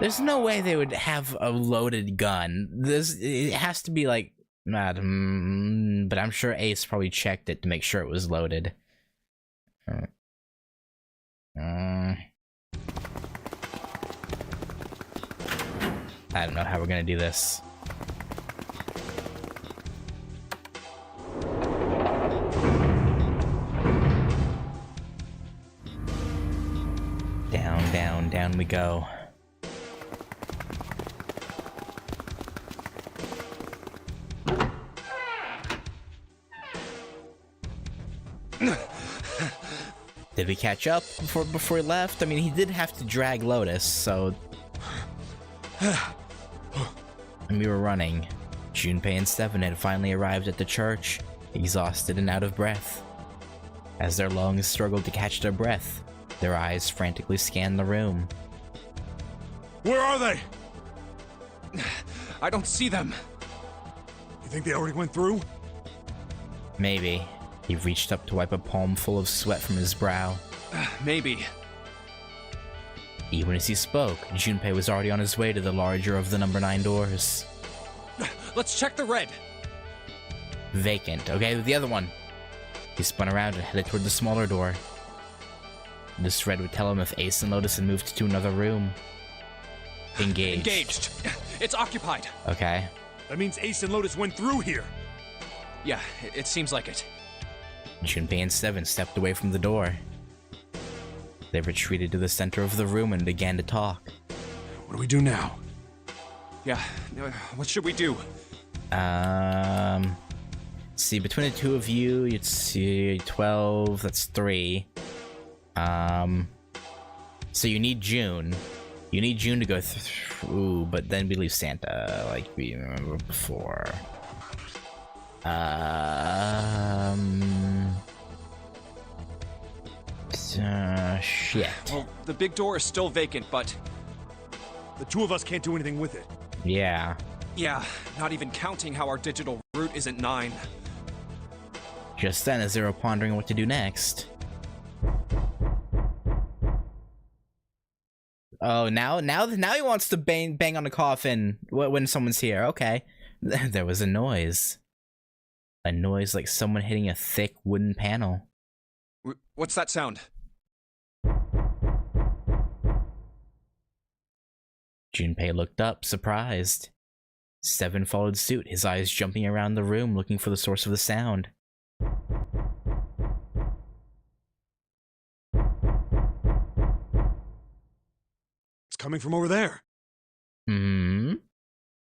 There's no way they would have a loaded gun. It has to be like, but I'm sure Ace probably checked it to make sure it was loaded. I don't know how we're gonna do this. Down, down, down we go. Did we catch up before he left? I mean, he did have to drag Lotus, so... And we were running. Junpei and Seven had finally arrived at the church, exhausted and out of breath. As their lungs struggled to catch their breath, their eyes frantically scanned the room. Where are they? I don't see them. You think they already went through? Maybe. He reached up to wipe a palm full of sweat from his brow. Maybe. Even as he spoke, Junpei was already on his way to the larger of the number 9 doors. Let's check the red. Vacant. Okay, the other one. He spun around and headed toward the smaller door. This red would tell him if Ace and Lotus had moved to another room. Engaged. Engaged. It's occupied. Okay. That means Ace and Lotus went through here. Yeah, it seems like it. Junpei and Seven stepped away from the door. They retreated to the center of the room and began to talk. What do we do now? Yeah, what should we do? See, between the two of you, you'd see 12, that's 3. So you need June. You need June to go through, but then we leave Santa, like we remember before. Shit. Well, the big door is still vacant, but The two of us can't do anything with it. Yeah. Yeah, not even counting how our digital route isn't 9. Just then, as they were pondering what to do next. Oh, now he wants to bang on the coffin when someone's here. Okay. There was a noise. A noise like someone hitting a thick wooden panel. What's that sound? Junpei looked up, surprised. Seven followed suit, his eyes jumping around the room looking for the source of the sound. It's coming from over there.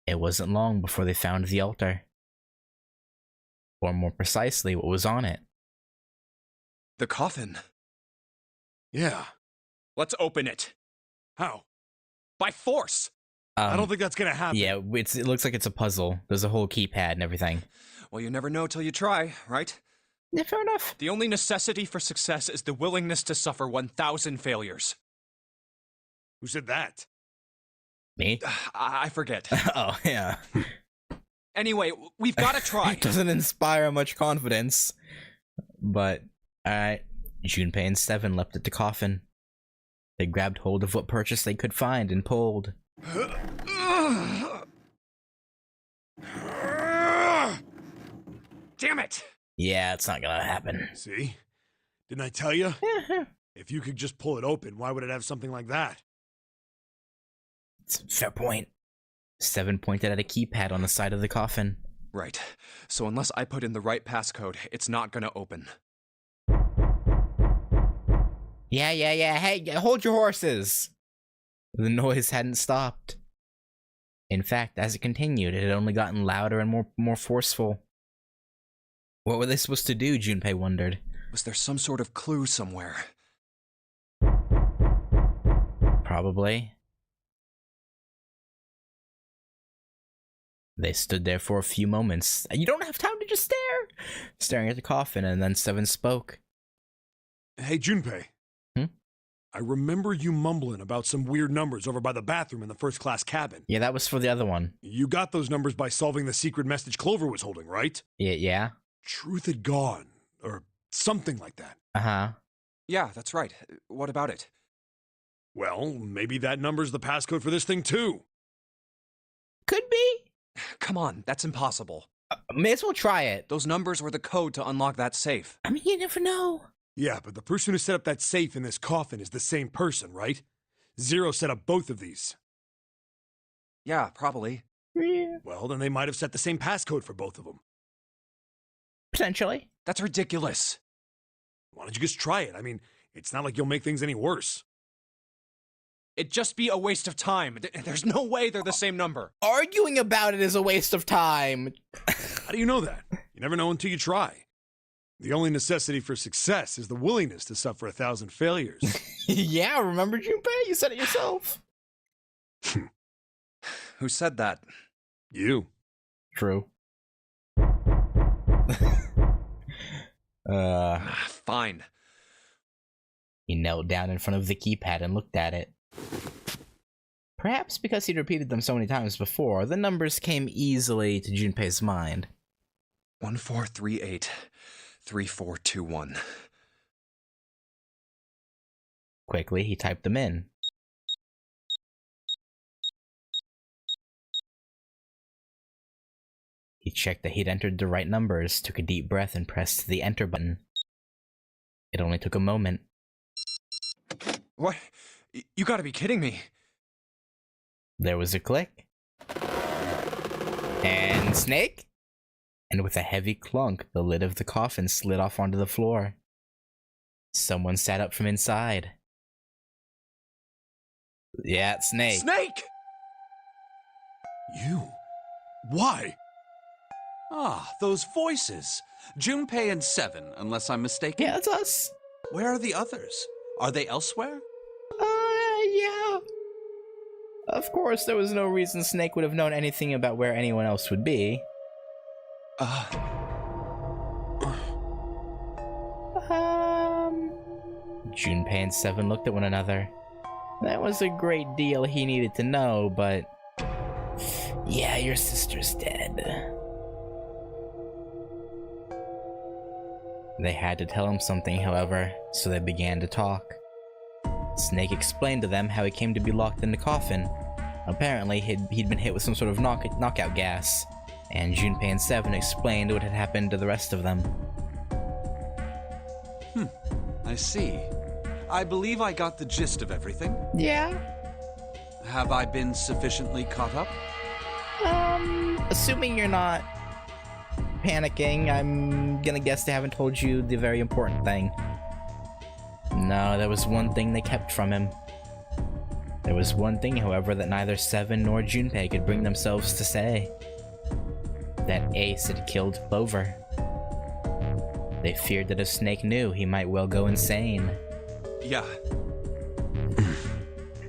It wasn't long before they found the altar. Or more precisely, what was on it. The coffin. Yeah. Let's open it. How? By force! I don't think that's gonna happen. Yeah, it looks like it's a puzzle. There's a whole keypad and everything. Well, you never know till you try, right? Yeah, fair enough. The only necessity for success is the willingness to suffer 1,000 failures. Who said that? Me? I forget. Oh, yeah. Anyway, we've got to try. It doesn't inspire much confidence. But, alright. Junpei and Seven leapt at the coffin. They grabbed hold of what purchase they could find and pulled. Damn it! Yeah, it's not gonna happen. See? Didn't I tell you? If you could just pull it open, why would it have something like that? It's a fair point. Seven pointed at a keypad on the side of the coffin. Right. So unless I put in the right passcode, it's not gonna open. Yeah. Hey, hold your horses! The noise hadn't stopped. In fact, as it continued, it had only gotten louder and more forceful. What were they supposed to do, Junpei wondered. Was there some sort of clue somewhere? Probably. They stood there for a few moments. You don't have time to just stare! Staring at the coffin, and then Seven spoke. Hey, Junpei. I remember you mumbling about some weird numbers over by the bathroom in the first-class cabin. Yeah, that was for the other one. You got those numbers by solving the secret message Clover was holding, right? Yeah. Truth had gone, or something like that. Uh-huh. Yeah, that's right. What about it? Well, maybe that number's the passcode for this thing, too. Could be. Come on, that's impossible. May as well try it. Those numbers were the code to unlock that safe. I mean, you never know. Yeah, but the person who set up that safe in this coffin is the same person, right? Zero set up both of these. Yeah, probably. Yeah. Well, then they might have set the same passcode for both of them. Potentially. That's ridiculous. Why don't you just try it? I mean, it's not like you'll make things any worse. It'd just be a waste of time. There's no way they're the same number. Arguing about it is a waste of time. How do you know that? You never know until you try. The only necessity for success is the willingness to suffer 1,000 failures. Yeah, remember, Junpei? You said it yourself. Who said that? You. True. Fine. He knelt down in front of the keypad and looked at it. Perhaps because he'd repeated them so many times before, the numbers came easily to Junpei's mind. 1438-3421. Quickly, he typed them in. He checked that he'd entered the right numbers, took a deep breath, and pressed the enter button. It only took a moment. What? You gotta be kidding me. There was a click. And Snake? And with a heavy clunk, the lid of the coffin slid off onto the floor. Someone sat up from inside. Yeah, it's Snake. Snake! You? Why? Ah, those voices. Junpei and Seven, unless I'm mistaken. Yeah, it's us. Where are the others? Are they elsewhere? Yeah. Of course, there was no reason Snake would have known anything about where anyone else would be. Uh. Junpei and Seven looked at one another. That was a great deal he needed to know, but... yeah, your sister's dead. They had to tell him something, however, so they began to talk. Snake explained to them how he came to be locked in the coffin. Apparently, he'd been hit with some sort of knockout gas, and Junpei and Seven explained what had happened to the rest of them. I see. I believe I got the gist of everything. Yeah? Have I been sufficiently caught up? Assuming you're not panicking, I'm gonna guess they haven't told you the very important thing. No, there was one thing they kept from him. There was one thing, however, that neither Seven nor Junpei could bring themselves to say. That Ace had killed Clover. They feared that if Snake knew, he might well go insane. Yeah.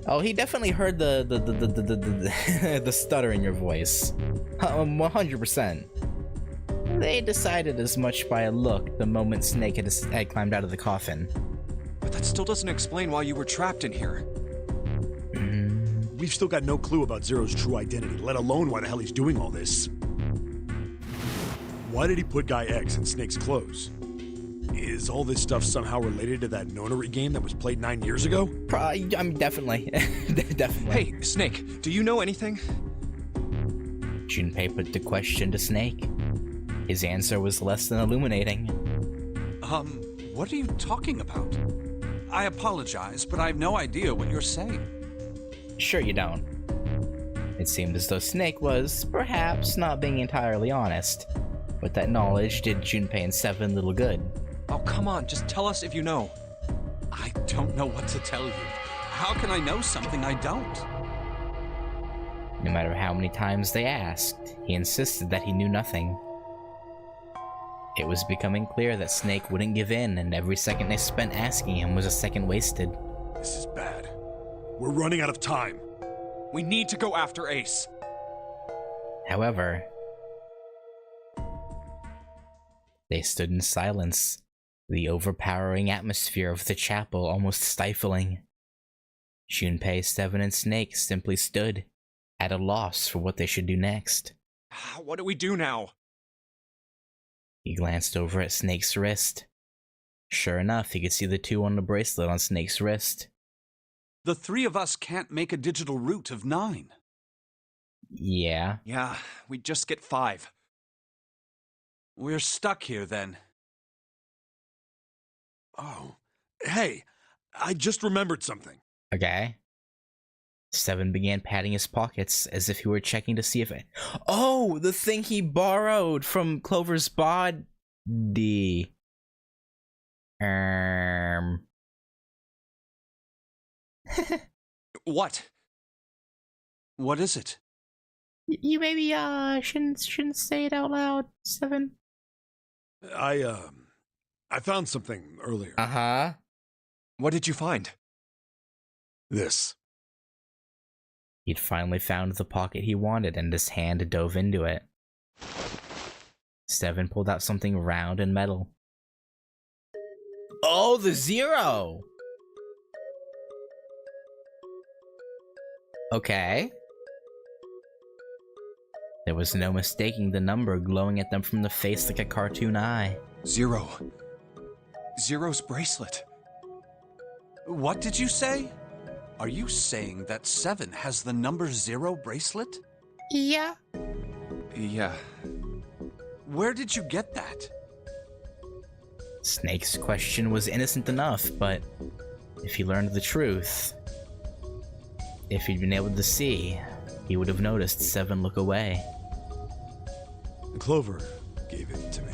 Oh, he definitely heard the the stutter in your voice. 100%. They decided as much by a look the moment Snake had climbed out of the coffin. But that still doesn't explain why you were trapped in here. We've still got no clue about Zero's true identity, let alone why the hell he's doing all this. Why did he put Guy X in Snake's clothes? Is all this stuff somehow related to that nonary game that was played 9 years ago? Definitely. Definitely. Hey, Snake, do you know anything? Junpei put the question to Snake. His answer was less than illuminating. What are you talking about? I apologize, but I have no idea what you're saying. Sure you don't. It seemed as though Snake was, perhaps, not being entirely honest. But that knowledge did Junpei and Seven little good. Oh, come on, just tell us if you know. I don't know what to tell you. How can I know something I don't? No matter how many times they asked, he insisted that he knew nothing. It was becoming clear that Snake wouldn't give in, and every second they spent asking him was a second wasted. This is bad. We're running out of time. We need to go after Ace. However, they stood in silence, the overpowering atmosphere of the chapel almost stifling. Junpei, Seven, and Snake simply stood, at a loss for what they should do next. What do we do now? He glanced over at Snake's wrist. Sure enough, he could see the 2 on the bracelet on Snake's wrist. The 3 of us can't make a digital root of 9. Yeah. Yeah, we just get 5. We're stuck here then. Oh. Hey, I just remembered something. Okay. Seven began patting his pockets as if he were checking to see if it... Oh! The thing he borrowed from Clover's body. What? What is it? You maybe shouldn't say it out loud, Seven. I found something earlier. Uh-huh. What did you find? This. He'd finally found the pocket he wanted, and his hand dove into it. Seven pulled out something round and metal. Oh, the 0! Okay. There was no mistaking the number glowing at them from the face like a cartoon eye. 0. Zero's bracelet. What did you say? Are you saying that 7 has the number 0 bracelet? Yeah. Yeah. Where did you get that? Snake's question was innocent enough, but if he learned the truth, if he'd been able to see, he would have noticed Seven look away. Clover gave it to me.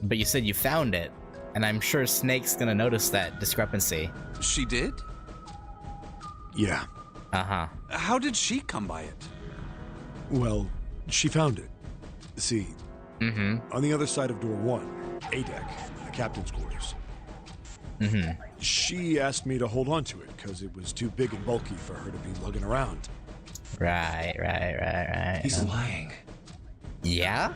But you said you found it, and I'm sure Snake's gonna notice that discrepancy. She did? Yeah. Uh-huh. How did she come by it? Well, she found it. See, on the other side of door 1, A-deck, the captain's quarters. She asked me to hold on to it because it was too big and bulky for her to be lugging around. Right. He's lying. Yeah?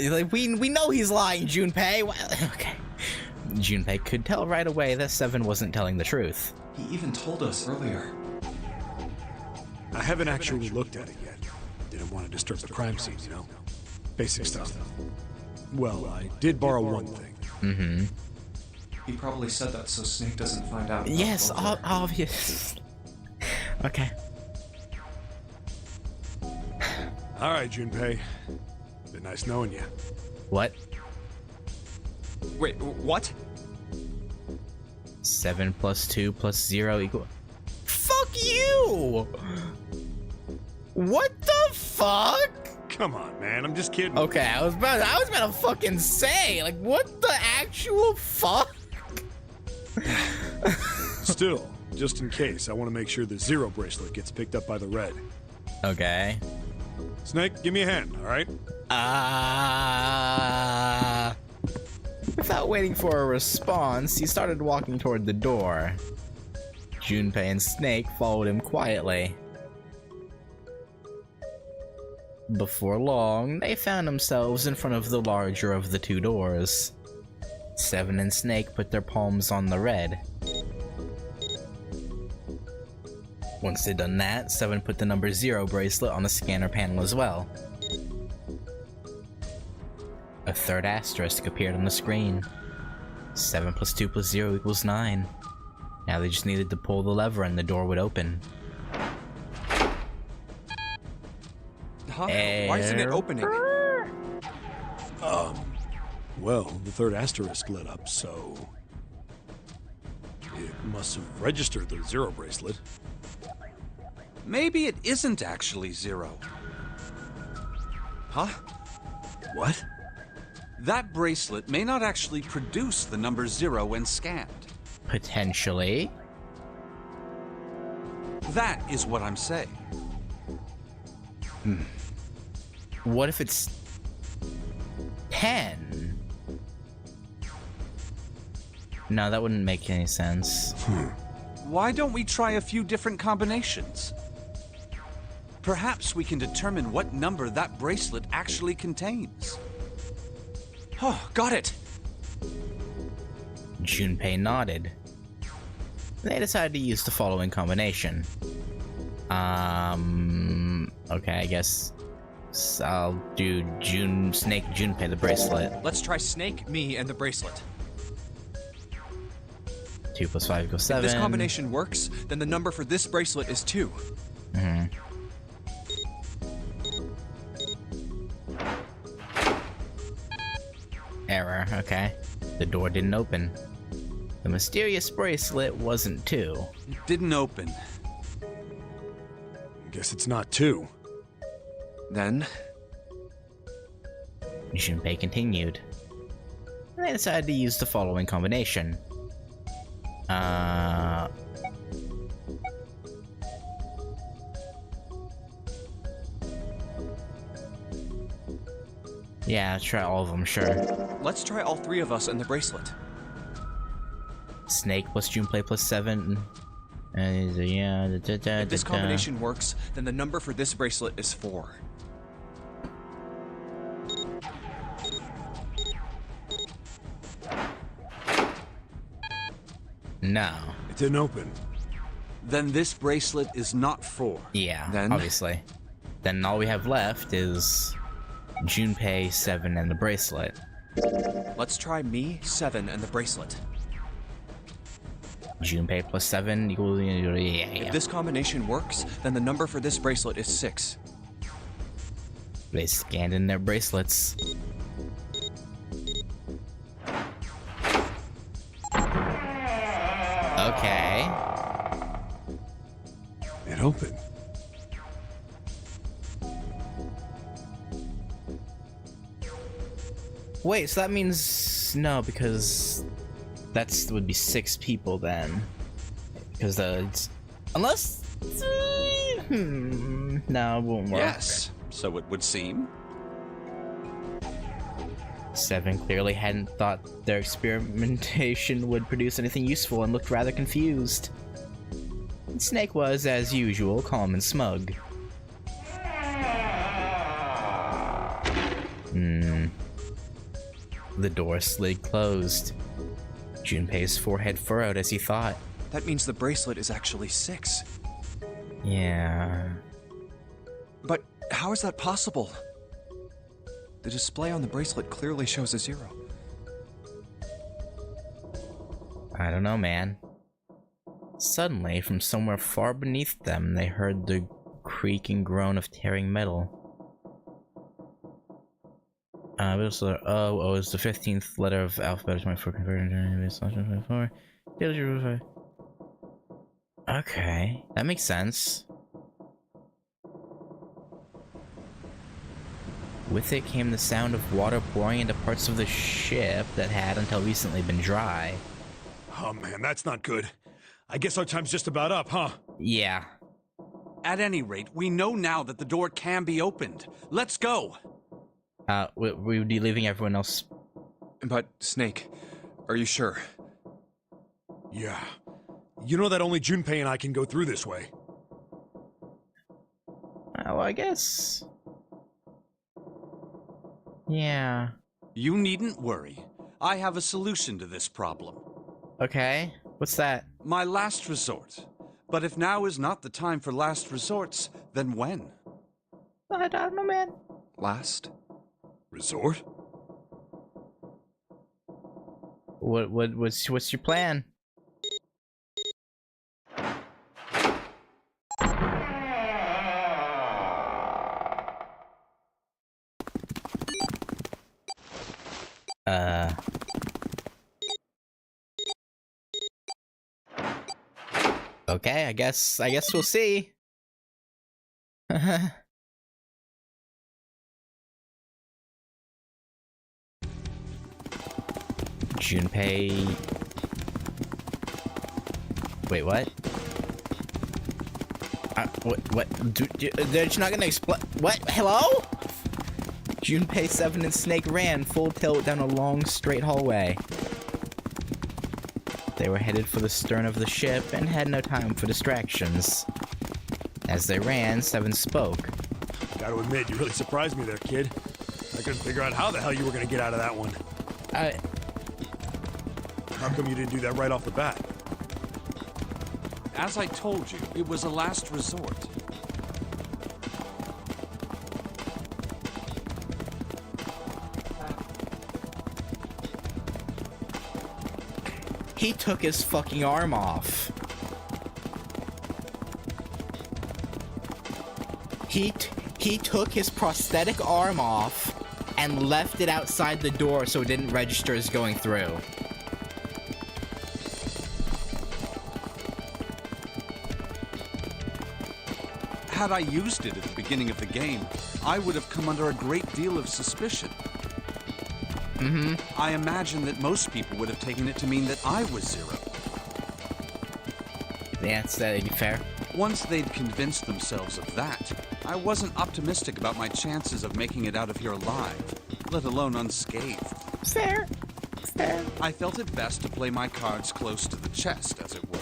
Like, we know he's lying, Junpei. Okay. Junpei could tell right away that Seven wasn't telling the truth. He even told us earlier. I haven't actually looked at it yet. Didn't want to disturb the crime scene, you know? Basic stuff. Well, I did borrow one thing. Mm-hmm. He probably said that so Snake doesn't find out. Yes, obvious. Okay. All right, Junpei. Been nice knowing you. What? Wait, what? 7 plus 2 plus 0 equal... Fuck you! What the fuck? Come on, man. I'm just kidding. Okay, I was about to fucking say, like, what the actual fuck? Still, just in case, I want to make sure the Zero bracelet gets picked up by the Red. Okay. Snake, give me a hand, all right? Without waiting for a response, he started walking toward the door. Junpei and Snake followed him quietly. Before long, they found themselves in front of the larger of the two doors. Seven and Snake put their palms on the Red. Once they'd done that, Seven put the number 0 bracelet on the scanner panel as well. A third asterisk appeared on the screen. 7 plus 2 plus 0 equals 9. Now they just needed to pull the lever and the door would open. Huh? Why isn't it opening? Well, the third asterisk lit up, so... it must have registered the 0 bracelet. Maybe it isn't actually 0. Huh? What? That bracelet may not actually produce the number 0 when scanned. Potentially. That is what I'm saying. What if it's 10? No, that wouldn't make any sense. Why don't we try a few different combinations? Perhaps we can determine what number that bracelet actually contains. Oh, got it! Junpei nodded. They decided to use the following combination. Okay, I guess I'll do Snake, Junpei, the bracelet. Let's try Snake, me, and the bracelet. 2 plus 5 equals 7. If this combination works, then the number for this bracelet is 2. Mm-hmm. Error, okay. The door didn't open. The mysterious bracelet wasn't 2. It didn't open. Guess it's not 2. Then... Junpei continued. They decided to use the following combination. Yeah, try all of them, sure. Let's try all 3 of us and the bracelet. Snake plus Junpei plus 7. And yeah, If this combination works, then the number for this bracelet is 4. No. It didn't open. Then this bracelet is not 4. Yeah, Then? obviously. Then all we have left is Junpei, 7, and the bracelet. Let's try me, 7, and the bracelet. Junpei plus 7 equals... Yeah. If this combination works, then the number for this bracelet is 6. They scanned in their bracelets. Okay. It opened. Wait, so that means... No, because... That's would be 6 people then. Because unless... No, it won't work. Yes, so it would seem. 7 clearly hadn't thought their experimentation would produce anything useful and looked rather confused. And Snake was, as usual, calm and smug. The door slid closed. Junpei's forehead furrowed as he thought. That means the bracelet is actually 6. Yeah. But how is that possible? The display on the bracelet clearly shows a 0. I don't know, man. Suddenly, from somewhere far beneath them, they heard the creaking groan of tearing metal. O is the 15th letter of alphabet 24 converted to 24. Okay, that makes sense. With it came the sound of water pouring into parts of the ship that had until recently been dry. Oh man, that's not good. I guess our time's just about up, huh? Yeah. At any rate, we know now that the door can be opened. Let's go! We would be leaving everyone else. But, Snake, are you sure? Yeah. You know that only Junpei and I can go through this way. Well, I guess... Yeah. You needn't worry. I have a solution to this problem. Okay, what's that? My last resort. But if now is not the time for last resorts, then when? I don't know, man. Last? Resort? What's your plan? Okay, I guess we'll see. Junpei. Wait, what? What? They're just not gonna explain. What? Hello? Junpei, Seven, and Snake ran full tilt down a long, straight hallway. They were headed for the stern of the ship and had no time for distractions. As they ran, Seven spoke. Gotta admit, you really surprised me there, kid. I couldn't figure out how the hell you were gonna get out of that one. How come you didn't do that right off the bat? As I told you, it was a last resort. He took his fucking arm off. He took his prosthetic arm off and left it outside the door so it didn't register as going through. Had I used it at the beginning of the game, I would have come under a great deal of suspicion. I imagine that most people would have taken it to mean that I was Zero. Yeah, that's fair. Once they'd convinced themselves of that, I wasn't optimistic about my chances of making it out of here alive, let alone unscathed. Fair. Fair. I felt it best to play my cards close to the chest, as it were.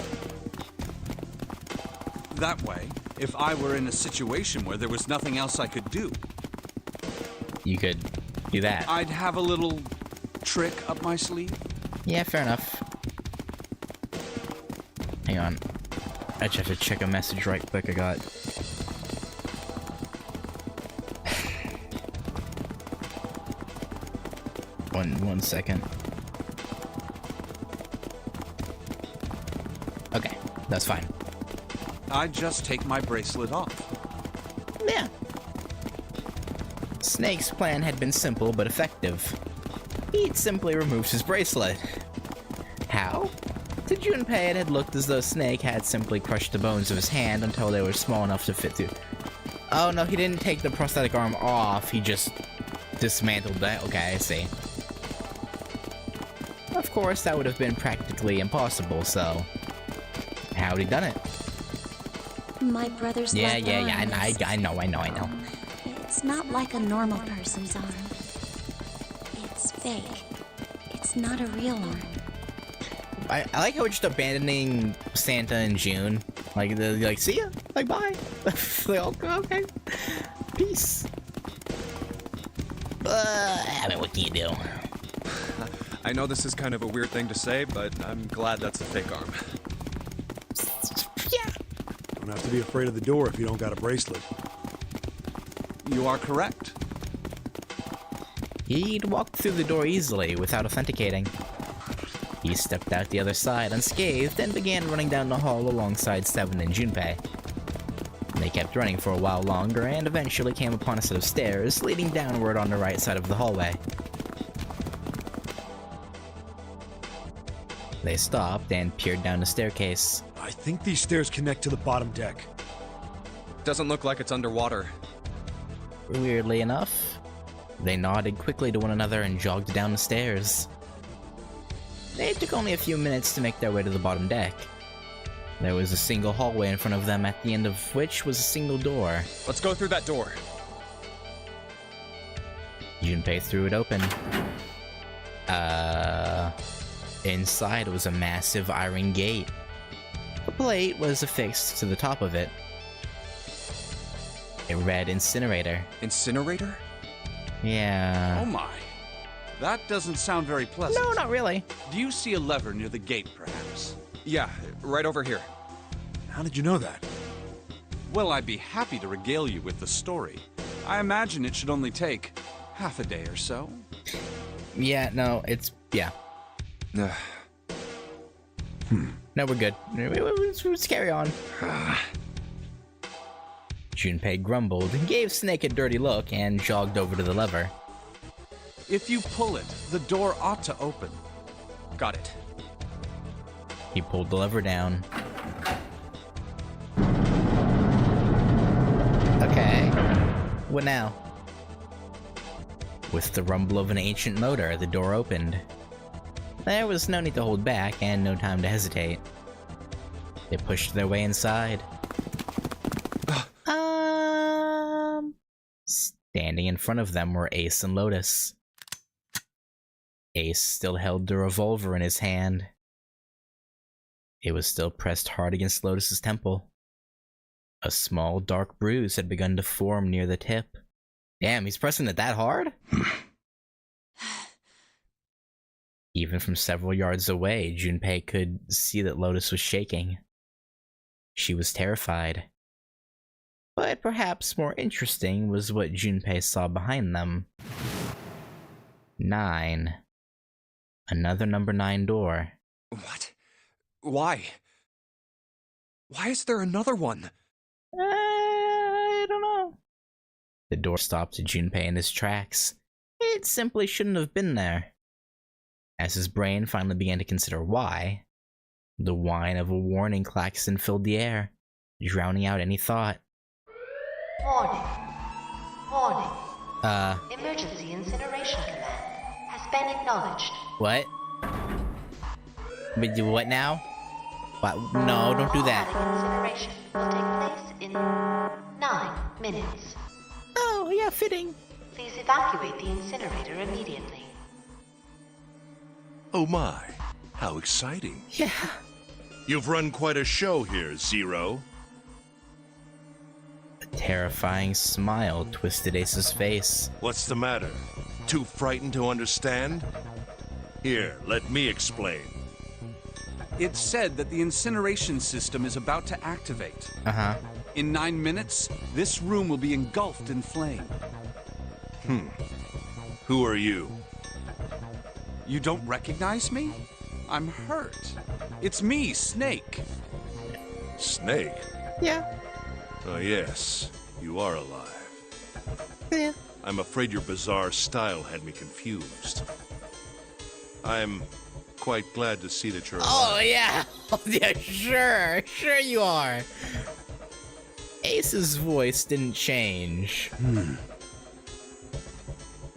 That way, if I were in a situation where there was nothing else I could do, you could do that. I'd have a little trick up my sleeve. Yeah, fair enough. Hang on. I just have to check a message right quick I got. One second. Okay, that's fine. I'd just take my bracelet off. Yeah. Snake's plan had been simple but effective. He'd simply removed his bracelet. How? To Junpei, it had looked as though Snake had simply crushed the bones of his hand until they were small enough to fit through. Oh no, he didn't take the prosthetic arm off, he just dismantled that. Okay, I see. Of course, that would have been practically impossible, so how'd he done it? My brother's left arm I know. It's not like a normal person's arm. It's fake. It's not a real arm. I like how we're just abandoning Santa in June. Like, they're like, see ya, like, bye. Like, okay, peace. I mean, what can you do? I know this is kind of a weird thing to say, but I'm glad that's a fake arm. Yeah. Don't have to be afraid of the door if you don't got a bracelet. You are correct. He'd walked through the door easily without authenticating. He stepped out the other side unscathed and began running down the hall alongside Seven and Junpei. They kept running for a while longer and eventually came upon a set of stairs leading downward on the right side of the hallway. They stopped and peered down the staircase. I think these stairs connect to the bottom deck. Doesn't look like it's underwater. Weirdly enough, they nodded quickly to one another and jogged down the stairs. It took only a few minutes to make their way to the bottom deck. There was a single hallway in front of them, at the end of which was a single door. Let's go through that door. Junpei threw it open. Inside was a massive iron gate. A plate was affixed to the top of it. It read Incinerator. Incinerator? Yeah. Oh my. That doesn't sound very pleasant. No, not really. Do you see a lever near the gate, perhaps? Yeah, right over here. How did you know that? Well, I'd be happy to regale you with the story. I imagine it should only take half a day or so. Yeah, no, yeah. No, we're good. Let's carry on. Junpei grumbled and gave Snake a dirty look and jogged over to the lever. If you pull it, the door ought to open. Got it. He pulled the lever down. Okay. What now? With the rumble of an ancient motor, the door opened. There was no need to hold back and no time to hesitate. They pushed their way inside. Standing in front of them were Ace and Lotus. Ace still held the revolver in his hand. It was still pressed hard against Lotus's temple. A small dark bruise had begun to form near the tip. Damn, he's pressing it that hard? Even from several yards away, Junpei could see that Lotus was shaking. She was terrified. But perhaps more interesting was what Junpei saw behind them. 9. Another number 9 door. What? Why? Why is there another one? I don't know. The door stopped Junpei in his tracks. It simply shouldn't have been there. As his brain finally began to consider why, the whine of a warning klaxon filled the air, drowning out any thought. Warning. Warning. Emergency incineration command has been acknowledged. What? But what now? What? No, don't do that. Incineration will take place in 9 minutes. Oh, yeah, fitting. Please evacuate the incinerator immediately. Oh my, how exciting. Yeah. You've run quite a show here, Zero. A terrifying smile twisted Ace's face. What's the matter? Too frightened to understand? Here, let me explain. It's said that the incineration system is about to activate. Uh-huh. In 9 minutes, this room will be engulfed in flame. Who are you? You don't recognize me? I'm hurt. It's me, Snake. Snake? Yeah. Oh yes, you are alive. Yeah. I'm afraid your bizarre style had me confused. I'm quite glad to see that you're alive. Oh, yeah. Yeah, sure. Sure you are. Ace's voice didn't change.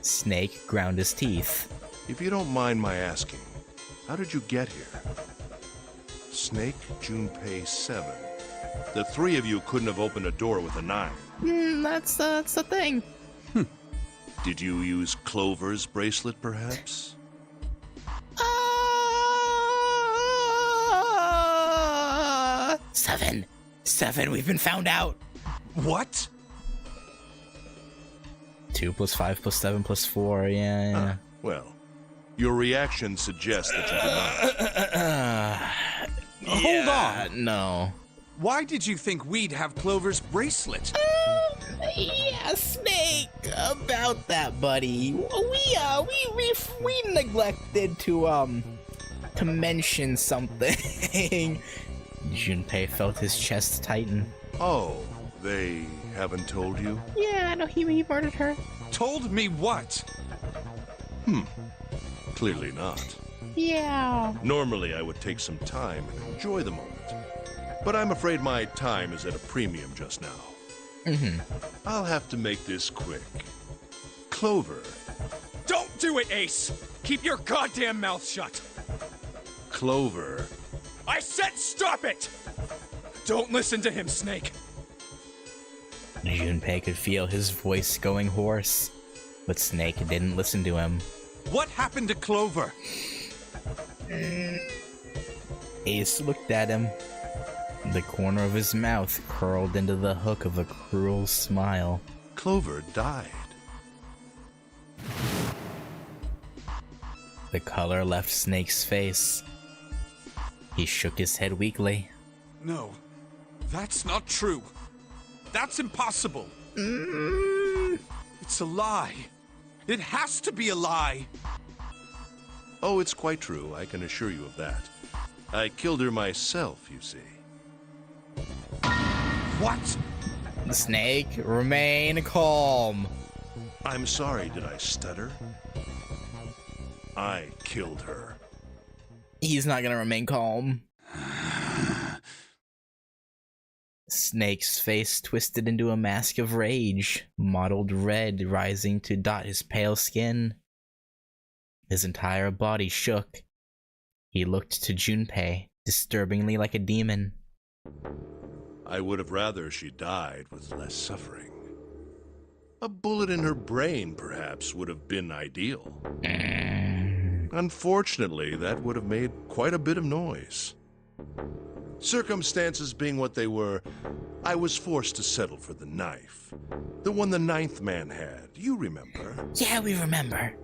Snake ground his teeth. If you don't mind my asking, how did you get here? Snake, Junpei, 7. The 3 of you couldn't have opened a door with a 9. That's the thing. Did you use Clover's bracelet, perhaps? 7. 7, we've been found out. What? 2 + 5 + 7 + 4, yeah. Well, Your reaction suggests that you did not. Hold on. No. Why did you think we'd have Clover's bracelet? Yeah, Snake. About that, buddy. We neglected to mention something. Junpei felt his chest tighten. Oh, they haven't told you? Yeah, no, he murdered her. Told me what? Clearly not. Yeah. Normally, I would take some time and enjoy the moment. But I'm afraid my time is at a premium just now. I'll have to make this quick. Clover. Don't do it, Ace! Keep your goddamn mouth shut! Clover. I said stop it! Don't listen to him, Snake. Junpei could feel his voice going hoarse, but Snake didn't listen to him. What happened to Clover? Ace looked at him. The corner of his mouth curled into the hook of a cruel smile. Clover died. The color left Snake's face. He shook his head weakly. No, that's not true. That's impossible. It's a lie. It has to be a lie. Oh, it's quite true. I can assure you of that. I killed her myself, you see. What? Snake, remain calm. I'm sorry, did I stutter? I killed her. He's not gonna remain calm. Snake's face twisted into a mask of rage, mottled red rising to dot his pale skin. His entire body shook. He looked to Junpei, disturbingly like a demon. I would have rather she died with less suffering. A bullet in her brain, perhaps, would have been ideal. Unfortunately, that would have made quite a bit of noise. Circumstances being what they were, I was forced to settle for the knife. The one the ninth man had, you remember? Yeah, we remember.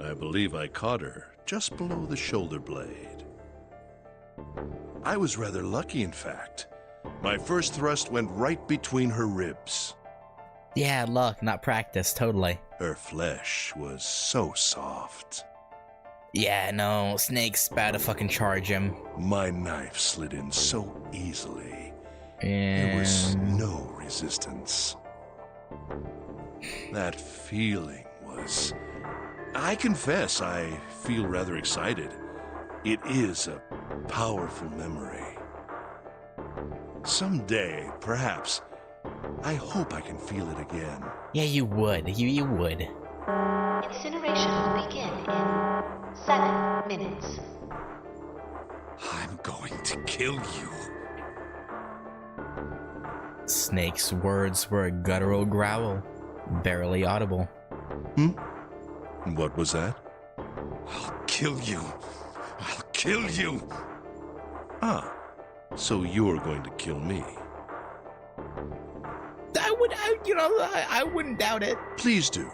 I believe I caught her just below the shoulder blade. I was rather lucky, in fact. My first thrust went right between her ribs. Yeah, luck, not practice, totally. Her flesh was so soft. Yeah, no, Snake's about to fucking charge him. My knife slid in so easily. And... There was no resistance. That feeling was... I confess, I feel rather excited. It is a powerful memory. Someday, perhaps, I hope I can feel it again. Yeah, you would. You would. Incineration will begin in 7 minutes. I'm going to kill you. Snake's words were a guttural growl, barely audible. What was that? I'll kill you. I'll kill you. Ah, so you're going to kill me. I wouldn't doubt it. Please do.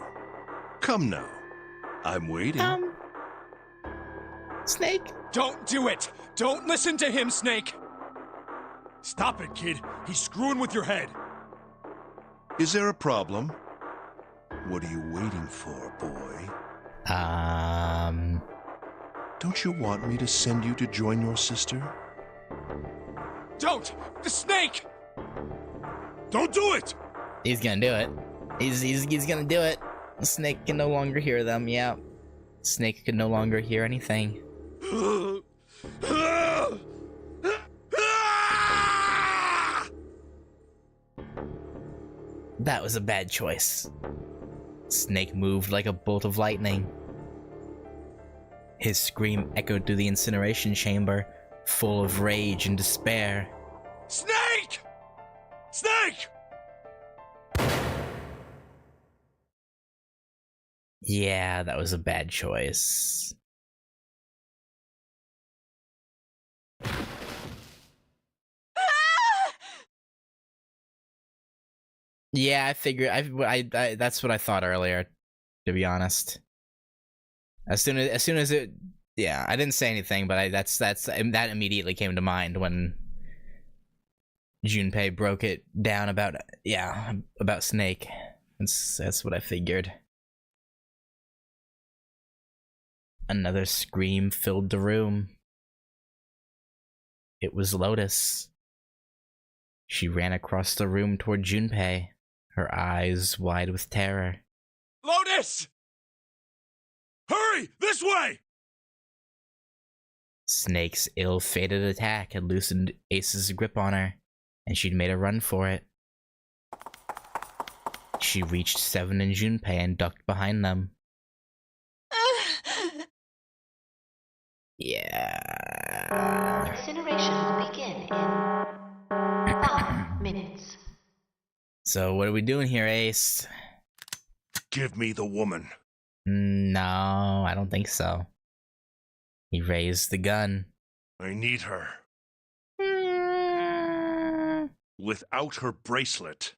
Come now. I'm waiting. Snake? Don't do it! Don't listen to him, Snake! Stop it, kid. He's screwing with your head. Is there a problem? What are you waiting for, boy? Don't you want me to send you to join your sister? Don't! The Snake! Don't do it! He's gonna do it. He's gonna do it. Snake can no longer hear them, yeah. Snake can no longer hear anything. That was a bad choice. Snake moved like a bolt of lightning. His scream echoed through the incineration chamber, full of rage and despair. Snake! Snake! Yeah, that was a bad choice. Yeah, I figured. I that's what I thought earlier, to be honest. As soon as it, yeah, I didn't say anything, but that immediately came to mind when Junpei broke it down about Snake. That's what I figured. Another scream filled the room. It was Lotus. She ran across the room toward Junpei, her eyes wide with terror. Lotus! Hurry! This way! Snake's ill-fated attack had loosened Ace's grip on her, and she'd made a run for it. She reached Seven and Junpei and ducked behind them. Yeah. Incineration will begin in 5 minutes. So what are we doing here, Ace? Give me the woman. No, I don't think so. He raised the gun. I need her. Without her bracelet,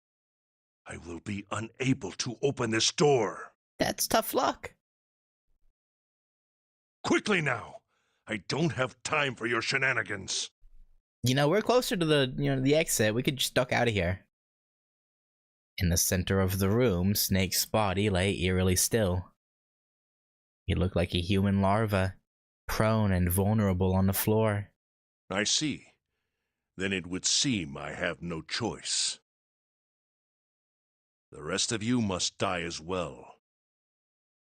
I will be unable to open this door. That's tough luck. Quickly now! I don't have time for your shenanigans. You know, we're closer to the exit. We could just duck out of here. In the center of the room, Snake's body lay eerily still. He looked like a human larva, prone and vulnerable on the floor. I see. Then it would seem I have no choice. The rest of you must die as well.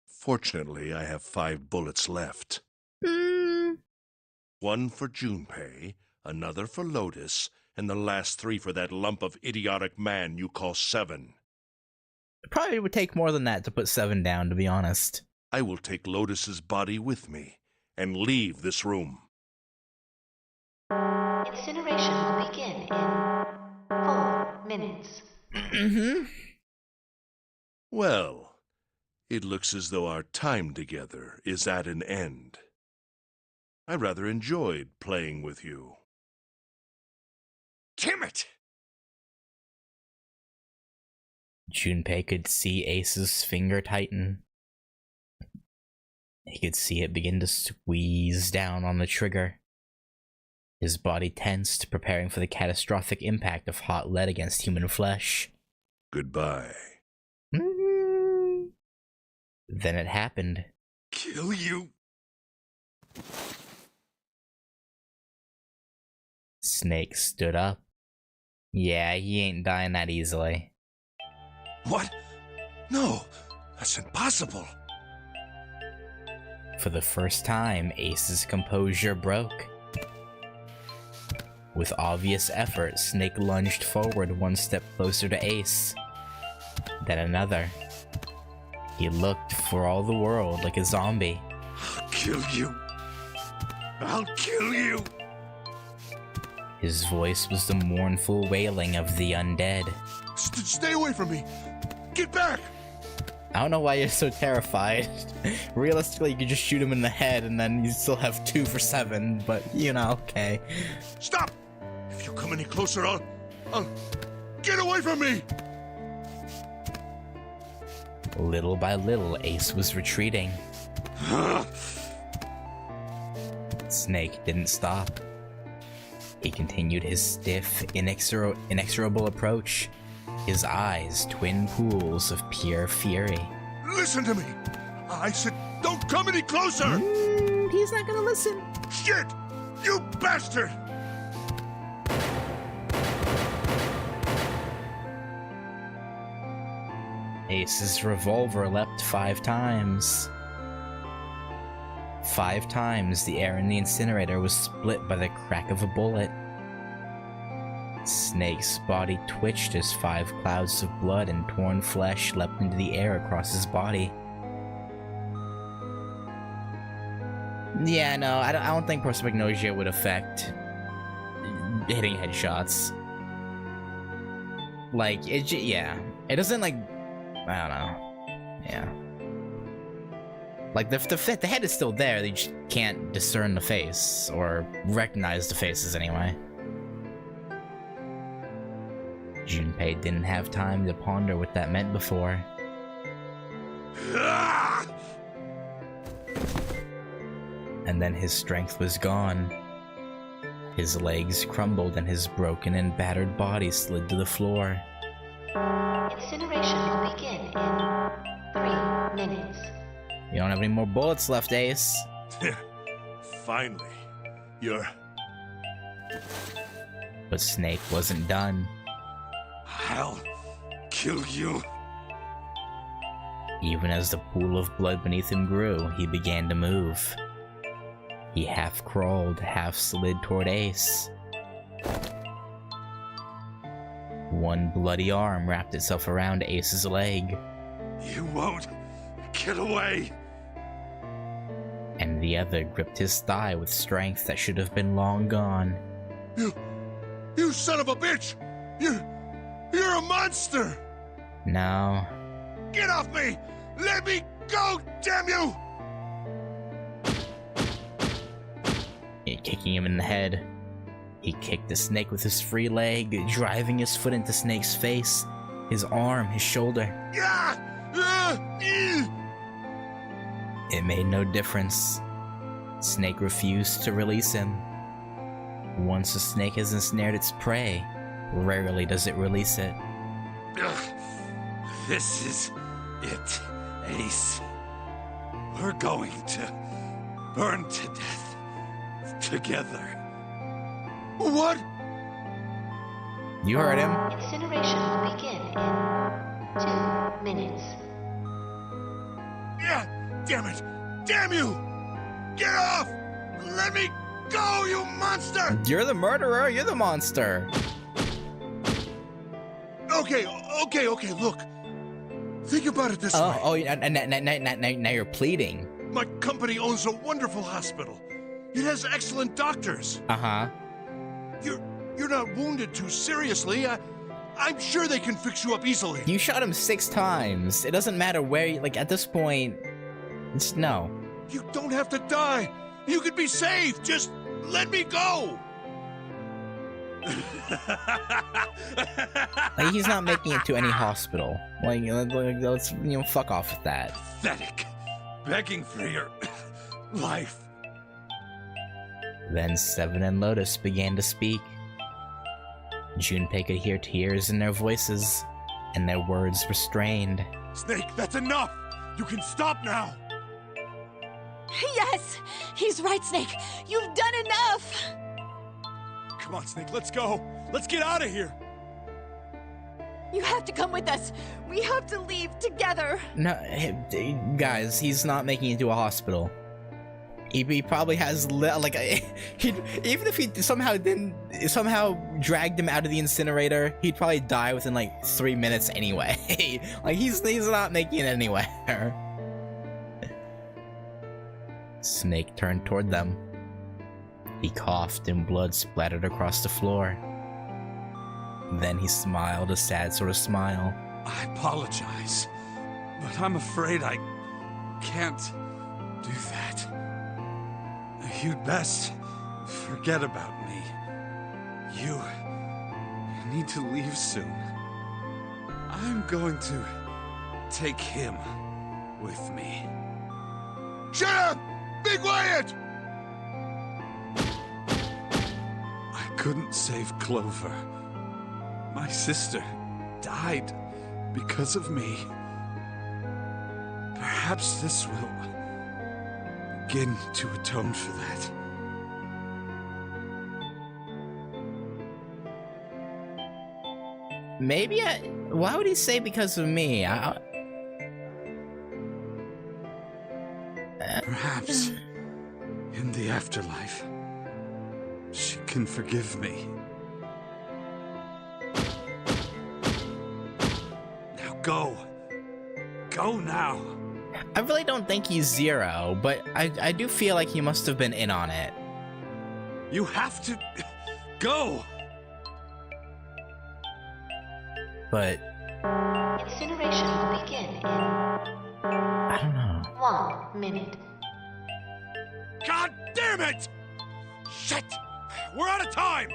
Fortunately, I have 5 bullets left. One for Junpei, another for Lotus, and the last 3 for that lump of idiotic man you call Seven. It probably would take more than that to put Seven down, to be honest. I will take Lotus's body with me and leave this room. Incineration will begin in 4 minutes. Well, it looks as though our time together is at an end. I rather enjoyed playing with you. Damn it! Junpei could see Ace's finger tighten. He could see it begin to squeeze down on the trigger. His body tensed, preparing for the catastrophic impact of hot lead against human flesh. Goodbye. Then it happened. Kill you! Snake stood up. Yeah, he ain't dying that easily. What? No, that's impossible. For the first time, Ace's composure broke. With obvious effort, Snake lunged forward 1 step closer to Ace. Then another. He looked for all the world like a zombie. I'll kill you. I'll kill you. His voice was the mournful wailing of the undead. Stay away from me! Get back! I don't know why you're so terrified. Realistically, you could just shoot him in the head and then you still have 2 for 7, but you know, okay. Stop! If you come any closer, I'll... Get away from me! Little by little, Ace was retreating. Snake didn't stop. He continued his stiff, inexorable approach, his eyes twin pools of pure fury. Listen to me! I said don't come any closer! He's not gonna listen. Shit! You bastard! Ace's revolver leapt 5 times. 5 times the air in the incinerator was split by the crack of a bullet. Snake's body twitched as 5 clouds of blood and torn flesh leapt into the air across his body. Yeah, no, I don't think prosopagnosia would affect hitting headshots. Like, yeah. It doesn't, like, I don't know. Yeah. Like, the head is still there, they just can't discern the face, or recognize the faces anyway. Junpei didn't have time to ponder what that meant before. And then his strength was gone. His legs crumbled and his broken and battered body slid to the floor. Incineration will begin in 3 minutes. You don't have any more bullets left, Ace. Finally, you're... But Snake wasn't done. I'll kill you. Even as the pool of blood beneath him grew, he began to move. He half crawled, half slid toward Ace. One bloody arm wrapped itself around Ace's leg. You won't get away. And the other gripped his thigh with strength that should have been long gone. You son of a bitch! You're a monster! No. Get off me! Let me go, damn you! Kicking him in the head. He kicked the Snake with his free leg, driving his foot into Snake's face, his arm, his shoulder. It made no difference. Snake refused to release him. Once a snake has ensnared its prey, rarely does it release it. This is it, Ace. We're going to burn to death together. What? You heard him. Incineration will begin in 2 minutes. Yeah, damn it! Damn you! Get off! Let me go, you monster! You're the murderer, you're the monster. Okay, look. Think about it this way. Now you're pleading. My company owns a wonderful hospital. It has excellent doctors. Uh-huh. You're not wounded too seriously. I'm sure they can fix you up easily. You shot him 6 times. It doesn't matter where you, at this point, it's no. You don't have to die. You could be saved. Just let me go. He's not making it to any hospital. Let's, fuck off with that. Pathetic. Begging for your life. Then Seven and Lotus began to speak. Junpei could hear tears in their voices, and their words restrained. Snake, that's enough! You can stop now! Yes! He's right, Snake! You've done enough! Come on, Snake, let's go! Let's get out of here! You have to come with us! We have to leave together! No, guys, he's not making it to a hospital. He probably has even if he somehow dragged him out of the incinerator, he'd probably die within 3 minutes anyway. He's not making it anywhere. Snake turned toward them. He coughed and blood splattered across the floor. Then he smiled a sad sort of smile. I apologize, but I'm afraid I can't do that. You'd best forget about me. You need to leave soon. I'm going to take him with me. Shut up! Be quiet! I couldn't save Clover. My sister died because of me. Perhaps this will begin to atone for that. Maybe why would he say because of me? Perhaps in the afterlife, she can forgive me. Now go. Go now. I really don't think he's Zero, but I do feel like he must have been in on it. You have to go. But incineration will begin in I don't know. 1 minute. God damn it! Shit! We're out of time!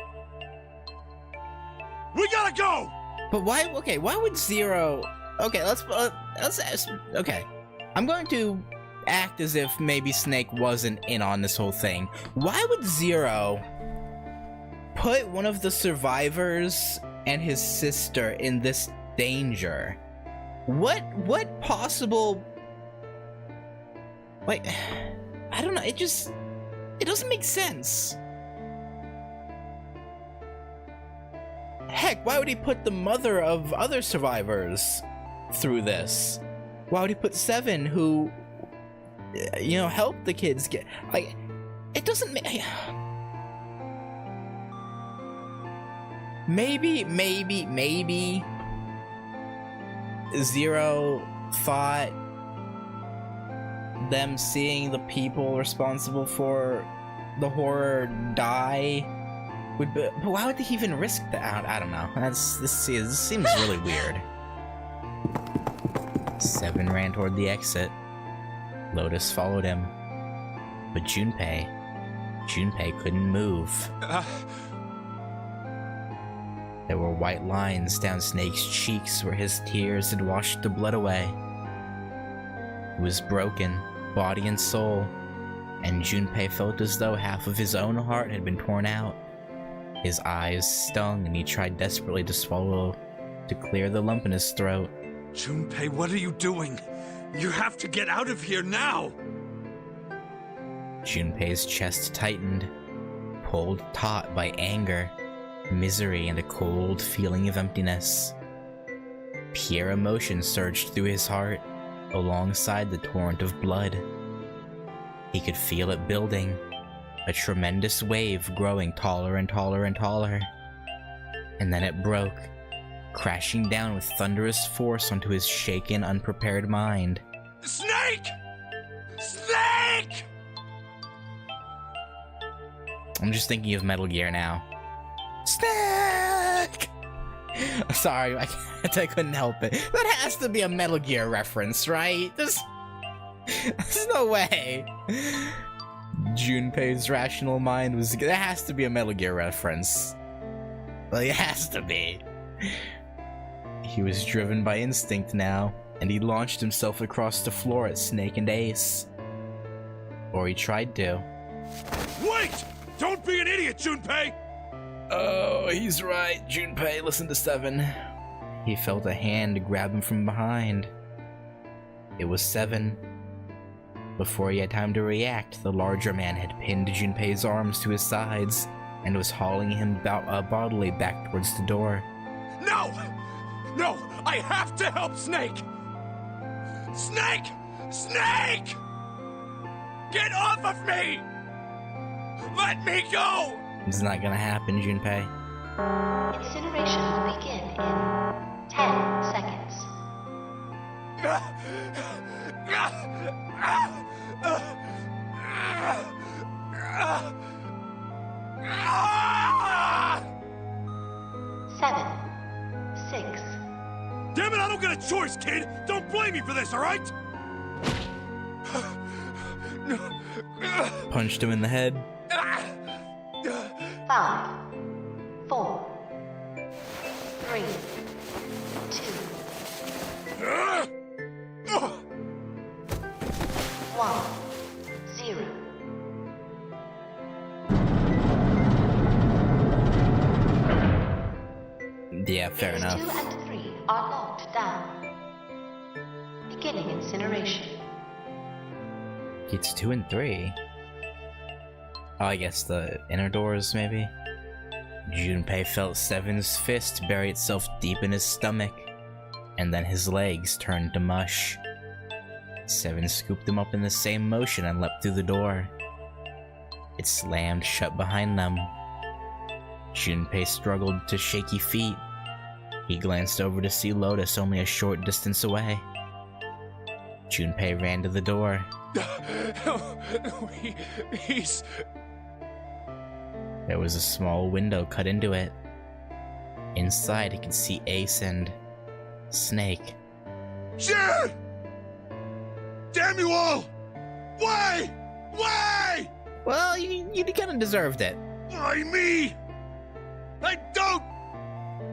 We gotta go! But why? Okay, why would Zero? Okay, let's. Okay, I'm going to act as if maybe Snake wasn't in on this whole thing. Why would Zero put one of the survivors and his sister in this danger? What possible... Like, I don't know, it doesn't make sense. Heck, why would he put the mother of other survivors through this? Why would he put Seven, who, you know, helped the kids get... Like, it doesn't make... Maybe Zero thought them seeing the people responsible for the horror die would be, but why would they even risk that? I don't know. This seems really weird. Seven ran toward the exit. Lotus followed him. But Junpei couldn't move. There were white lines down Snake's cheeks where his tears had washed the blood away. He was broken, body and soul, and Junpei felt as though half of his own heart had been torn out. His eyes stung, and he tried desperately to swallow to clear the lump in his throat. Junpei, what are you doing? You have to get out of here now! Junpei's chest tightened, pulled taut by anger, misery, and a cold feeling of emptiness. Pure emotion surged through his heart, alongside the torrent of blood. He could feel it building, a tremendous wave growing taller and taller and taller. And then it broke, crashing down with thunderous force onto his shaken, unprepared mind. Snake! Snake! I'm just thinking of Metal Gear now. Snake! Sorry, I couldn't help it. That has to be a Metal Gear reference, right? There's no way. Junpei's rational mind was... There has to be a Metal Gear reference. Like, it has to be. He was driven by instinct now, and he launched himself across the floor at Snake and Ace. Or he tried to. Wait! Don't be an idiot, Junpei! Oh, he's right, Junpei. Listen to Seven. He felt a hand grab him from behind. It was Seven. Before he had time to react, the larger man had pinned Junpei's arms to his sides and was hauling him bodily back towards the door. No! No! I have to help Snake! Snake! Snake! Get off of me! Let me go! It's not gonna happen, Junpei. Incineration will begin in 10 seconds. Seven, 6. Damn it, I don't get a choice, kid! Don't blame me for this, alright? Punched him in the head. 5, 4, 3, 2, 1, 0. Yeah, fair enough. 2 and 3 are locked down. Beginning incineration. It's 2 and 3. Oh, I guess the inner doors, maybe? Junpei felt Seven's fist bury itself deep in his stomach, and then his legs turned to mush. Seven scooped them up in the same motion and leapt through the door. It slammed shut behind them. Junpei struggled to shaky feet. He glanced over to see Lotus only a short distance away. Junpei ran to the door. He's... There was a small window cut into it. Inside, he could see Ace and Snake. Shit! Damn you all! Why? Why? Well, you kind of deserved it. Why me? I don't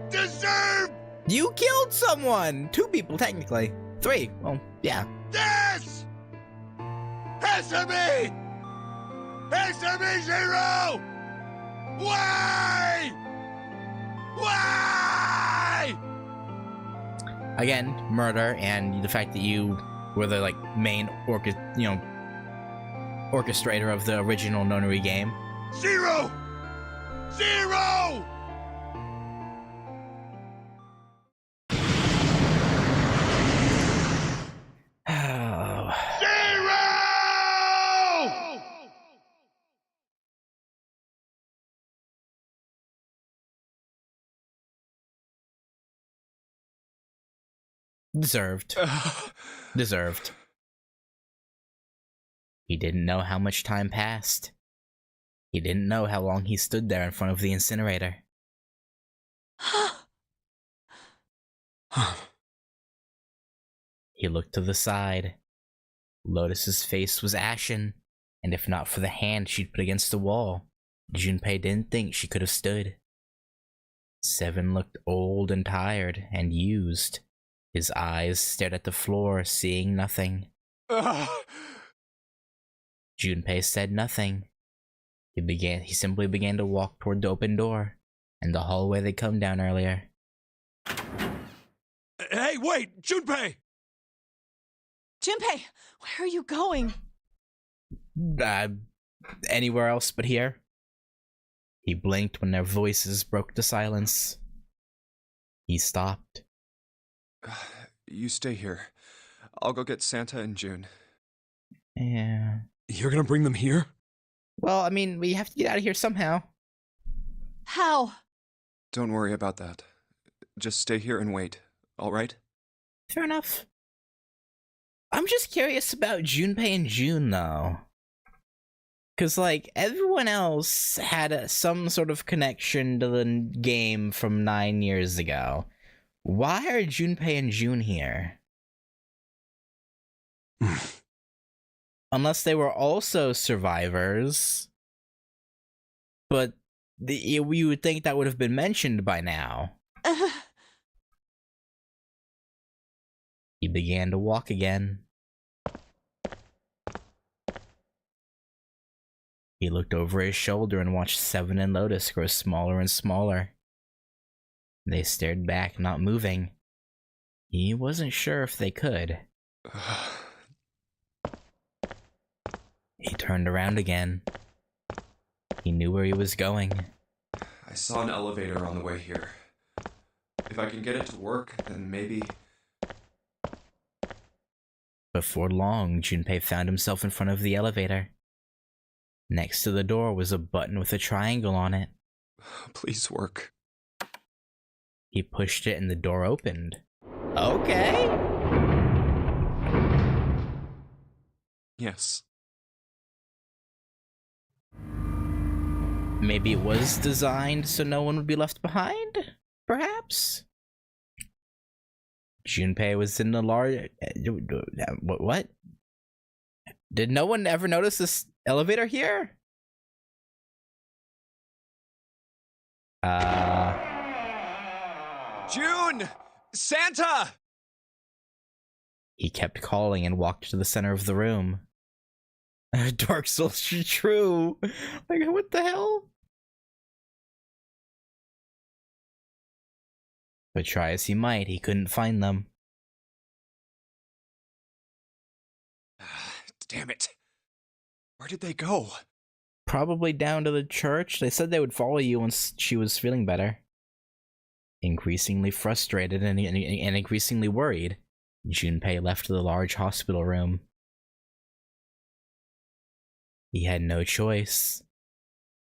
deserve... You killed someone! 2 people, technically. 3. Well, yeah. This! Answer me! Answer me, Zero! Why? Why? Again, murder and the fact that you were the main orchestrator of the original Nonary game. Zero! Zero! Deserved. Deserved. He didn't know how much time passed. He didn't know how long he stood there in front of the incinerator. He looked to the side. Lotus's face was ashen, and if not for the hand she'd put against the wall, Junpei didn't think she could have stood. Seven looked old and tired and used. His eyes stared at the floor, seeing nothing. Junpei said nothing. He simply began to walk toward the open door, and the hallway they'd come down earlier. Hey, wait! Junpei! Junpei, where are you going? Anywhere else but here. He blinked when their voices broke the silence. He stopped. You stay here. I'll go get Santa and June. Yeah. You're gonna bring them here? Well, I mean, we have to get out of here somehow. How? Don't worry about that. Just stay here and wait, alright? Fair enough. I'm just curious about Junpei and June, though. Because, everyone else had some sort of connection to the game from 9 years ago. Why are Junpei and June here? Unless they were also survivors. But we would think that would have been mentioned by now. He began to walk again. He looked over his shoulder and watched Seven and Lotus grow smaller and smaller. They stared back, not moving. He wasn't sure if they could. He turned around again. He knew where he was going. I saw an elevator on the way here. If I can get it to work, then maybe... Before long, Junpei found himself in front of the elevator. Next to the door was a button with a triangle on it. Please work. He pushed it and the door opened. Okay. Yes. Maybe it was designed so no one would be left behind? Perhaps? Junpei was in the large... What? Did no one ever notice this elevator here? June! Santa! He kept calling and walked to the center of the room. Dark Souls true. What the hell? But try as he might, he couldn't find them. Damn it. Where did they go? Probably down to the church. They said they would follow you once she was feeling better. Increasingly frustrated and increasingly worried, Junpei left the large hospital room. He had no choice.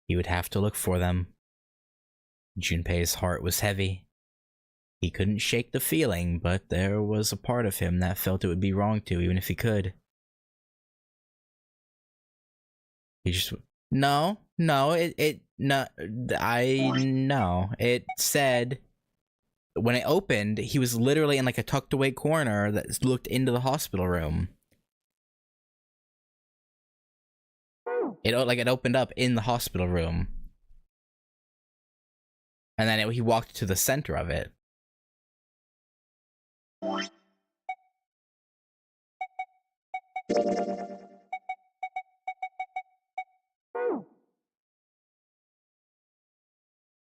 He would have to look for them. Junpei's heart was heavy. He couldn't shake the feeling, but there was a part of him that felt it would be wrong to, even if he could. He just... No, it said... When it opened, he was literally in a tucked away corner that looked into the hospital room. It opened up in the hospital room. And then he walked to the center of it.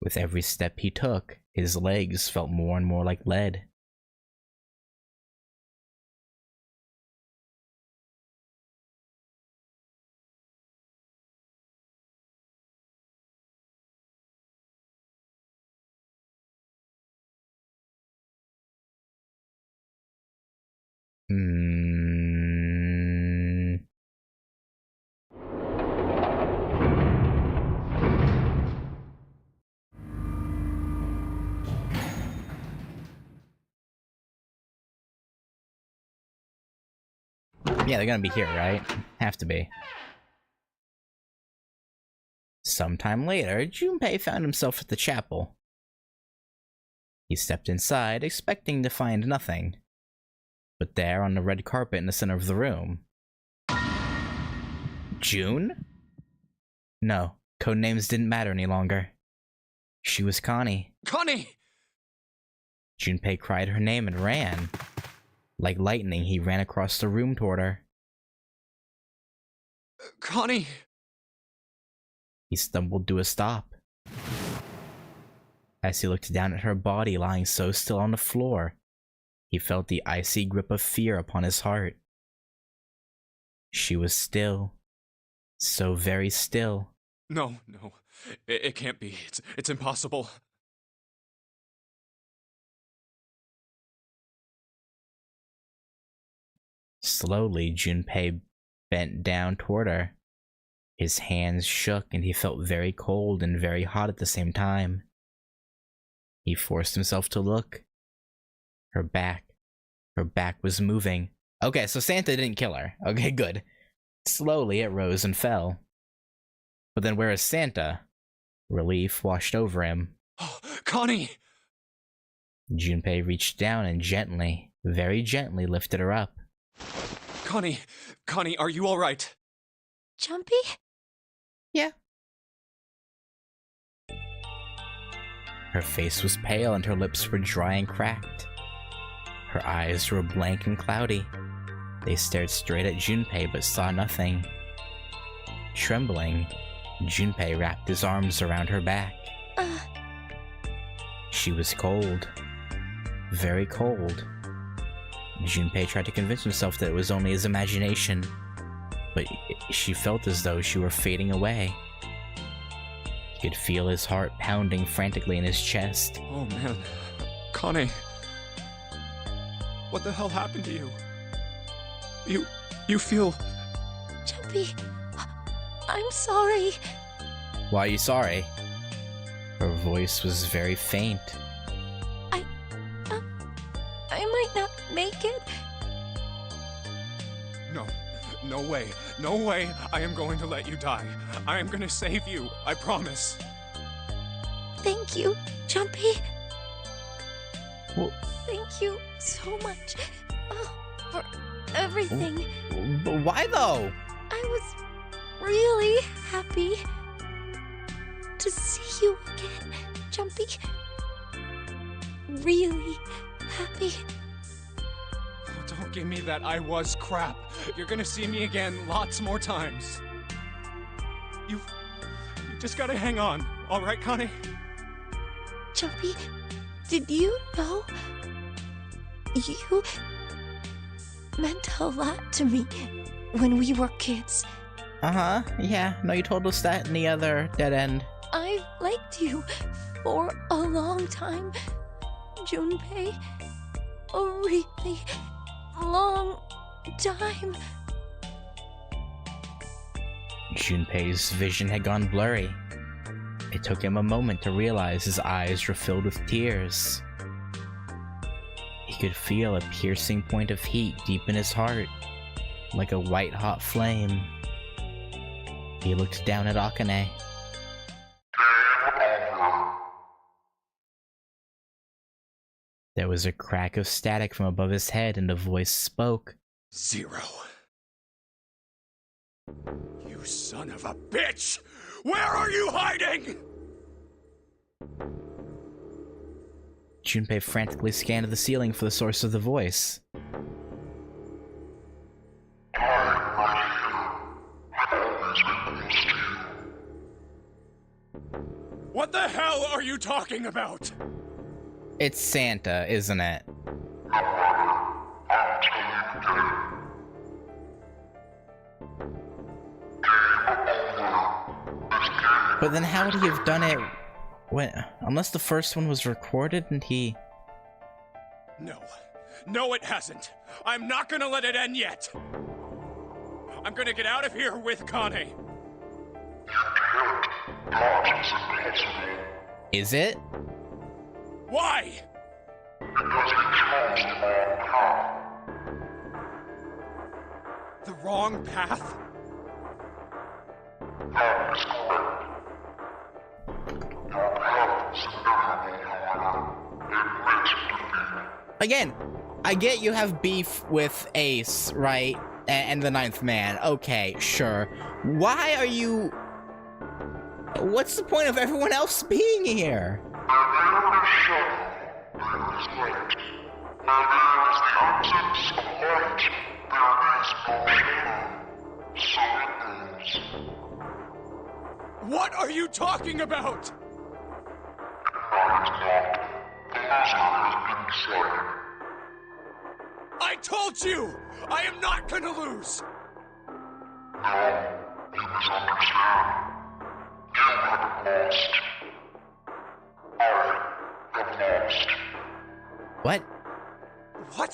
With every step he took, his legs felt more and more like lead. Yeah, they're gonna be here, right? Have to be. Sometime later, Junpei found himself at the chapel. He stepped inside, expecting to find nothing. But there, on the red carpet in the center of the room... June? No, codenames didn't matter any longer. She was Connie. Connie! Junpei cried her name and ran. Like lightning, he ran across the room toward her. Connie! He stumbled to a stop. As he looked down at her body lying so still on the floor, he felt the icy grip of fear upon his heart. She was still. So very still. No. It can't be. It's impossible. Slowly, Junpei bent down toward her. His hands shook and he felt very cold and very hot at the same time. He forced himself to look. Her back was moving. Okay, so Santa didn't kill her. Okay, good. Slowly it rose and fell. But then where is Santa? Relief washed over him. Oh, Connie! Junpei reached down and gently, very gently lifted her up. Connie, are you alright? Jumpy? Yeah. Her face was pale and her lips were dry and cracked. Her eyes were blank and cloudy. They stared straight at Junpei but saw nothing. Trembling, Junpei wrapped his arms around her back. She was cold. Very cold. Junpei tried to convince himself that it was only his imagination, but she felt as though she were fading away. He could feel his heart pounding frantically in his chest. Oh man, Connie. What the hell happened to you? You feel... Jumpy, I'm sorry. Why are you sorry? Her voice was very faint. I might not make it. No way I am going to let you die. I am going to save you, I promise. Thank you, Jumpy. Well, thank you so much for everything. But why though? I was really happy to see you again, Jumpy. Really happy. Oh, don't give me that I was crap. You're gonna see me again lots more times. You just gotta hang on, alright, Connie? Jumpy, did you know? You meant a lot to me when we were kids. Uh-huh, yeah. No, you told us that in the other dead end. I've liked you for a long time, Junpei. A really long time. Junpei's vision had gone blurry. It took him a moment to realize his eyes were filled with tears. He could feel a piercing point of heat deep in his heart, like a white-hot flame. He looked down at Akane. There was a crack of static from above his head and a voice spoke. 0. You son of a bitch! Where are you hiding? Junpei frantically scanned the ceiling for the source of the voice. What the hell are you talking about? It's Santa, isn't it? But then how would he have done it when, unless the first one was recorded and he... No. No, it hasn't. I'm not gonna let it end yet. I'm gonna get out of here with Connie. Is it? Why? The wrong path? Again, I get you have beef with Ace, right? And the Ninth Man. Okay, sure. Why are you... What's the point of everyone else being here? What are you talking about? I told you! I am not gonna lose! No, you misunderstand. You have lost. I have lost. What? What?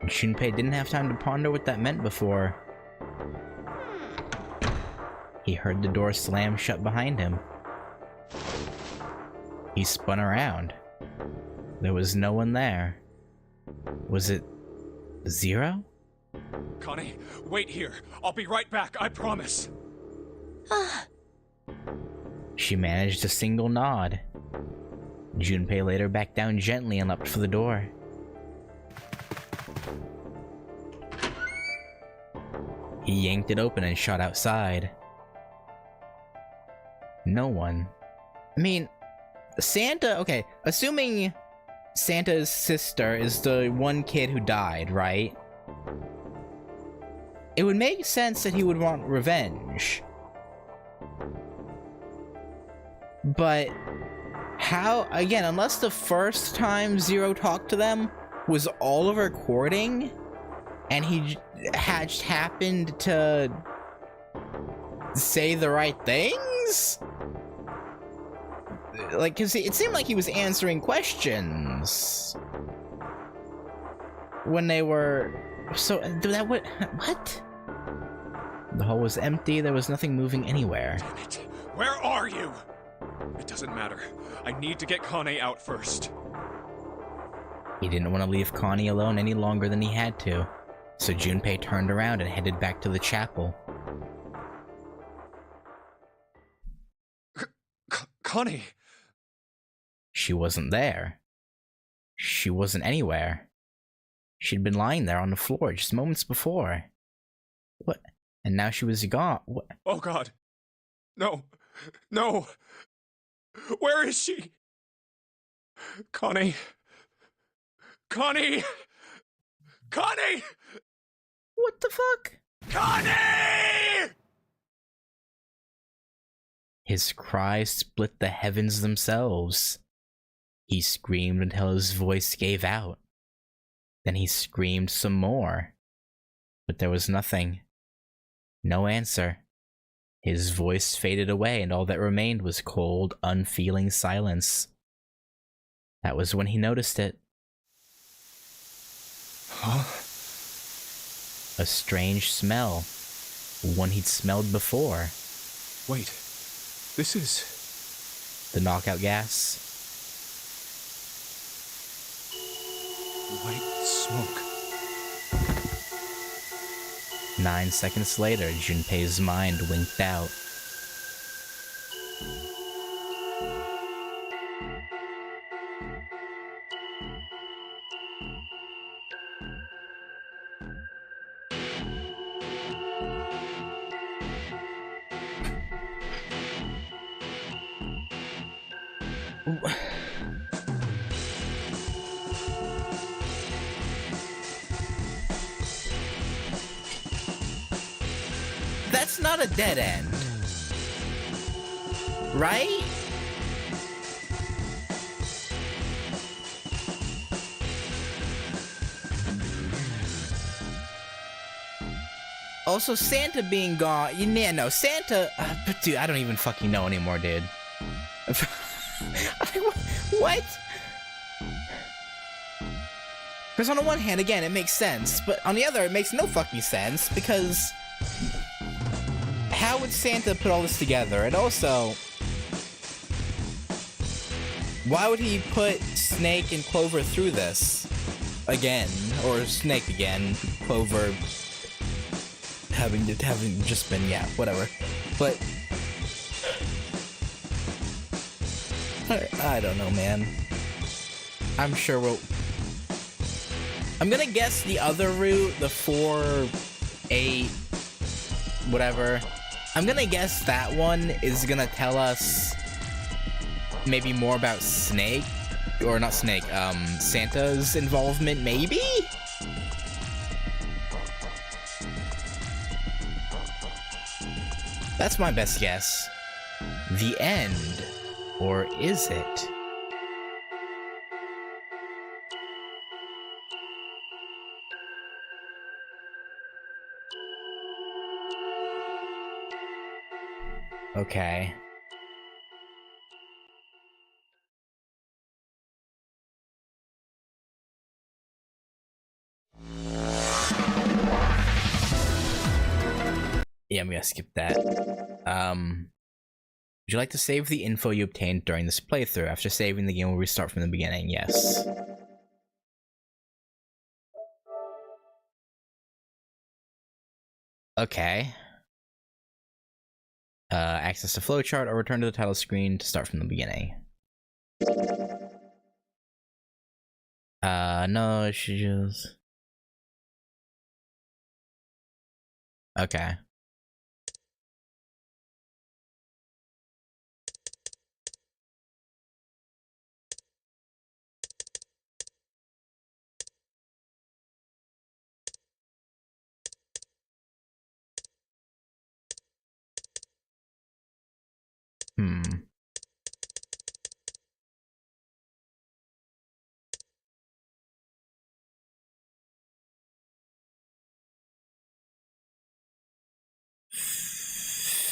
Junpei didn't have time to ponder what that meant before he heard the door slam shut behind him. He spun around. There was no one there. Was it Zero? Connie, wait here. I'll be right back, I promise. She managed a single nod. Junpei laid her back down gently and leapt for the door. He yanked it open and shot outside. No one. I mean, Santa, okay, assuming Santa's sister is the one kid who died, right? It would make sense that he would want revenge. But how, again, unless the first time Zero talked to them was all a recording, and he had happened to say the right things? Like, cause it seemed like he was answering questions when they were, so that would, what? The hole was empty, there was nothing moving anywhere. Damn it. Where are you? It doesn't matter. I need to get Connie out first. He didn't want to leave Connie alone any longer than he had to, so Junpei turned around and headed back to the chapel. Connie! She wasn't there. She wasn't anywhere. She'd been lying there on the floor just moments before. What? And now she was gone. What? Oh God. No. No. Where is she? Connie. Connie! Connie! What the fuck? Connie! His cry split the heavens themselves. He screamed until his voice gave out. Then he screamed some more. But there was nothing. No answer. His voice faded away and all that remained was cold, unfeeling silence. That was when he noticed it. Huh? A strange smell. One he'd smelled before. Wait. This is... the knockout gas. White smoke. 9 seconds later, Junpei's mind winked out. That's not a dead end. Right? Also, Santa being gone. Yeah, no, Santa. Dude, I don't even fucking know anymore, dude. What? Because on the one hand, again, it makes sense, but on the other, it makes no fucking sense because how would Santa put all this together? And also, why would he put Snake and Clover through this again, or Snake again, Clover having just been, yeah, whatever. But I don't know, man. I'm sure I'm gonna guess the other route, the 4, 8, whatever. I'm gonna guess that one is gonna tell us maybe more about Snake, or not Snake, Santa's involvement, maybe? That's my best guess. The end, or is it? Okay. Yeah, I'm gonna skip that. Would you like to save the info you obtained during this playthrough? After saving, the game will restart from the beginning. Yes. Okay. Access the flowchart or return to the title screen to start from the beginning. No, it should just... Okay.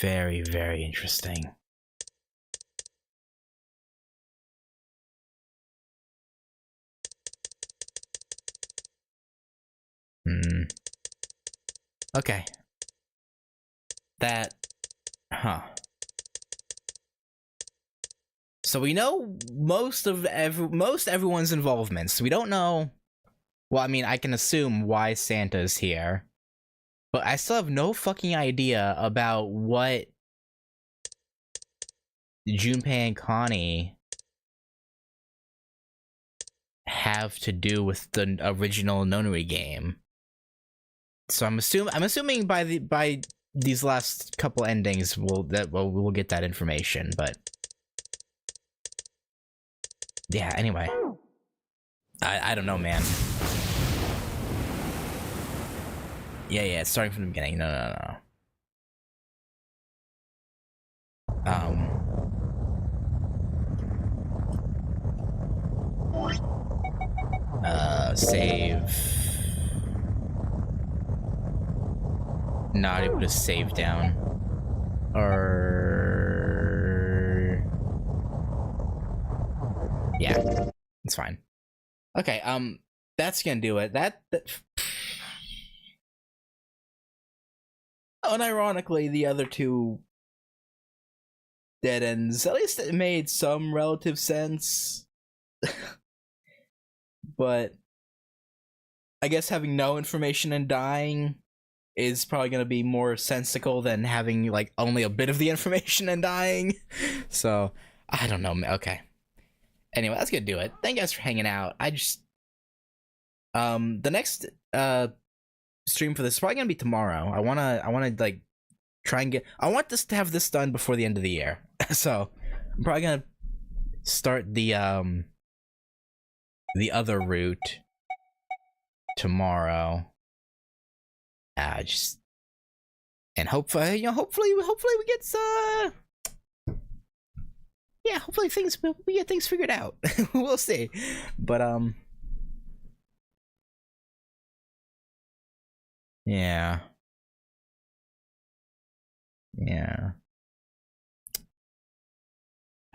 Very, very interesting. Okay. That... Huh. So we know most everyone's involvements. We don't know... Well, I mean, I can assume why Santa's here. But I still have no fucking idea about what Junpei and Connie have to do with the original Nonary game. So I'm assuming by these last couple endings we'll get that information, but yeah, anyway. I don't know, man. Yeah, it's starting from the beginning. No. Save. Not able to save down. Or... Yeah, it's fine. Okay, that's gonna do it. That... Unironically, the other two dead ends, at least it made some relative sense. But I guess having no information and dying is probably going to be more sensical than having like only a bit of the information and dying. So I don't know. Okay. Anyway, that's gonna do it. Thank you guys for hanging out. I just the next stream for this is probably gonna be tomorrow. I wanna like try and I want this to have this done before the end of the year. So I'm probably gonna start the other route tomorrow. And hopefully we get yeah, hopefully we get things figured out. We'll see. But yeah.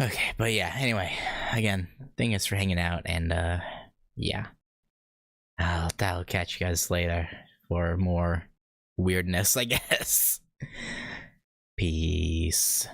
Okay, but yeah, anyway, again, thanks for hanging out, and yeah. I'll catch you guys later for more weirdness, I guess. Peace.